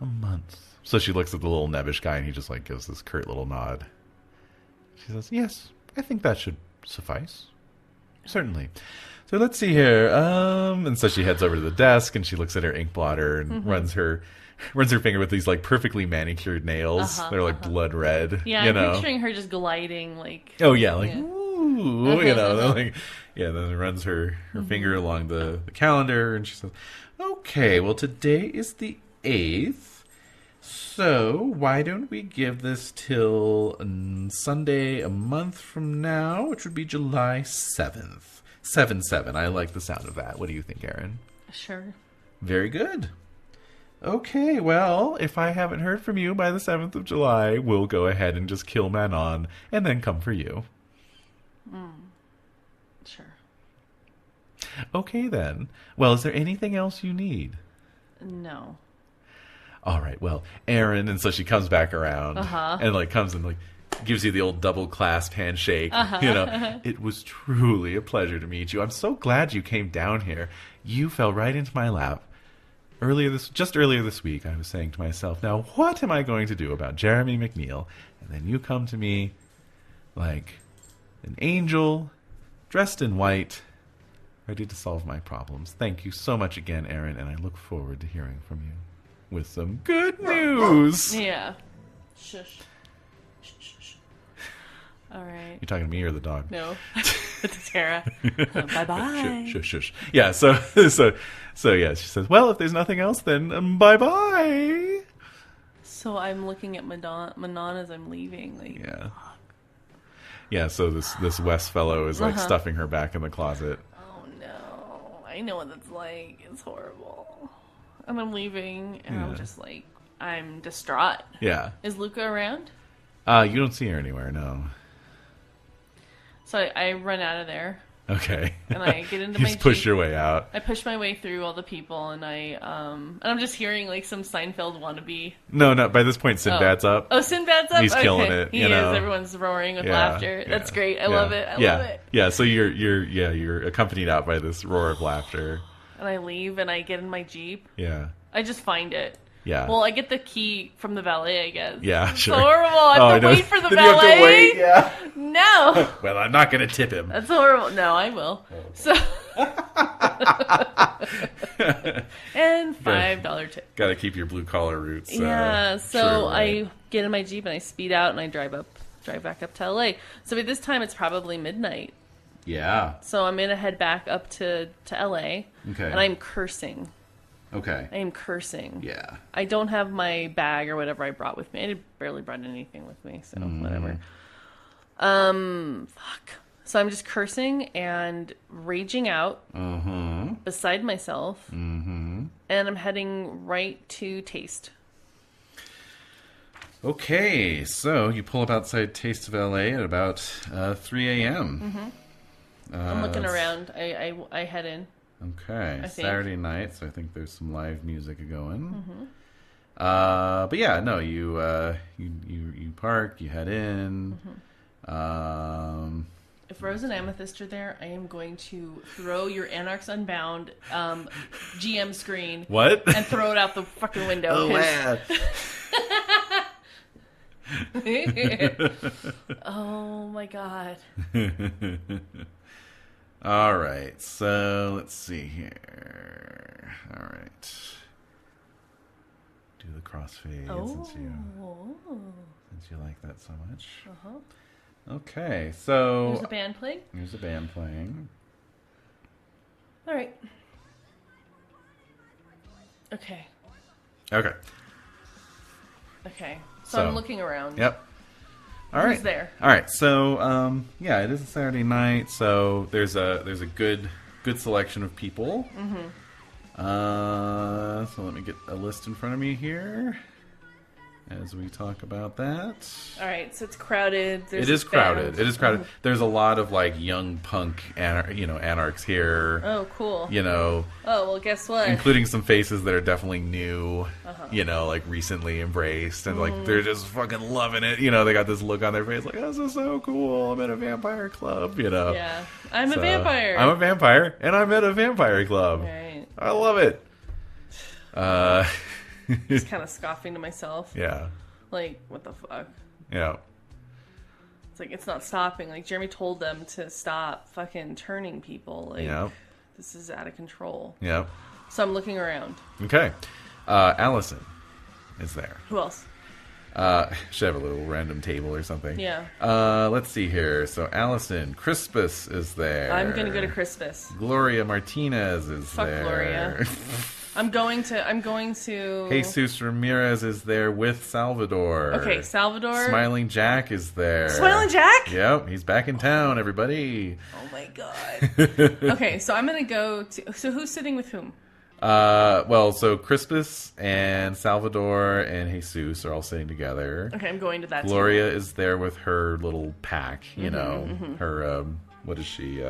A month. So she looks at the little nebbish guy, and he just gives this curt little nod. She says, yes, I think that should suffice. Certainly. So let's see here. And so she heads over to the desk, and she looks at her ink blotter and runs her finger with these perfectly manicured nails. They're blood red. Yeah, I'm picturing her just gliding Oh yeah, ooh, then runs her finger along the calendar, and she says, okay, well today is the 8th, so why don't we give this till Sunday a month from now, which would be July 7th. 7-7. I like the sound of that. What do you think, Aaron? Sure. Very good. Okay, well, if I haven't heard from you by the 7th of July, we'll go ahead and just kill Manon and then come for you. Sure. Okay, then. Well, is there anything else you need? No. All right, well, Aaron, and so she comes back around and comes and gives you the old double clasp handshake. It was truly a pleasure to meet you. I'm so glad you came down here. You fell right into my lap. Earlier this week, I was saying to myself, now what am I going to do about Jeremy McNeil? And then you come to me like an angel, dressed in white, ready to solve my problems. Thank you so much again, Aaron, and I look forward to hearing from you with some good news. Yeah. Shush. All right. You talking to me or the dog? No. It's Tara. Bye-bye. Shush. Yeah, so yeah, she says, well, if there's nothing else, then bye-bye. So I'm looking at Manon as I'm leaving. Yeah. Yeah, so this West fellow is stuffing her back in the closet. Oh, no. I know what that's like. It's horrible. And I'm leaving, and I'm just I'm distraught. Yeah. Is Luca around? You don't see her anywhere, no. So I run out of there. Okay. And I get into you my just push Jeep. your way out. I push my way through all the people, and I'm just hearing some Seinfeld wannabe. No, by this point Sinbad's up. Oh, Sinbad's up? He's killing it. He is. Everyone's roaring with laughter. That's great. I love it. I love it. Yeah, so you're accompanied out by this roar of laughter. And I leave, and I get in my Jeep. Yeah. I just find it. Yeah. Well, I get the key from the valet, I guess. Yeah, it's sure. horrible. I have to wait for the valet. You have to wait, yeah. No. Well, I'm not going to tip him. That's horrible. No, I will. So. And $5 Gotta keep your blue collar roots. Yeah, so true, right? I get in my Jeep and I speed out and I drive back up to LA. So by this time it's probably midnight. Yeah. So I'm gonna head back up to LA. Okay. And I'm cursing. Okay. I am cursing. Yeah. I don't have my bag or whatever I brought with me. I barely brought anything with me, so whatever. Fuck. So I'm just cursing and raging out beside myself. And I'm heading right to Taste. Okay, so you pull up outside Taste of LA at about 3 a.m. I'm looking around. I head in. Okay, I think. Saturday night, so I think there's some live music going. But yeah, no, you park, you head in. If Rose and Amethyst are there, I am going to throw your Anarchs Unbound GM screen. What? And throw it out the fucking window. Oh, man. Oh my god. All right, so let's see here. All right. Do the crossfade since you like that so much. Okay, so There's a band playing? There's a band playing. All right. Okay. Okay. Okay. So I'm looking around. Yep. All right. Who's there? All right. So, yeah, it is a Saturday night, so there's a good selection of people. So let me get a list in front of me here as we talk about that. All right. So it's crowded. It is crowded. It is crowded. There's a lot of like young punk, anarchs here. Oh, cool. Oh, well, guess what? including some faces that are definitely new. Like recently embraced, and like they're just fucking loving it. They got this look on their face, like, "This is so cool. I'm at a vampire club." Yeah, I'm a vampire. I'm a vampire, and I'm at a vampire club. Right. I love it. Just kind of scoffing to myself. Yeah. Like, what the fuck? Yeah. It's like, it's not stopping. Like, Jeremy told them to stop fucking turning people. Like, this is out of control. Yeah. So I'm looking around. Okay. Allison is there. Who else? Should have a little random table or something. Yeah. Let's see here. So Allison, Crispus is there. I'm gonna go to Crispus. Gloria Martinez is Fuck there. Gloria. I'm going to. Jesus Ramirez is there with Salvador. Okay, Salvador. Smiling Jack is there. Smiling Jack? Yep, he's back in town, everybody. Oh my god. Okay, so I'm gonna go to. So who's sitting with whom? So Crispus and Salvador and Jesus are all sitting together. Okay, I'm going to that. Gloria is there with her little pack, her, what is she,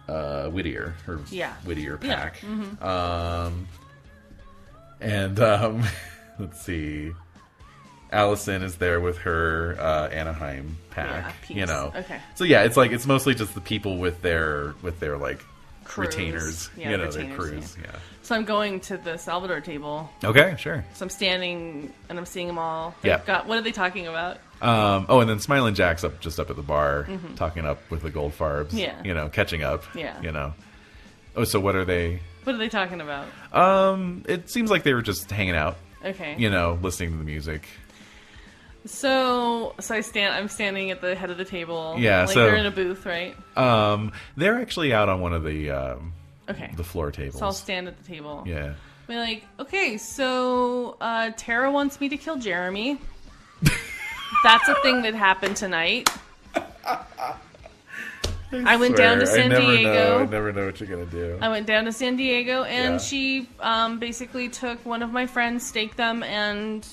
Whittier, her Whittier pack. Yeah. Let's see, Allison is there with her, Anaheim pack, Okay. So yeah, it's mostly just the people with their like, crews. Retainers, their crews, yeah. So I'm going to the Salvador table. Okay, sure. So I'm standing and I'm seeing them all. Yeah. What are they talking about? And then Smiling Jack's up at the bar, talking up with the Gold Farbs. Yeah. Catching up. Yeah. Oh, so what are they? What are they talking about? It seems like they were just hanging out. Okay. Listening to the music. So I'm standing at the head of the table. Yeah, like so they're in a booth, right? They're actually out on one of the the floor tables. So I'll stand at the table. Yeah. Be like, okay, so Tara wants me to kill Jeremy. That's a thing that happened tonight. I went down to San Diego. I never know what you're gonna do. I went down to San Diego, and she basically took one of my friends, staked them, and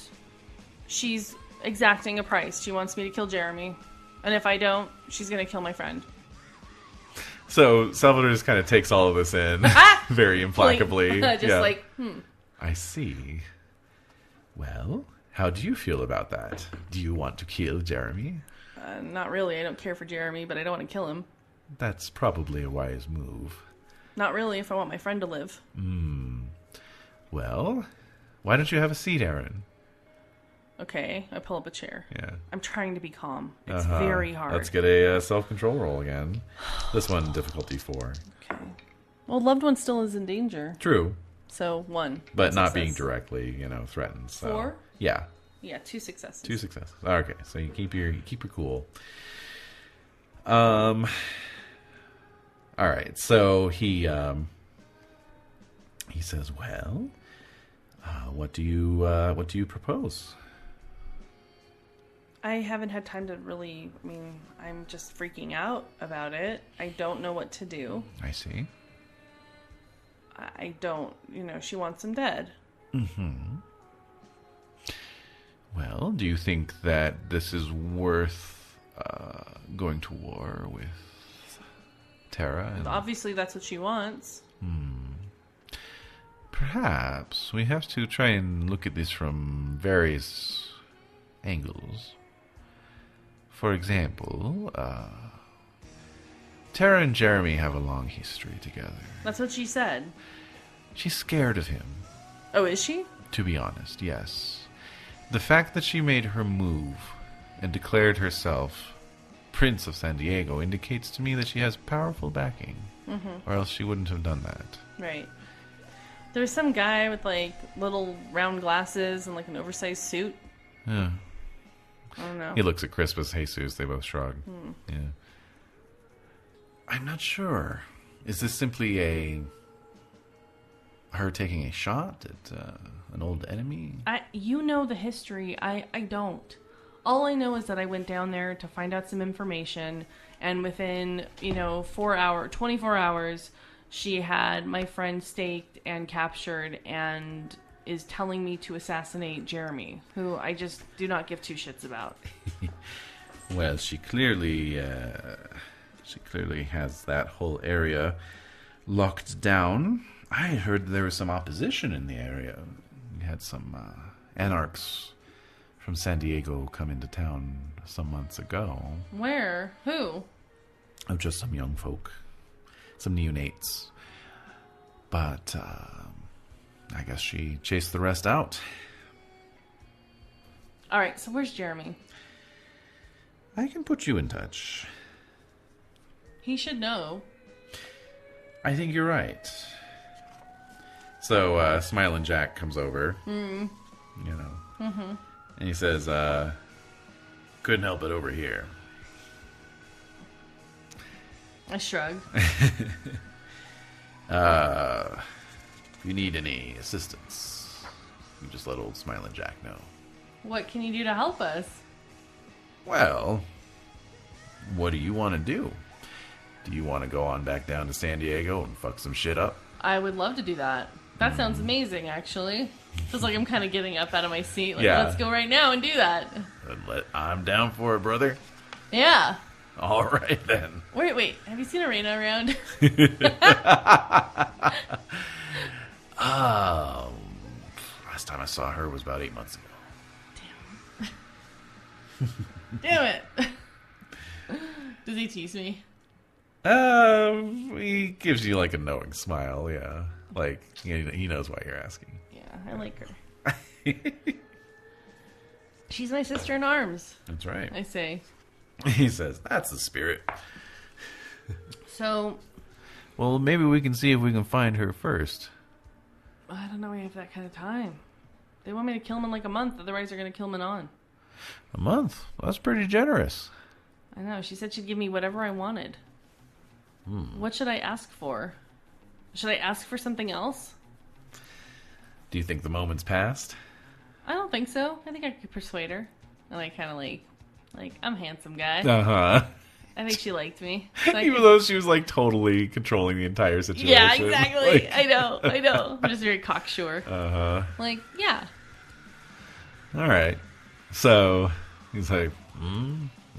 she's exacting a price. She wants me to kill Jeremy, and if I don't, she's gonna kill my friend. So Salvador just kind of takes all of this in very implacably. I see. Well, how do you feel about that? Do you want to kill Jeremy? Not really. I don't care for Jeremy, but I don't want to kill him. That's probably a wise move. Not really, if I want my friend to live. Well, why don't you have a seat, Aaron? Okay, I pull up a chair. Yeah. I'm trying to be calm. It's very hard. Let's get a self-control roll again. This one, difficulty 4. Okay. Well, loved one still is in danger. True. So 1. But not success. being directly, threatened. So. 4? Yeah. Yeah, 2 successes. 2 successes. Okay, so you keep your cool. All right, so he says, "Well, what do you propose?" I haven't had time to really. I mean, I'm just freaking out about it. I don't know what to do. I see. I don't. She wants him dead. Mm-hmm. Well, do you think that this is worth going to war with Tara? Obviously, that's what she wants. Perhaps we have to try and look at this from various angles. For example, Tara and Jeremy have a long history together. That's what she said. She's scared of him. Oh, is she? To be honest, yes. The fact that she made her move and declared herself Prince of San Diego indicates to me that she has powerful backing. Mm-hmm. Or else she wouldn't have done that. Right. There's some guy with, little round glasses and, an oversized suit. Yeah. I don't know. He looks at Crispus, Jesus, they both shrug. Yeah. I'm not sure. Is this simply her taking a shot at an old enemy? You know the history. I don't. All I know is that I went down there to find out some information, and within, 24 hours, she had my friend staked and captured and is telling me to assassinate Jeremy, who I just do not give 2 shits about. Well, she clearly has that whole area locked down. I heard there was some opposition in the area. We had some anarchs from San Diego come into town some months ago. Where? Who? Oh, just some young folk. Some neonates. But, I guess she chased the rest out. Alright, so where's Jeremy? I can put you in touch. He should know. I think you're right. So, Smiling Jack comes over. And he says, couldn't help it over here. I shrug. If you need any assistance, you just let old Smiling Jack know. What can you do to help us? Well, what do you want to do? Do you want to go on back down to San Diego and fuck some shit up? I would love to do that. That sounds amazing, actually. Feels like I'm kind of getting up out of my seat. Let's go right now and do that. I'm down for it, brother. Yeah. All right, then. Wait. Have you seen Arena around? Last time I saw her was about 8 months ago. Damn it. Does he tease me? He gives you a knowing smile, yeah. He knows why you're asking. Yeah, I like her. She's my sister in arms. That's right. I say. He says, that's the spirit. So. Well, maybe we can see if we can find her first. I don't know we have that kind of time. They want me to kill him in a month, otherwise they're going to kill him on. A month? That's pretty generous. I know. She said she'd give me whatever I wanted. What should I ask for? Should I ask for something else? Do you think the moment's passed? I don't think so. I think I could persuade her. And I kind of I'm a handsome guy. Uh-huh. I think she liked me. Even though she was totally controlling the entire situation. Yeah, exactly. I know. I'm just very cocksure. Uh-huh. Yeah. All right. So he's like,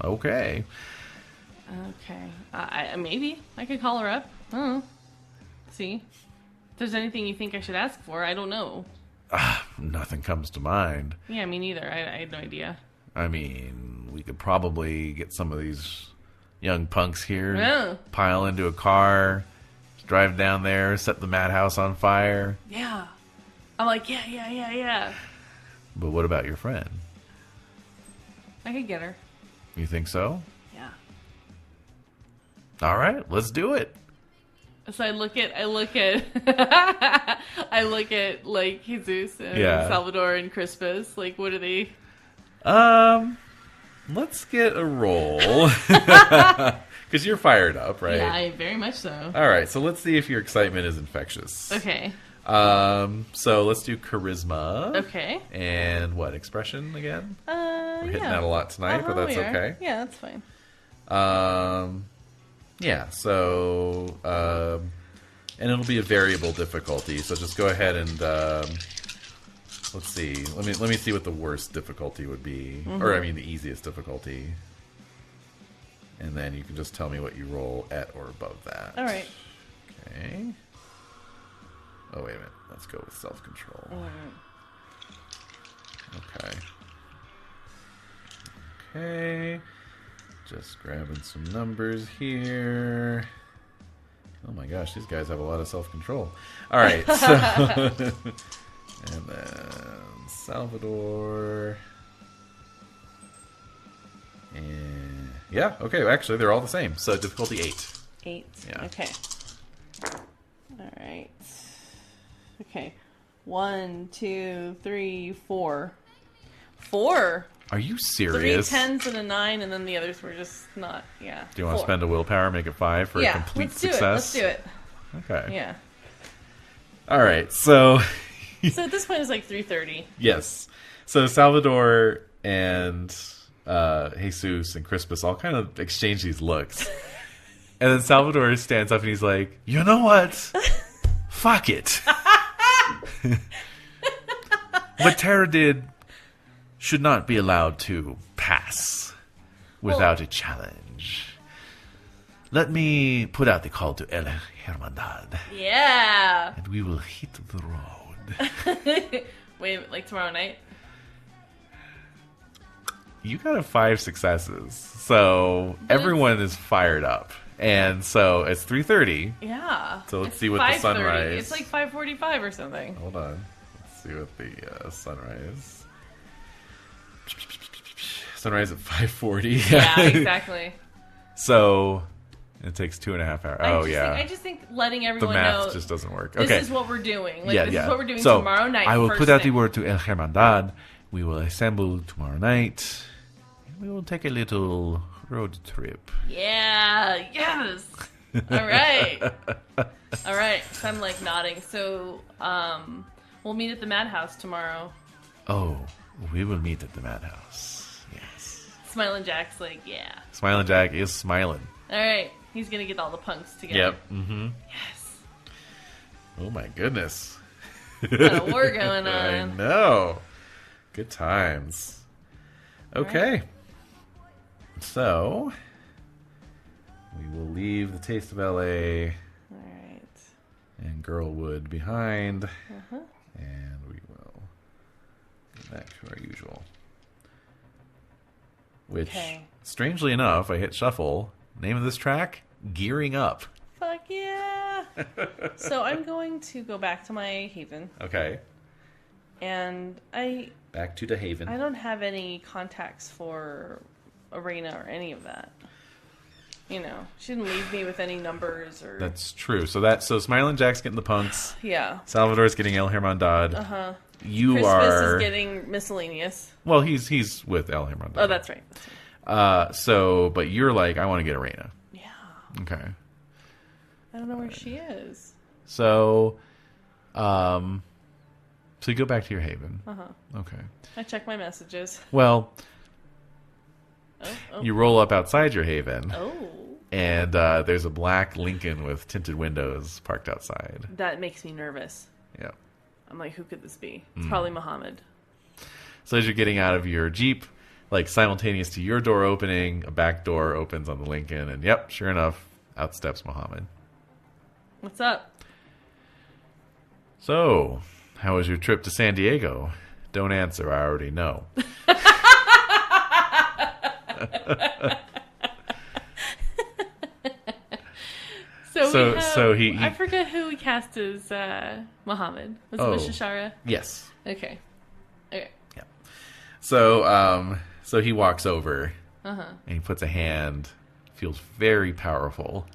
okay. Okay. Maybe I could call her up. I don't know. See? If there's anything you think I should ask for, I don't know. Nothing comes to mind. Yeah, me neither. I had no idea. I mean, we could probably get some of these young punks here, pile into a car, drive down there, set the madhouse on fire. Yeah. I'm like, yeah. But what about your friend? I could get her. You think so? Yeah. All right, let's do it. So I look at like Jesus and Salvador and Crispus. Like, what are they? Let's get a roll. Because you're fired up, right? Yeah, very much so. All right, so let's see if your excitement is infectious. Okay. So let's do charisma. Okay. And what, expression again? We're hitting that a lot tonight, but that's okay. Yeah, that's fine. Yeah, so, and it'll be a variable difficulty, so just go ahead and, let's see, let me see what the worst difficulty would be, or I mean the easiest difficulty, and then you can just tell me what you roll at or above that. Alright. Okay. Oh, wait a minute, let's go with self-control. Okay. Okay. Just grabbing some numbers here. Oh my gosh, these guys have a lot of self-control. All right, so and then Salvador, and yeah, okay. Actually, they're all the same. So difficulty 8. 8. Yeah. Okay. All right. Okay. 1, 2, 3, 4. 4. Are you 3 serious? 10s and a 9, and then the others were just not. Yeah. Do you want to 4. spend a willpower, make it 5 for a complete success? Let's do it. Okay. Yeah. All right. So. So at this point, it's like 3:30. Yes. So Salvador and Jesus and Crispus all kind of exchange these looks, and then Salvador stands up and he's like, "You know what? Fuck it. What Tara did should not be allowed to pass without a challenge. Let me put out the call to El Hermandad. Yeah. And we will hit the road." Wait, like tomorrow night? You got 5 successes, so everyone is fired up. And so it's 3:30. Yeah. So let's It's see what the 5:30. sunrise... It's like 5:45 or something. Hold on. Let's see what the sunrise... Sunrise at 5:40. Yeah, exactly. So it takes 2.5 hours. I just think letting The everyone math know just doesn't work. this Okay. is what we're doing. Like, Yeah, this yeah. is what we're doing So, tomorrow night. I will first put out the thing. word to El Hermandad. We will assemble tomorrow night. And we will take a little road trip. Yeah, yes. All right. All right. So I'm like nodding. So we'll meet at the Madhouse tomorrow. Oh, we will meet at the Madhouse. Yes. Smiling Jack's like, yeah. Smiling Jack is smiling. All right. He's going to get all the punks together. Yep. Mm-hmm. Yes. Oh, my goodness. Got a war going on. I know. Good times. Okay. Right. So, we will leave the Taste of LA All right. and Girlwood behind. Uh-huh. And we will go back to our usual. Which, strangely enough, I hit shuffle. Name of this track? Gearing Up. Fuck yeah. So I'm going to go back to my haven. Okay. And Back to the haven. I don't have any contacts for Arena or any of that. You know, she didn't leave me with any numbers or... That's true. So Smiling Jack's getting the punks. Yeah. Salvador's getting El Hermandad. Uh-huh. You Crispus are... is getting miscellaneous. Well, he's with El Hermandad. Oh, that's right. That's right. But you're like, I want to get Arena. Yeah. Okay. I don't know where she is. So you go back to your haven. Uh-huh. Okay. I check my messages. Well, Oh. you roll up outside your haven. Oh. And there's a black Lincoln with tinted windows parked outside. That makes me nervous. Yeah. I'm like, who could this be? It's probably Muhammad. So as you're getting out of your Jeep, like simultaneous to your door opening, a back door opens on the Lincoln, and yep, sure enough, out steps Muhammad. What's up? So, how was your trip to San Diego? Don't answer, I already know. So he I forget who we cast as Muhammad. Was it Mishashara? Yes. Okay. Okay. Yeah. So he walks over Uh-huh. and he puts a hand, feels very powerful,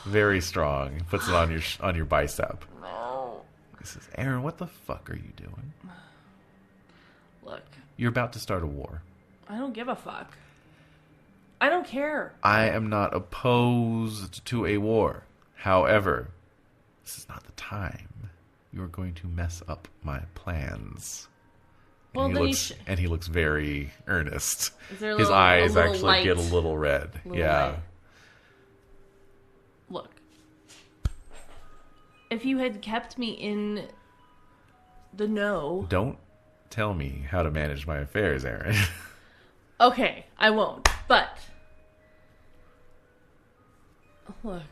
Very strong. He puts it on your bicep. No. He says, Aaron, what the fuck are you doing? Look. You're about to start a war. I don't give a fuck. I don't care. I am not opposed to a war. However, this is not the time. You are going to mess up my plans. Well, and then he looks very earnest. His eyes actually get a little red. Light. Look. If you had kept me in the know... Don't tell me how to manage my affairs, Aaron. Okay, I won't. But... Look,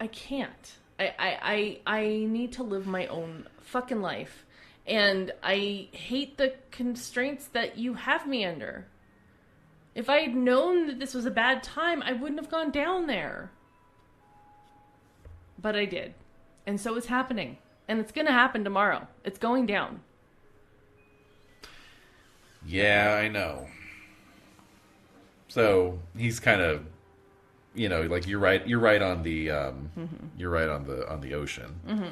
I can't. I need to live my own fucking life. And I hate the constraints that you have me under. If I had known that this was a bad time, I wouldn't have gone down there. But I did. And so it's happening. And it's going to happen tomorrow. It's going down. Yeah, I know. So he's kind of, like you're right on the you're right on the ocean. Mm-hmm.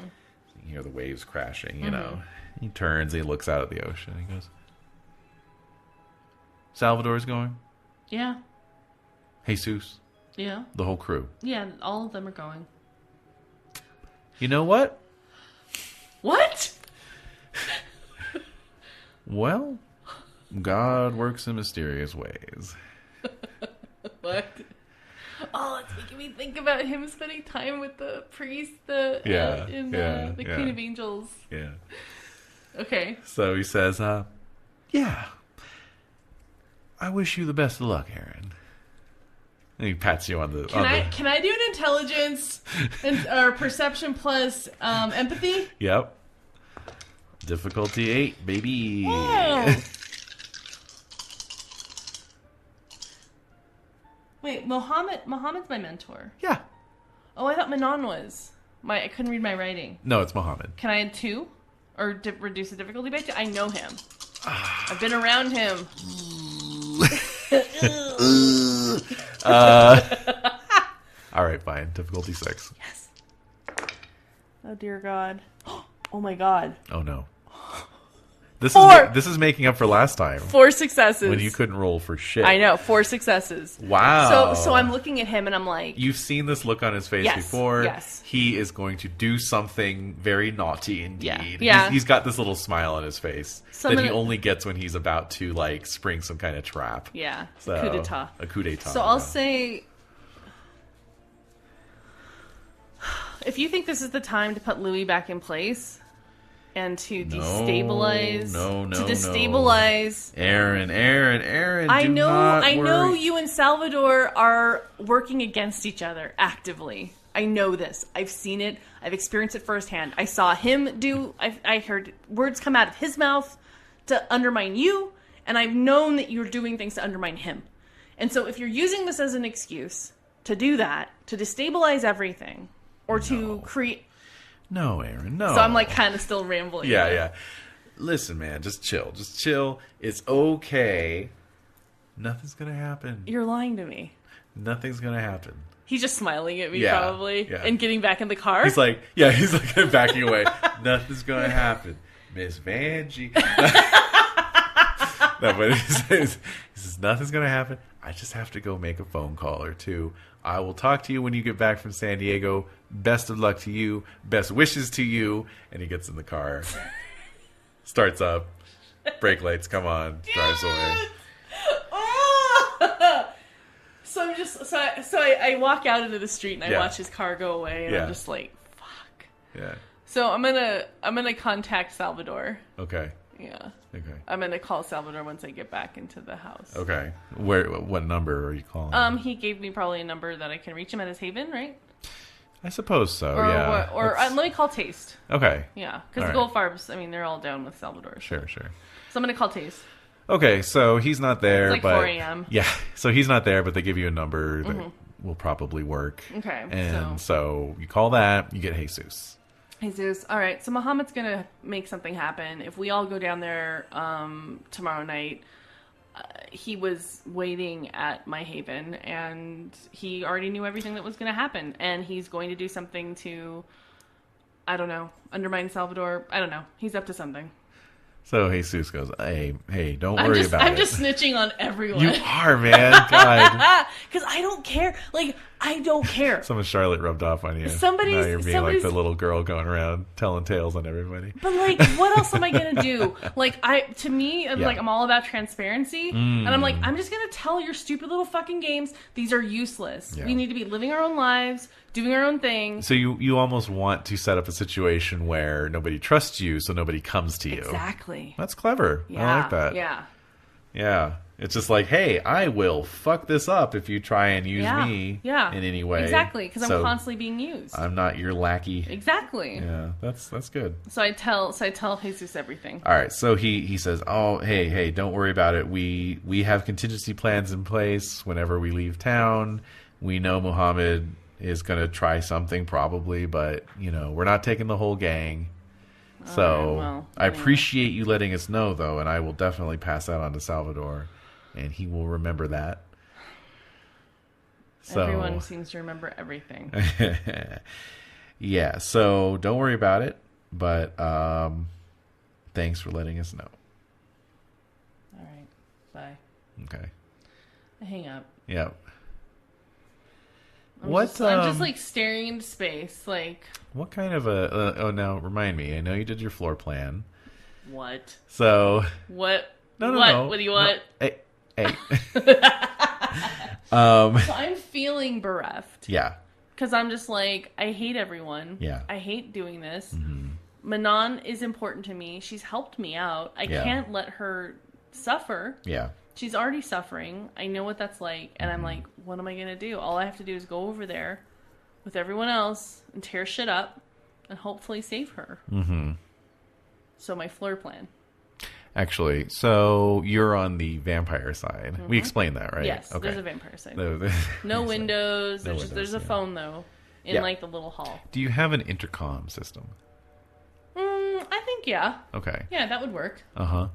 You hear the waves crashing. You know, he turns, he looks out at the ocean, he goes, "Salvador's going." Yeah. Jesus. Yeah. The whole crew. Yeah, all of them are going. You know what? What? Well, God works in mysterious ways. What? Oh, it's making me think about him spending time with the priest, the Queen of Angels. Yeah. Okay. So he says, yeah, I wish you the best of luck, Aaron. And he pats you on the... Can I do an intelligence or perception plus empathy? Yep. Difficulty 8, baby. Oh. Wait, Muhammad's my mentor. Yeah. Oh, I thought Manon was. I couldn't read my writing. No, it's Muhammad. Can I add 2? Or reduce the difficulty by 2? I know him. I've been around him. All right, fine. Difficulty 6. Yes. Oh, dear God. Oh, my God. Oh, no. This 4. This is making up for last time. 4 successes. When you couldn't roll for shit. I know, 4 successes. Wow. So I'm looking at him and I'm like... You've seen this look on his face before. Yes. He is going to do something very naughty indeed. Yeah. He's got this little smile on his face that he only gets when he's about to, like, spring some kind of trap. Yeah. So, coup d'etat. A coup d'etat. So I'll say... If you think this is the time to put Louis back in place... And to destabilize. No. To destabilize. Aaron. I know you and Salvador are working against each other actively. I know this. I've seen it. I've experienced it firsthand. I saw him I heard words come out of his mouth to undermine you, and I've known that you're doing things to undermine him. And so if you're using this as an excuse to do that, to destabilize everything, or to create... No, Aaron, no. So I'm like kind of still rambling. Yeah. Listen, man, just chill. It's okay. Nothing's going to happen. You're lying to me. Nothing's going to happen. He's just smiling at me probably and getting back in the car. He's like backing away. Nothing's going to happen. Miss Vanjie. No, but he says, nothing's going to happen. I just have to go make a phone call or two. I will talk to you when you get back from San Diego. Best of luck to you. Best wishes to you. And he gets in the car. Starts up. Brake lights come on. Drives away. Oh! So I walk out into the street and I watch his car go away and I'm just like, fuck. Yeah. So I'm gonna contact Salvador. Okay. Yeah. Okay. I'm gonna call Salvador once I get back into the house. Okay. What number are you calling? He gave me probably a number that I can reach him at his haven, right? I suppose so. Yeah. Or let me call Taste. Okay. Yeah, because the Gold Farbs, I mean, they're all down with Salvador. Sure. So I'm gonna call Taste. Okay, so he's not there. It's like 4 a.m. Yeah, so he's not there, but they give you a number that will probably work. Okay. And so you call that, you get Jesus. All right, so Muhammad's gonna make something happen. If we all go down there tomorrow night, he was waiting at my haven, and he already knew everything that was going to happen, and he's going to do something to, I don't know, undermine Salvador. I don't know. He's up to something. So Jesus goes, hey, don't worry about it. I'm just snitching on everyone. You are, man. God. Because I don't care. Like, I don't care. Some of Charlotte rubbed off on you. Now you're being like the little girl going around telling tales on everybody. But, like, what else am I going to do? Like, to me, like, I'm all about transparency. And I'm like, I'm just going to tell your stupid little fucking games, these are useless. Yeah. We need to be living our own lives, doing our own thing. So you almost want to set up a situation where nobody trusts you, so nobody comes to you. Exactly. That's clever. Yeah. I like that. Yeah. Yeah. It's just like, hey, I will fuck this up if you try and use me in any way. Exactly, because I'm constantly being used. I'm not your lackey. Exactly. Yeah, that's good. So I tell Jesus everything. All right, so he says, oh, hey, don't worry about it. We have contingency plans in place whenever we leave town. We know Muhammad is going to try something probably, but, we're not taking the whole gang. So I appreciate you letting us know, though, and I will definitely pass that on to Salvador, and he will remember that. So, everyone seems to remember everything. Yeah, so don't worry about it, but thanks for letting us know. All right, bye. Okay. I hang up. Yep. I'm just like staring into space, like. What kind of now remind me. I know you did your floor plan. What? So. What? No. What do you want? No. Hey. So I'm feeling bereft. Yeah. Because I'm just like, I hate everyone. Yeah. I hate doing this. Mm-hmm. Manon is important to me. She's helped me out. I can't let her suffer. Yeah. She's already suffering. I know what that's like. And I'm like, what am I going to do? All I have to do is go over there with everyone else and tear shit up and hopefully save her. Mm-hmm. So my floor plan. Actually, so you're on the vampire side. Mm-hmm. We explained that, right? Yes, okay. There's a vampire side. No windows. There's a phone, though, in like the little hall. Do you have an intercom system? I think, yeah. Okay. Yeah, that would work. Uh-huh.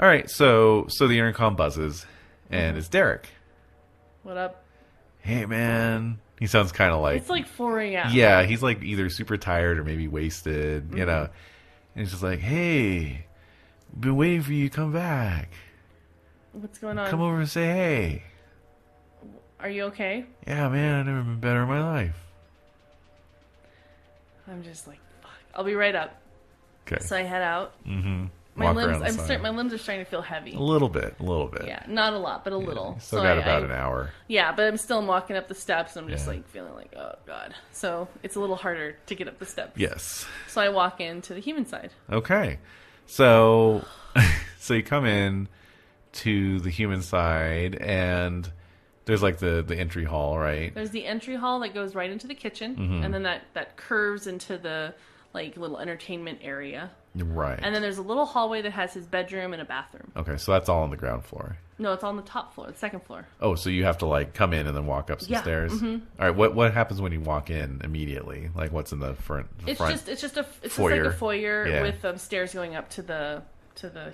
All right, so the intercom buzzes, and it's Derek. What up? Hey, man. He sounds kind of like... It's like 4 a.m. Yeah, he's like either super tired or maybe wasted, And he's just like, hey, been waiting for you to come back. What's going on? Come over and say hey. Are you okay? Yeah, man, I've never been better in my life. I'm just like, fuck. I'll be right up. Okay. So I head out. Mm-hmm. My limbs are starting to feel heavy. A little bit. Yeah, not a lot, but a little. Still got about an hour. Yeah, but I'm still walking up the steps. And I'm just like feeling like, oh god. So it's a little harder to get up the steps. Yes. So I walk into the human side. Okay. So you come in to the human side, and there's like the entry hall, right? There's the entry hall that goes right into the kitchen, and then that curves into the like little entertainment area. Right. And then there's a little hallway that has his bedroom and a bathroom. Okay, so that's all on the ground floor. No, it's on the top floor, the second floor. Oh, so you have to like come in and then walk up some stairs. Mm-hmm. All right, what happens when you walk in immediately? Like, what's in the front? It's just like a foyer with stairs going up to the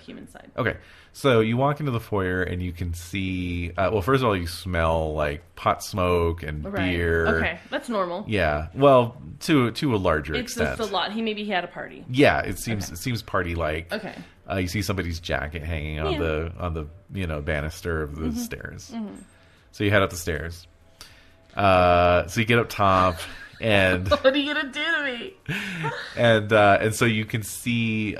human side. Okay, so you walk into the foyer and you can see. Well, first of all, you smell like pot smoke and beer. Okay, that's normal. Yeah, well, to a larger extent. It's just a lot. Maybe he had a party. Yeah, it seems party like. Okay. You see somebody's jacket hanging on the banister of the stairs. Mm-hmm. So you head up the stairs. So you get up top, and what are you gonna do to me? and so you can see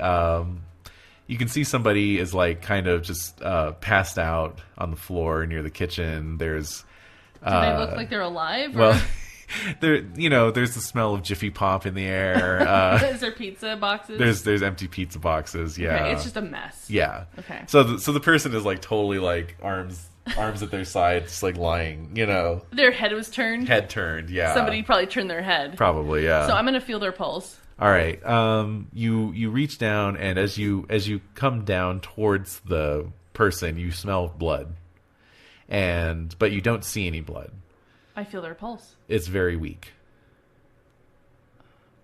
somebody is like kind of just passed out on the floor near the kitchen. There's do they look like they're alive? Or? Well. There's the smell of Jiffy Pop in the air. Is there pizza boxes? There's empty pizza boxes. Yeah, okay, it's just a mess. Yeah. Okay. So the person is like totally like arms at their sides, just like lying. Their head was turned. Head turned. Yeah. Somebody probably turned their head. Probably. Yeah. So I'm gonna feel their pulse. All right. You reach down, and as you come down towards the person, you smell blood, but you don't see any blood. I feel their pulse. It's very weak.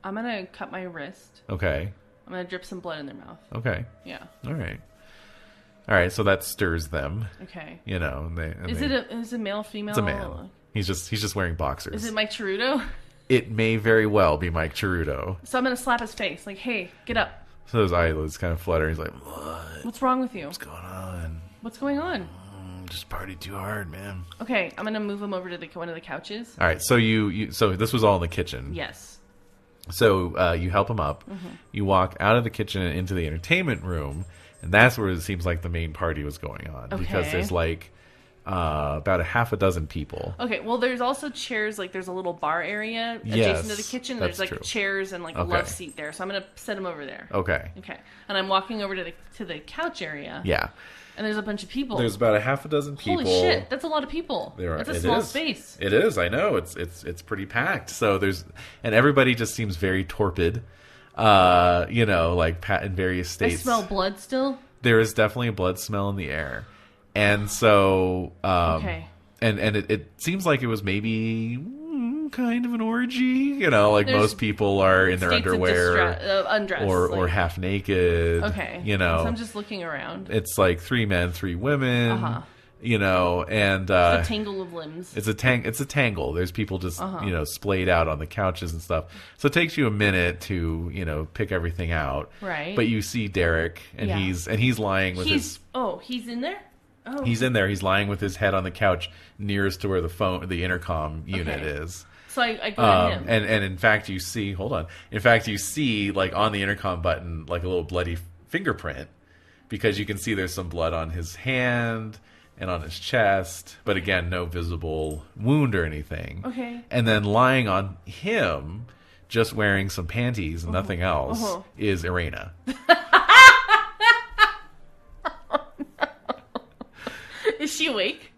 I'm going to cut my wrist. Okay. I'm going to drip some blood in their mouth. Okay. Yeah. All right. All right, so that stirs them. Okay. You know, Is it male, female? It's a man. He's just wearing boxers. Is it Mike Cheruto? It may very well be Mike Cheruto. So I'm gonna slap his face, like, "Hey, get up." So his eyelids kind of flutter. He's like, "What? What's wrong with you? What's going on? What's going on?" Just partied too hard, man. Okay, I'm gonna move him over to one of the couches. All right, so so this was all in the kitchen. Yes. So you help him up. Mm-hmm. You walk out of the kitchen and into the entertainment room, and that's where it seems like the main party was going on. Okay. Because there's like about a half a dozen people. Okay, well, there's also chairs. Like, there's a little bar area adjacent Yes, to the kitchen. that's There's like true. chairs and like a Okay. love seat there. So I'm gonna set him over there. Okay. Okay, and I'm walking over to the couch area. Yeah. And there's a bunch of people. There's about a half a dozen people. Holy shit, that's a lot of people. That's a small space. It is. I know. It's pretty packed. So and everybody just seems very torpid. You know, like in various states. I smell blood still. There is definitely a blood smell in the air, and so Okay. and it seems like it was maybe kind of an orgy. You know, like There's most people are in their States of underwear, undressed, or like- half naked. Okay. You know, So I'm just looking around. it's like 3 men, 3 women. Uh-huh. You know, and A tangle of limbs. it's a tangle. There's people just Uh-huh. you know splayed out on the couches and stuff. So it takes you a minute to you know pick everything out. Right. But you see Derek, and Yeah. he's lying with his. He's in there? Oh. He's in there. He's lying with his head on the couch nearest to where the intercom unit Okay. is. So I go to him. And in fact, you see. Hold on. In fact, you see like on the intercom button like a little bloody fingerprint because you can see there's some blood on his hand and on his chest, but again, no visible wound or anything. Okay. And then lying on him, just wearing some panties and nothing else, is Irena. Is she awake?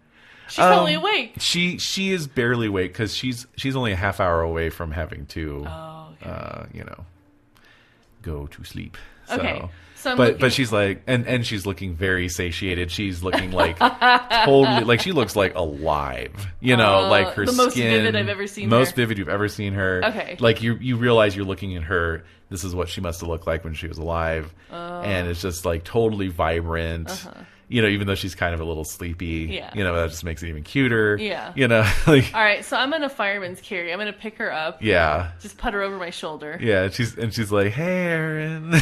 She's probably awake. She is barely awake because she's only a half hour away from having to, you know, go to sleep. So, Okay. So I'm but looking- she's like, and she's looking very satiated. She's looking like totally like she looks like alive. You know, like her the skin. most vivid I've ever seen Most her. vivid you've ever seen her. Okay. Like you realize you're looking at her. This is what she must have looked like when she was alive, and it's just like totally vibrant. You know, even though she's kind of a little sleepy. Yeah. You know, that just makes it even cuter. Yeah. You know, like All right, so I'm in a fireman's carry. I'm going to pick her up. yeah. Just put her over my shoulder. Yeah, she's like, "Hey, Aaron."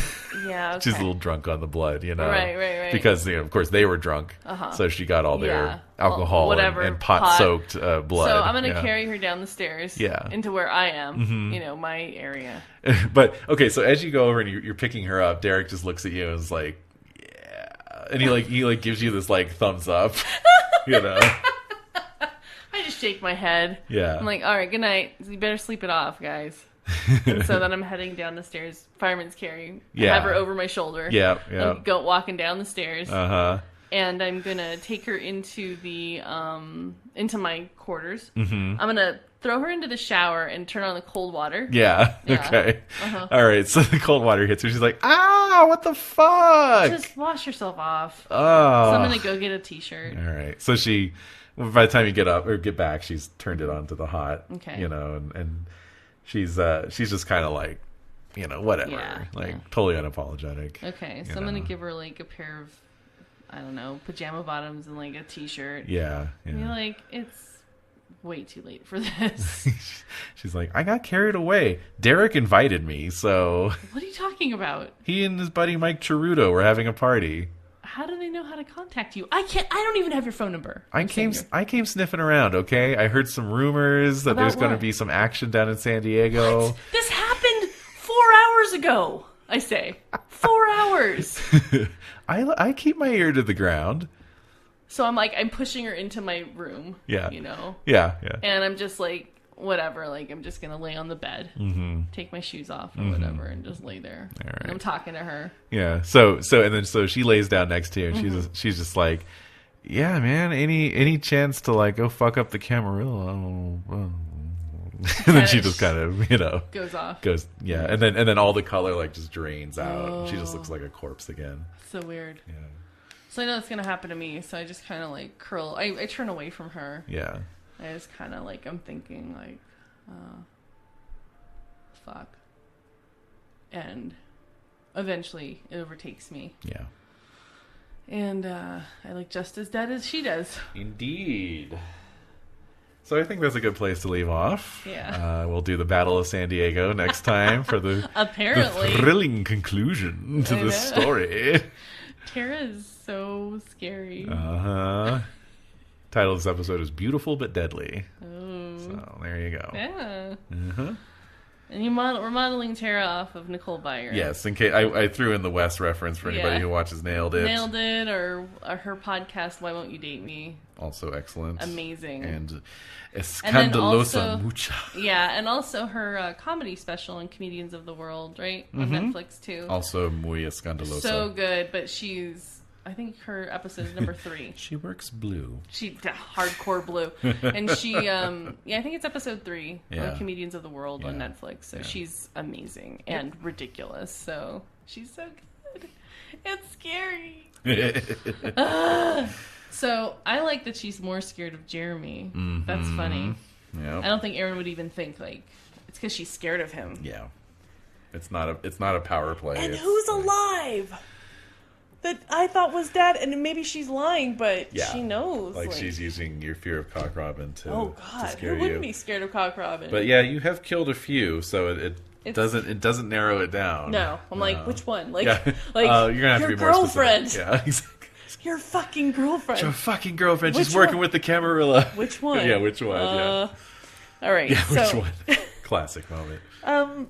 Yeah, okay. She's a little drunk on the blood, you know. Right. Because you know, of course, they were drunk, so she got all their Yeah. alcohol Whatever, and pot-soaked blood. So I'm going to yeah. carry her down the stairs Yeah. into where I am, you know, my area. But okay, so as you go over and you're picking her up, Derek just looks at you and is like, "Yeah," and he gives you this like thumbs up, you know. I just shake my head. Yeah. I'm like, all right, good night. You better sleep it off, guys. And so then I'm heading down the stairs, fireman's carry. I Yeah. have her over my shoulder. Yeah. I'm walking down the stairs. Uh-huh. And I'm gonna take her into the into my quarters. Mm-hmm. I'm gonna throw her into the shower and turn on the cold water. Yeah. Yeah. Okay. All right. So the cold water hits her. She's like, "Ah, what the fuck?" Just wash yourself off. Oh. So I'm gonna go get a t-shirt. All right. So by the time you get back, she's turned it on to the hot. Okay. You know, and she's just kind of like, you know, whatever, Yeah, totally unapologetic. Okay, so I'm gonna give her like a pair of, I don't know, pajama bottoms and like a t-shirt. Yeah. I mean, like, it's way too late for this. She's like, "I got carried away. Derek invited me, so What are you talking about? he and his buddy Mike Cheruto were having a party. How do they know how to contact you? I don't even have your phone number. I came sniffing around, okay? I heard some rumors that About there's going to what? be some action down in San Diego. This happened 4 hours ago, I say. 4 hours. I keep my ear to the ground. So I'm pushing her into my room. Yeah. You know? Yeah. And I'm just like, whatever, like I'm just gonna lay on the bed, take my shoes off or whatever, and just lay there. All right. And I'm talking to her. Yeah. So she lays down next to you, and she's just like, "Yeah, man. Any chance to like go fuck up the Camarillo?" And then she just kind of, you know, Goes off. yeah, and then all the color like just drains out. She just looks like a corpse again. So weird. Yeah. So I know it's gonna happen to me, so I just kind of like curl. I turn away from her. Yeah. I just kind of like, I'm thinking like, fuck. And eventually it overtakes me. Yeah. And I look just as dead as she does. Indeed. So I think that's a good place to leave off. Yeah. We'll do the Battle of San Diego next time for the, Apparently. the thrilling conclusion to the story. Tara is so scary. Uh-huh. Title of this episode is Beautiful but Deadly. Oh. So there you go. Yeah. Uh-huh. And we're modeling Tara off of Nicole Byer. Yes, in case I threw in the West reference for anybody who watches Nailed It. Nailed It, or her podcast, Why Won't You Date Me? Also excellent. Amazing. And Escandalosa Mucha. Yeah, and also her comedy special on Comedians of the World, right? On Netflix, too. Also muy escandalosa. So good, but I think her episode is number 3. She works blue. Hardcore blue. And she, I think it's episode 3 Yeah. on Comedians of the World on Netflix. So Yeah. she's amazing and ridiculous. So she's so good. It's scary. So I like that she's more scared of Jeremy. Mm-hmm. That's funny. Yeah. I don't think Aaron would even think, like, it's because she's scared of him. Yeah. It's not a power play. And It's who's like- alive? That I thought was dead, and maybe she's lying, but Yeah. she knows. Like she's using your fear of Cock Robin to, Oh to God, scare who wouldn't you. be scared of Cock Robin? But yeah, you have killed a few, so it doesn't narrow it down. No, I'm like, which one? Like, Yeah. like you're gonna have your to be more girlfriend. specific. Yeah, exactly. Your fucking girlfriend. Your fucking girlfriend. Which She's working one? with the Camarilla. Which one? Yeah, which one? Yeah. All right. Yeah, which so, one? Classic moment. damn.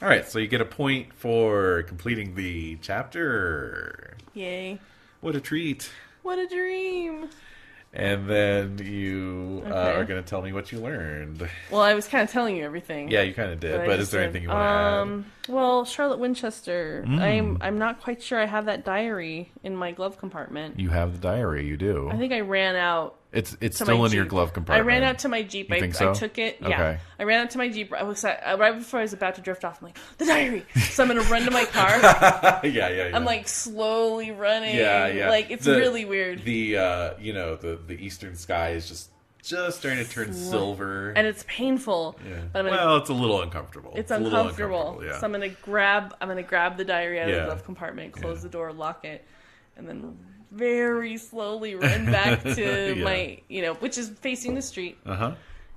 All right, so you get a point for completing the chapter. Yay! What a treat. What a dream. And then you Okay. are going to tell me what you learned. Well, I was kind of telling you everything. Yeah, you kind of did. I But just is there did. anything you want to add? Well, Charlotte Winchester. I'm not quite sure I have that diary in my glove compartment. You have the diary. You do. I think I ran out. It's to still my in your Jeep. glove compartment. I ran out to my Jeep. You think so? I took it. Yeah. Okay. I ran out to my Jeep. Right before I was about to drift off. I'm like, the diary. So I'm gonna run to my car. yeah. I'm like slowly running. Yeah. Like it's really weird. The the eastern sky is just starting to turn silver. And it's painful. Yeah. But It's a little uncomfortable. it's a little uncomfortable. Yeah. So I'm gonna grab the diary out of Yeah. the glove compartment, close the door, lock it, and then very slowly run back to Yeah. my, which is facing the street. Uh-huh.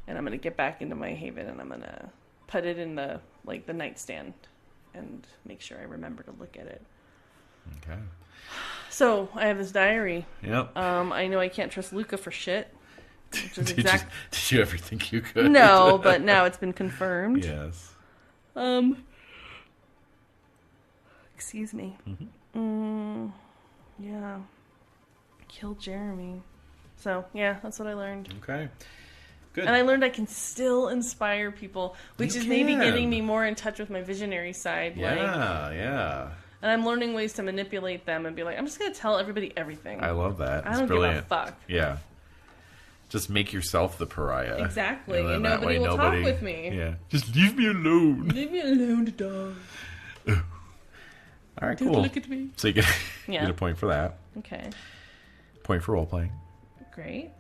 And I'm gonna get back into my haven, and I'm gonna put it in the nightstand, and make sure I remember to look at it. Okay. So I have this diary. Yep. I know I can't trust Luca for shit. Which is Did you ever think you could? No, but now it's been confirmed. Yes. Excuse me. Yeah. Kill Jeremy. So, yeah, that's what I learned. Okay. Good. And I learned I can still inspire people, which You is maybe can. getting me more in touch with my visionary side. Yeah. And I'm learning ways to manipulate them and be like, I'm just going to tell everybody everything. I love that. I It's don't brilliant. give a fuck. Yeah. Just make yourself the pariah. Exactly. then And that nobody way will talk with me. Yeah. Just leave me alone. Leave me alone to die. All right, Don't cool. look at me. So you get, Yeah. get a point for that. Okay. Point for role playing. Great.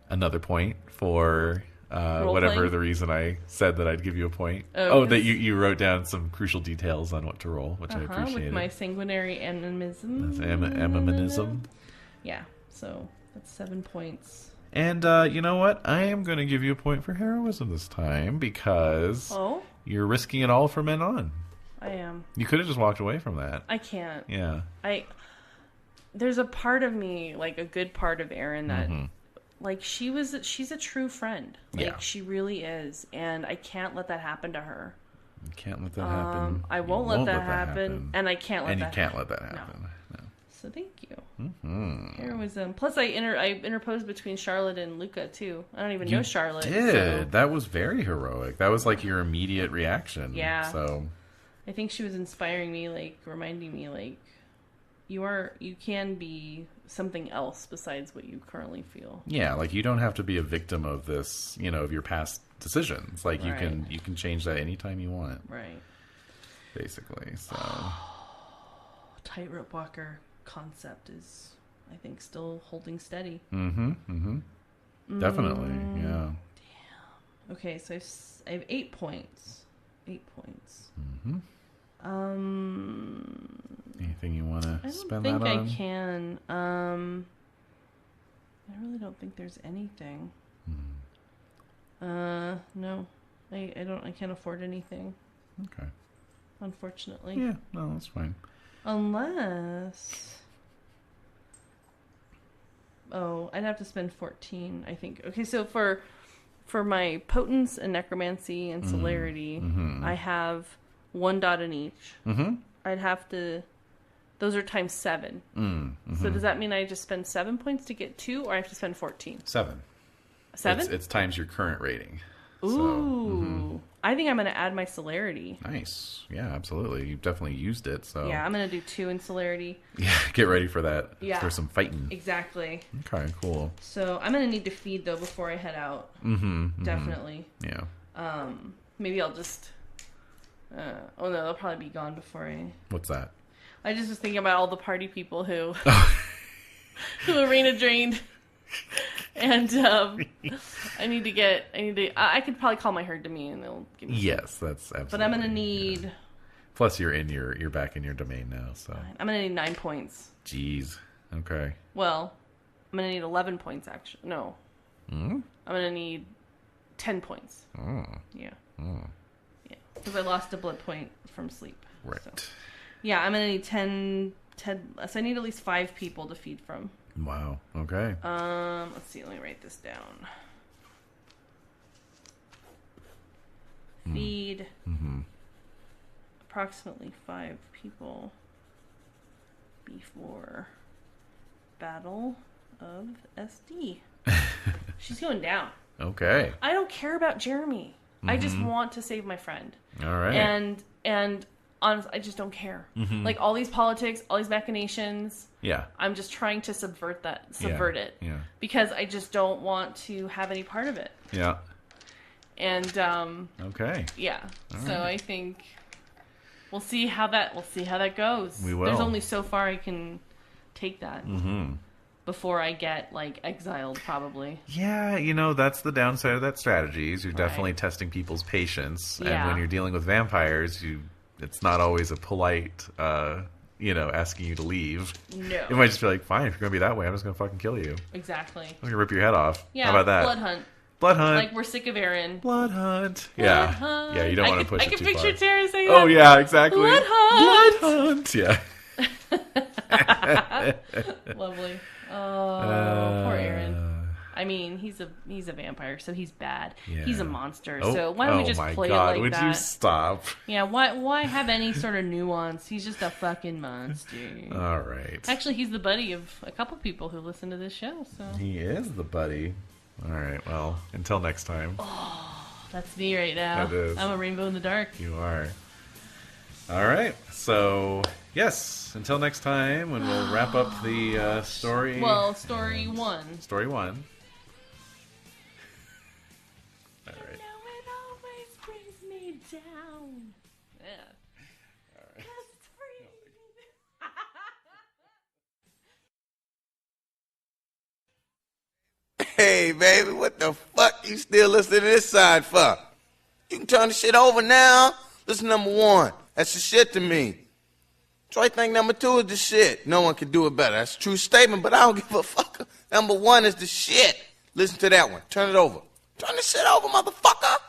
Another point for whatever Role-playing? the reason I said that I'd give you a point. Oh, that yes. you wrote down some crucial details on what to roll, which I appreciated. With my sanguinary animism. That's animism. Yeah. So that's 7 points. And you know what? I am going to give you a point for heroism this time because Oh? you're risking it all for men on. I am. You could have just walked away from that. I can't. Yeah. There's a part of me, like a good part of Erin that Mm-hmm. like she's a true friend. Like Yeah. she really is. And I can't let that happen to her. You can't let that happen. I You won't let that happen. And I can't let And that you can't happen. let that happen. No. So thank you. Mm-hmm. Heroism. Plus I interposed between Charlotte and Luca too. I don't even know Charlotte. Did. So That was very heroic. That was like your immediate reaction. Yeah. So I think she was inspiring me, like reminding me like you can be something else besides what you currently feel. yeah, like you don't have to be a victim of this, of your past decisions. Like Right. you can change that anytime you want, Right. basically. So Tightrope walker concept is, I think, still holding steady. definitely, yeah. Okay, so I have 8 points. 8 points. Anything anything you want to spend that I on? think I can. I really don't think there's anything. No. I can't afford anything. Okay. Unfortunately. Yeah, no, that's fine. Unless... Oh, I'd have to spend 14, I think. Okay, so for my potence and necromancy and celerity, I have 1 dot in each. I'd have to... Those are times 7. So does that mean I just spend 7 points to get 2, or I have to spend 14? 7. 7? It's times your current rating. Ooh. I think I'm going to add my celerity. Nice. Yeah, absolutely. You've definitely used it, so... Yeah, I'm going to do 2 in celerity. Yeah, get ready for that. Yeah. For some fighting. Exactly. Okay, cool. So I'm going to need to feed, though, before I head out. Definitely. Yeah. Maybe I'll just... oh, no, they'll probably be gone before I... What's that? I just was thinking about all the party people who... who arena drained. And I could probably call my herd to me and they'll give me Yes, that's absolutely. But I'm going to need... Plus you're back in your domain now, so. I'm going to need 9 points. Jeez. Okay. Well, I'm going to need 11 points, actually. No. I'm going to need 10 points. Yeah. Yeah. Because I lost a blood point from sleep. Right. So. Yeah, I'm going to need 10... So I need at least 5 people to feed from. Wow. Okay. Let's see. Let me write this down. Feed approximately 5 people before Battle of SD. She's going down. Okay. I don't care about Jeremy. I just want to save my friend. All right. And honestly, I just don't care. Like all these politics, all these machinations. Yeah. I'm just trying to subvert it. Yeah. Because I just don't want to have any part of it. Yeah. And okay. Yeah. All so right. I think we'll see how that goes. We will. There's only so far I can take that. Before I get like exiled, probably. Yeah, that's the downside of that strategy. Is you're definitely testing people's patience, and when you're dealing with vampires, it's not always a polite, asking you to leave. No. You might just be like, fine, if you're gonna be that way, I'm just gonna fucking kill you. Exactly. I'm gonna rip your head off. Yeah. How about that? Blood hunt. Blood hunt. Like we're sick of Aaron. Blood hunt. Blood Yeah. hunt. Yeah. You don't want to push I it can too picture far. Tara saying that. Oh yeah, exactly. Blood hunt. Blood hunt. Yeah. Lovely. Oh, poor Aaron. I mean, he's a vampire, so he's bad. Yeah. He's a monster. So why don't we just play it like would that? Would you stop? Yeah. Why have any sort of nuance? He's just a fucking monster. All right. Actually, he's the buddy of a couple people who listen to this show. So he is the buddy. All right. Well, until next time. Oh, that's me right now. That is. I'm a rainbow in the dark. You are. All right. So yes, until next time, when we'll wrap up the story. Well, story 1. Story 1. All right. No, it always brings me down. Yeah. All right. 'Cause it's free. Hey, baby, what the fuck you still listening to this side for? You can turn the shit over now. Listen, number 1. That's the shit to me. Troy think number 2 is the shit. No one can do it better. That's a true statement, but I don't give a fuck. Number 1 is the shit. Listen to that one. Turn it over. Turn the shit over, motherfucker.